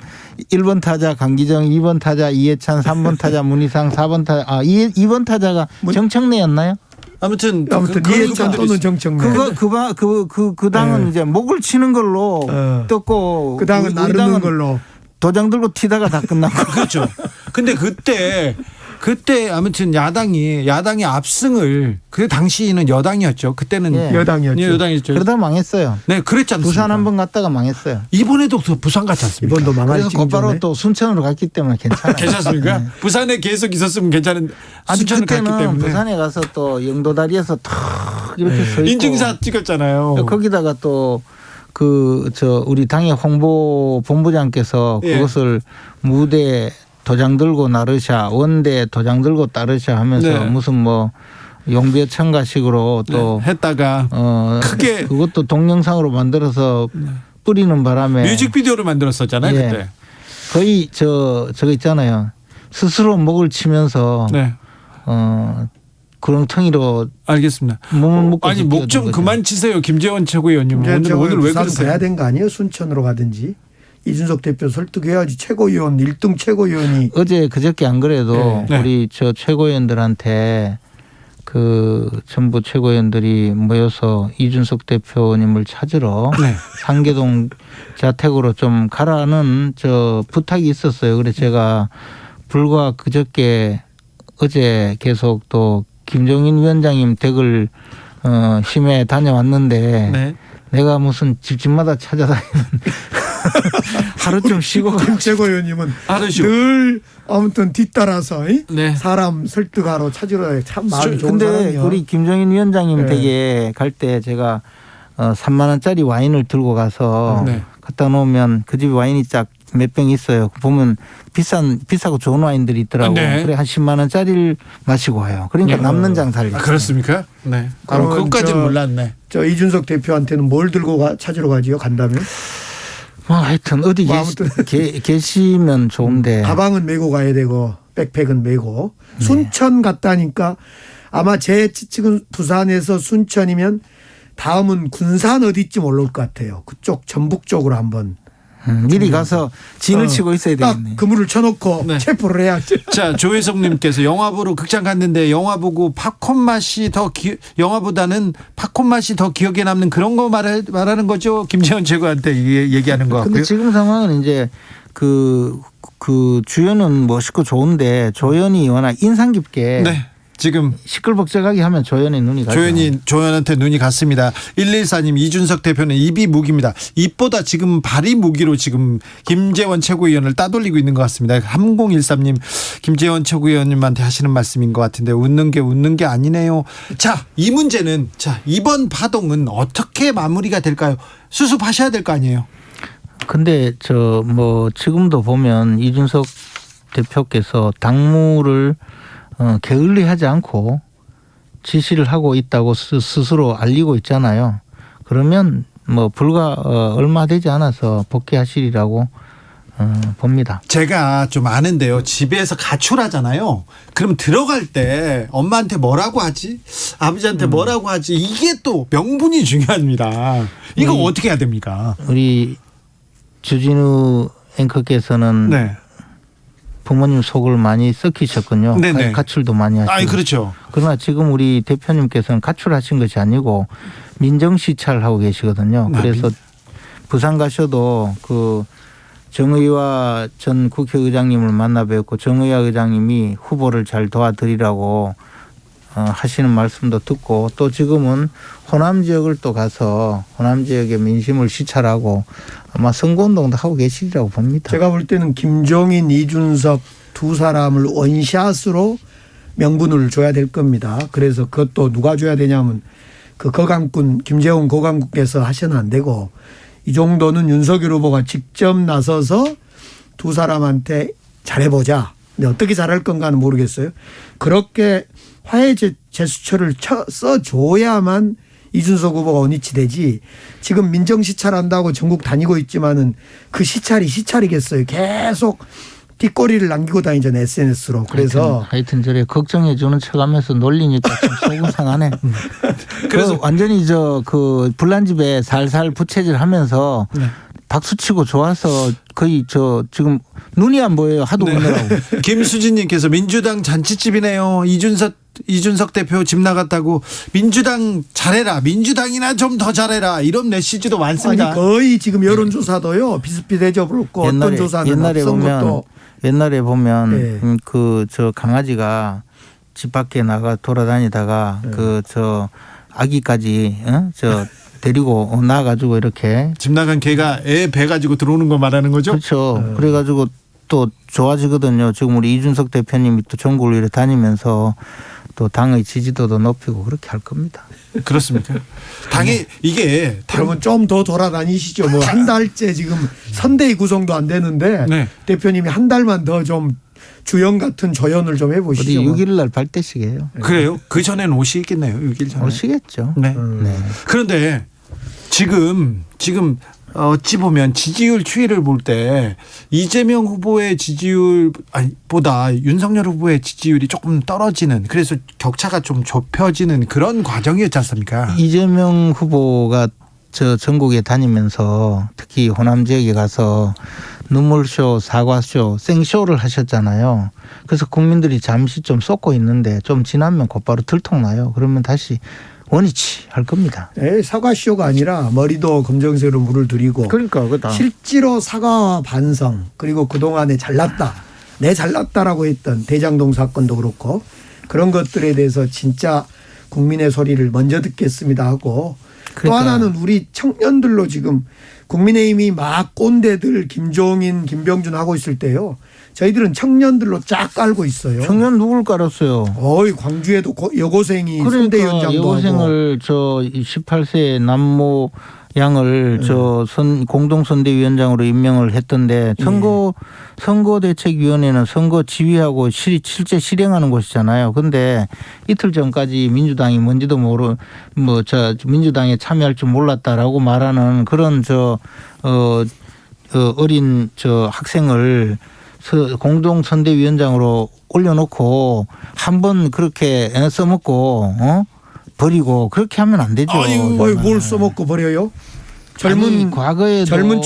1번 타자 강기정, 2번 타자 이해찬, 3번 타자 문희상, 4번 타자 2번 타자가 정청래였나요? 아무튼 이해찬 또는 정청래. 그 당은 이제 목을 치는 걸로 떴고 그 당은 나르는 걸로 도장 들고 튀다가 다 끝나고. 그렇죠. 근데 그때 아무튼 야당이 압승을 그 당시에는 여당이었죠. 그때는 여당이었죠. 그러다 망했어요. 네, 그랬지 않습니까? 부산 한번 갔다가 망했어요. 이번에도 부산 갔지 않습니까? 이번도 망할 그래서 곧바로 또 순천으로 갔기 때문에 괜찮아요. 괜찮습니까? 부산에 계속 있었으면 괜찮은데 순천을 갔기 때문에. 부산에 가서 또 영도다리에서 탁 이렇게 서 있고 인증샷 찍었잖아요. 거기다가 또 우리 당의 홍보 본부장께서 그것을 무대 도장 들고 나르샤 원대 도장 들고 따르샤 하면서 무슨 뭐 용비어천가식으로 또 했다가 크게 그것도 동영상으로 만들어서 뿌리는 바람에 뮤직비디오를 만들었었잖아요. 그때 거의 저거 있잖아요. 스스로 목을 치면서 구렁텅이로 알겠습니다. 몸을 묶고 아니 목 좀 그만 치세요, 김재원 최고위원님. 오늘 왜 그러세요? 가야 된 거 아니에요? 순천으로 가든지. 이준석 대표 설득해야지. 최고위원 1등 최고위원이 그저께 안 그래도 우리 저 최고위원들한테 전부 최고위원들이 모여서 이준석 대표님을 찾으러 상계동 자택으로 좀 가라는 부탁이 있었어요. 그래서 제가 불과 어제 계속 또 김종인 위원장님 댁을 심해 다녀왔는데 내가 무슨 집집마다 찾아다니는 하루 좀 쉬고 김 최고위원님은 늘 아무튼 뒤따라서 사람 설득하러 찾으러 참 마음이 좋은 사람이요. 근데 우리 김종인 위원장님 댁에 갈 때 제가 3만 원짜리 와인을 들고 가서 갖다 놓으면 그 집에 와인이 쫙 몇 병 있어요. 보면 비싸고 좋은 와인들이 있더라고요. 그래 한 10만 원짜리를 마시고 와요. 그러니까 남는 장사를. 그렇습니까? 네. 그것까지는 몰랐네. 이준석 대표한테는 뭘 들고 찾으러 가지요? 간다면? 하여튼 어디 계시면 좋은데. 가방은 메고 가야 되고 백팩은 메고. 순천 갔다니까 아마 제 측은 부산에서 순천이면 다음은 군산 어디쯤 올라올 것 같아요. 그쪽 전북 쪽으로 한번. 미리 가서 진을 치고 있어야 되겠네. 그물을 쳐놓고 체포를 해야지. 자, 조혜성님께서 영화 보러 극장 갔는데 영화 보고 영화보다는 팝콘 맛이 더 기억에 남는 그런 거 말하는 거죠. 김재원 최고한테 얘기하는 거 같고요. 근데 지금 상황은 이제 그 주연은 멋있고 좋은데 조연이 워낙 인상 깊게. 지금 시끌벅적하게 하면 조연의 눈이 가죠. 조연한테 눈이 갔습니다. 114님 이준석 대표는 입이 무기입니다. 입보다 지금 발이 무기로 지금 김재원 최고위원을 따돌리고 있는 것 같습니다. 3013님 김재원 최고위원님한테 하시는 말씀인 것 같은데 웃는 게 아니네요. 자, 이 문제는 이번 파동은 어떻게 마무리가 될까요? 수습하셔야 될 거 아니에요. 근데 지금도 보면 이준석 대표께서 당무를 게을리하지 않고 지시를 하고 있다고 스스로 알리고 있잖아요. 그러면 불과 얼마 되지 않아서 복귀하시리라고 봅니다. 제가 좀 아는데요. 집에서 가출하잖아요. 그럼 들어갈 때 엄마한테 뭐라고 하지? 아버지한테 뭐라고 하지? 이게 또 명분이 중요합니다. 이거 어떻게 해야 됩니까? 우리 주진우 앵커께서는 부모님 속을 많이 썩히셨군요. 가출도 많이 하시고. 그렇죠. 그러나 지금 우리 대표님께서는 가출하신 것이 아니고 민정시찰을 하고 계시거든요. 그래서 부산 가셔도 정의화 전 국회의장님을 만나 뵙고 정의화 의장님이 후보를 잘 도와드리라고 하시는 말씀도 듣고 또 지금은 호남 지역을 또 가서 호남 지역의 민심을 시찰하고 아마 선거운동도 하고 계시리라고 봅니다. 제가 볼 때는 김종인, 이준석 두 사람을 원샷으로 명분을 줘야 될 겁니다. 그래서 그것도 누가 줘야 되냐면 그 거강꾼 김재원 거강꾼께서 하셔는 안 되고 이 정도는 윤석열 후보가 직접 나서서 두 사람한테 잘해보자. 근데 어떻게 잘할 건가는 모르겠어요. 그렇게 화해 제스처를 써줘야만 이준석 후보가 원위치 되지. 지금 민정 시찰한다고 전국 다니고 있지만은 그 시찰이 시찰이겠어요. 계속 뒷거리를 남기고 다니잖아요. SNS로. 그래서 하여튼 저래 걱정해 주는 척하면서 놀리니까 좀 속은 상하네. 그래서 완전히 그 불난집에 살살 부채질하면서 박수치고 좋아서 거의 지금 눈이 안 보여요. 하도 웃느라고. 김수진님께서 민주당 잔치집이네요. 이준석 대표 집 나갔다고 민주당 잘해라. 민주당이나 좀 더 잘해라. 이런 메시지도 많습니다. 아니 거의 지금 여론조사도요. 비슷비슷해져 버렸고 어떤 조사는 앞선 것도. 옛날에 보면 강아지가 집 밖에 나가 돌아다니다가 아기까지 데리고 나가지고 이렇게 집 나간 개가 애 배 가지고 들어오는 거 말하는 거죠? 그렇죠. 그래가지고 또 좋아지거든요. 지금 우리 이준석 대표님이 또 전국을 이렇게 다니면서 또 당의 지지도도 높이고 그렇게 할 겁니다. 그렇습니까? 당이 이게 그러면 좀 더 돌아다니시죠. 뭐 한 달째 지금 선대위 구성도 안 되는데 대표님이 한 달만 더 좀 주연 같은 조연을 좀 해보시죠. 우리 6일 날 발대식이에요. 그래요? 그 전에는 오시겠네요. 6일 전에. 오시겠죠. 네. 그런데 지금 어찌 보면 지지율 추이를 볼 때 이재명 후보의 지지율보다 윤석열 후보의 지지율이 조금 떨어지는 그래서 격차가 좀 좁혀지는 그런 과정이었지 않습니까? 이재명 후보가 전국에 다니면서 특히 호남 지역에 가서 눈물쇼, 사과쇼, 생쇼를 하셨잖아요. 그래서 국민들이 잠시 좀 쏟고 있는데 좀 지나면 곧바로 들통나요. 그러면 다시 원위치 할 겁니다. 네, 사과쇼가 아니라 머리도 검정색으로 물을 들이고 그러니까 실제로 사과와 반성 그리고 그동안에 잘났다. 내 잘났다라고 했던 대장동 사건도 그렇고 그런 것들에 대해서 진짜 국민의 소리를 먼저 듣겠습니다 하고 또 하나는 우리 청년들로 지금 국민의힘이 막 꼰대들 김종인, 김병준 하고 있을 때요. 저희들은 청년들로 쫙 깔고 있어요. 청년 누굴 깔았어요? 광주에도 여고생이 선대위원장도 여고생을 하고. 18세 남모 양을 공동선대위원장으로 임명을 했던데 선거대책위원회는 선거 지휘하고 실제 실행하는 곳이잖아요. 그런데 이틀 전까지 민주당이 뭔지도 민주당에 참여할 줄 몰랐다라고 말하는 그런 어린 학생을 공동선대위원장으로 올려놓고 한번 그렇게 써먹고 버리고 그렇게 하면 안 되죠. 뭘 써먹고 버려요? 과거에 젊은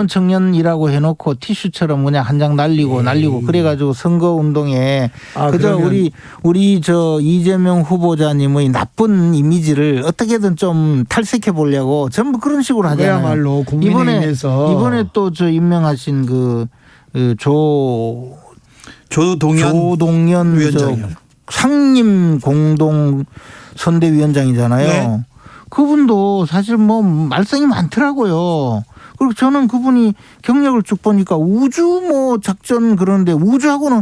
청년이라고 해놓고 티슈처럼 그냥 한 장 날리고 그래가지고 선거 운동에 그저 우리 이재명 후보자님의 나쁜 이미지를 어떻게든 좀 탈색해 보려고 전부 그런 식으로 하잖아요. 그야말로 국민의힘에서 이번에 또 임명하신 조동연 위원장 상임 공동 선대위원장이잖아요. 네. 그분도 사실 말썽이 많더라고요. 그리고 저는 그분이 경력을 쭉 보니까 우주 작전 그러는데 우주하고는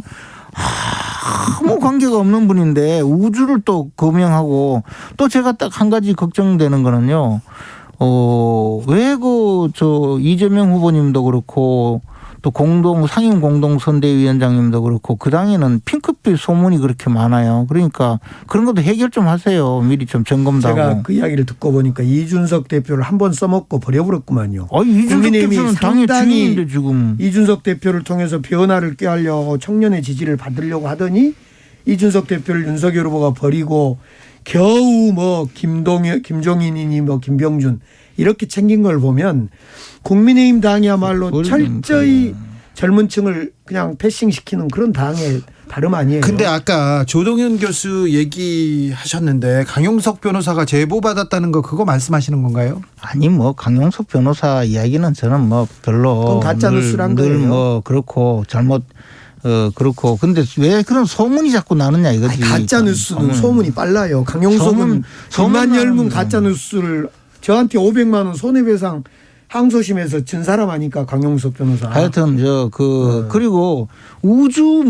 아무 관계가 없는 분인데 우주를 또 거명하고 또 제가 딱 한 가지 걱정되는 거는요. 왜 이재명 후보님도 그렇고 또 상임 공동선대위원장님도 그렇고 그 당에는 핑크빛 소문이 그렇게 많아요. 그러니까 그런 것도 해결 좀 하세요. 미리 좀 점검도 하고. 제가 그 이야기를 듣고 보니까 이준석 대표를 한번 써먹고 버려버렸구만요. 이준석 대표는 당의 주인인데 지금. 이준석 대표를 통해서 변화를 꾀하려고 청년의 지지를 받으려고 하더니 이준석 대표를 윤석열 후보가 버리고 겨우 김종인이니 김병준 이렇게 챙긴 걸 보면 국민의힘 당이야말로 철저히 젊은 층을 그냥 패싱시키는 그런 당의 다름 아니에요. 근데 아까 조동현 교수 얘기하셨는데 강용석 변호사가 제보받았다는 거 그거 말씀하시는 건가요? 아니 뭐 강용석 변호사 이야기는 저는 뭐 별로 그건 가짜 뉴스란 늘 거예요. 뭐 그렇고 잘못 그렇고 근데 왜 그런 소문이 자꾸 나느냐 이거지. 가짜 뉴스는 소문이 빨라요. 강용석은 소문 2만 열문 나는 가짜 뉴스를 저한테 500만 원 손해배상 항소심에서 진 사람 아니까 강용석 변호사. 하여튼 그리고 우주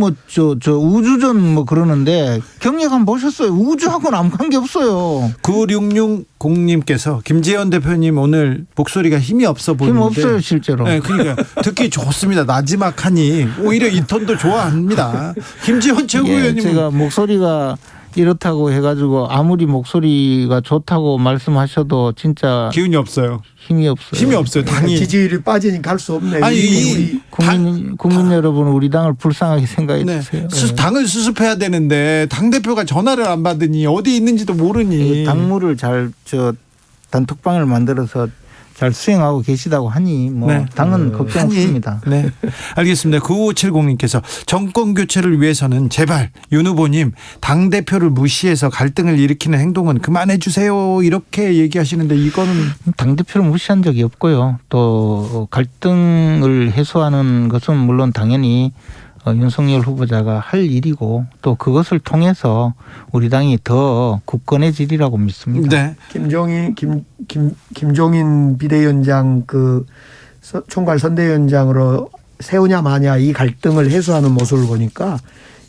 우주전 뭐 그러는데 경력 한번 보셨어요? 우주하고는 아무 관계 없어요. 9660님께서 김재현 대표님 오늘 목소리가 힘이 없어 보이는데 힘 없어요 실제로. 네, 그러니까 듣기 좋습니다. 나지막하니 오히려 이 톤도 좋아합니다. 김재현 최고위원님 제가 목소리가 이렇다고 해가지고 아무리 목소리가 좋다고 말씀하셔도 진짜 기운이 없어요. 힘이 없어요. 힘이 없어요. 당이 지지율이 빠지니까 할 수 없네. 아니 국민 여러분 우리 당을 불쌍하게 생각해 주세요. 당을 수습해야 되는데 당 대표가 전화를 안 받으니 어디 있는지도 모르니 당무를 잘 단톡방을 만들어서 잘 수행하고 계시다고 하니 뭐 당은 걱정 없습니다. 네, 알겠습니다. 9570님께서 정권 교체를 위해서는 제발 윤 후보님 당 대표를 무시해서 갈등을 일으키는 행동은 그만해 주세요. 이렇게 얘기하시는데 이거는 당 대표를 무시한 적이 없고요. 또 갈등을 해소하는 것은 물론 당연히 윤석열 후보자가 할 일이고 또 그것을 통해서 우리 당이 더 굳건해지리라고 믿습니다. 네. 김종인 비대위원장 그 총괄 선대위원장으로 세우냐 마냐 이 갈등을 해소하는 모습을 보니까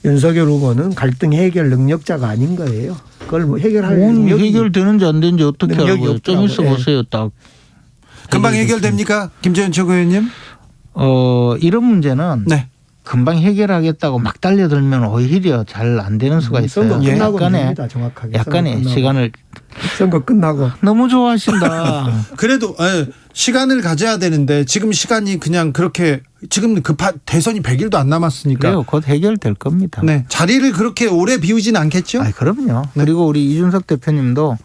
윤석열 후보는 갈등 해결 능력자가 아닌 거예요. 그걸 뭐 해결할 능력이 해결되는지 안 되는지 어떻게 알고요? 좀 있어 보세요. 딱 금방 해결됩니까? 김재현 최고위원님? 이런 문제는 네. 금방 해결하겠다고 막 달려들면 오히려 잘 안 되는 수가 있어요. 선거 끝나고 됩니다. 정확하게. 약간의 시간을 선거 끝나고. 너무 좋아하신다. 그래도 시간을 가져야 되는데 지금 시간이 그냥 그렇게 지금 대선이 100일도 안 남았으니까. 그래요. 곧 해결될 겁니다. 네. 자리를 그렇게 오래 비우진 않겠죠? 그럼요. 네. 그리고 우리 이준석 대표님도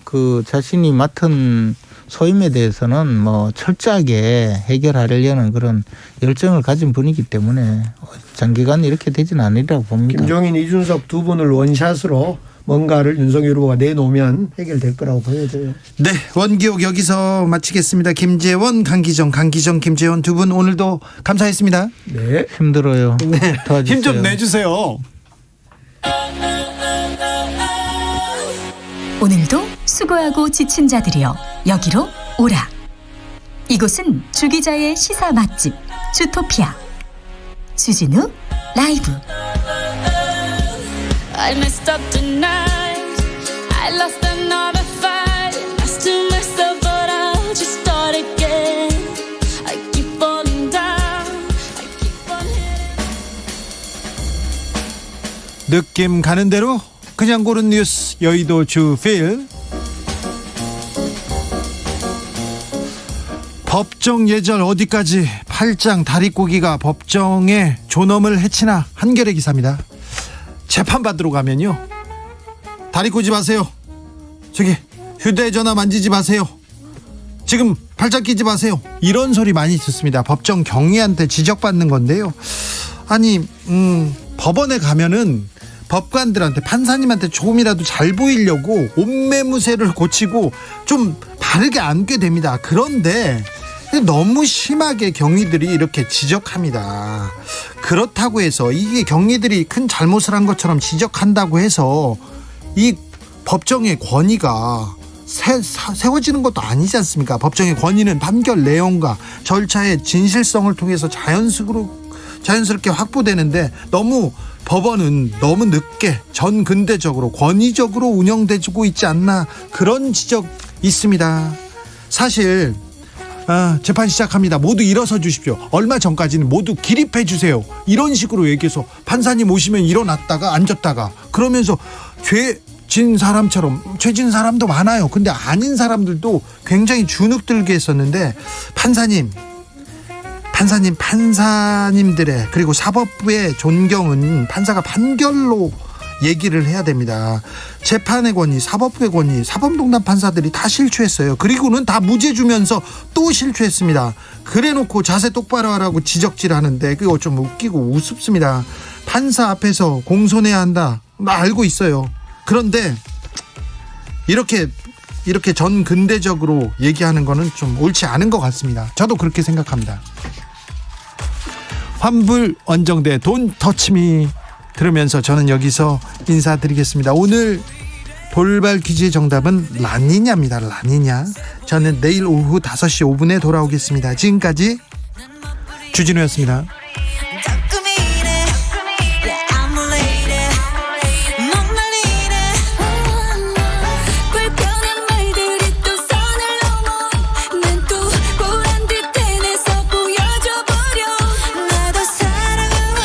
그 자신이 맡은 소임에 대해서는 뭐 철저하게 해결하려는 그런 열정을 가진 분이기 때문에 장기간 이렇게 되지는 않으리라고 봅니다. 김종인, 이준석 두 분을 원샷으로 뭔가를 윤석열 후보가 내놓으면 해결될 거라고 보여져요. 네, 원기옥 여기서 마치겠습니다. 김재원, 강기정, 김재원 두 분 오늘도 감사했습니다. 네, 힘들어요. 네, 힘 좀 내주세요. 오늘도 수고하고 지친 자들이여 여기로 오라. 이곳은 주기자의 시사 맛집 주토피아 주진우 라이브. I messed up tonight. I lost another fight. I still mess up, but I'll just start again. I keep falling down. I keep on hitting. 느낌 가는 대로 그냥 고른 뉴스 여의도 주필. 법정 예절 어디까지 팔짱 다리꼬기가 법정의 존엄을 해치나 한겨레 기사입니다. 재판받으러 가면요 다리 꼬지 마세요. 저기 휴대전화 만지지 마세요. 지금 팔짱 끼지 마세요. 이런 소리 많이 듣습니다. 법정 경위한테 지적받는 건데요. 아니 법원에 가면은 법관들한테 판사님한테 조금이라도 잘 보이려고 옷매무새를 고치고 좀 바르게 앉게 됩니다. 그런데 너무 심하게 경위들이 이렇게 지적합니다. 그렇다고 해서 이게 경위들이 큰 잘못을 한 것처럼 지적한다고 해서 이 법정의 권위가 세워지는 것도 아니지 않습니까? 법정의 권위는 판결 내용과 절차의 진실성을 통해서 자연스럽게 확보되는데 너무 법원은 너무 늦게 전근대적으로 권위적으로 운영되고 있지 않나 그런 지적 있습니다. 사실 재판 시작합니다. 모두 일어서 주십시오. 얼마 전까지는 모두 기립해 주세요. 이런 식으로 얘기해서 판사님 오시면 일어났다가 앉았다가 그러면서 죄진 사람도 많아요. 근데 아닌 사람들도 굉장히 주눅들게 했었는데 판사님들의 그리고 사법부의 존경은 판사가 판결로 얘기를 해야 됩니다. 재판의 권위, 사법부의 권위, 사법농단 판사들이 다 실추했어요. 그리고는 다 무죄 주면서 또 실추했습니다. 그래놓고 자세 똑바로 하라고 지적질하는데 그거 좀 웃기고 우습습니다. 판사 앞에서 공손해야 한다. 나 알고 있어요. 그런데 이렇게 전 근대적으로 얘기하는 거는 좀 옳지 않은 것 같습니다. 저도 그렇게 생각합니다. 환불 원정대 돈 터치미 들으면서 저는 여기서 인사드리겠습니다. 오늘 돌발 퀴즈의 정답은 라니냐입니다. 라니냐. 저는 내일 오후 5시 5분에 돌아오겠습니다. 지금까지 주진우였습니다.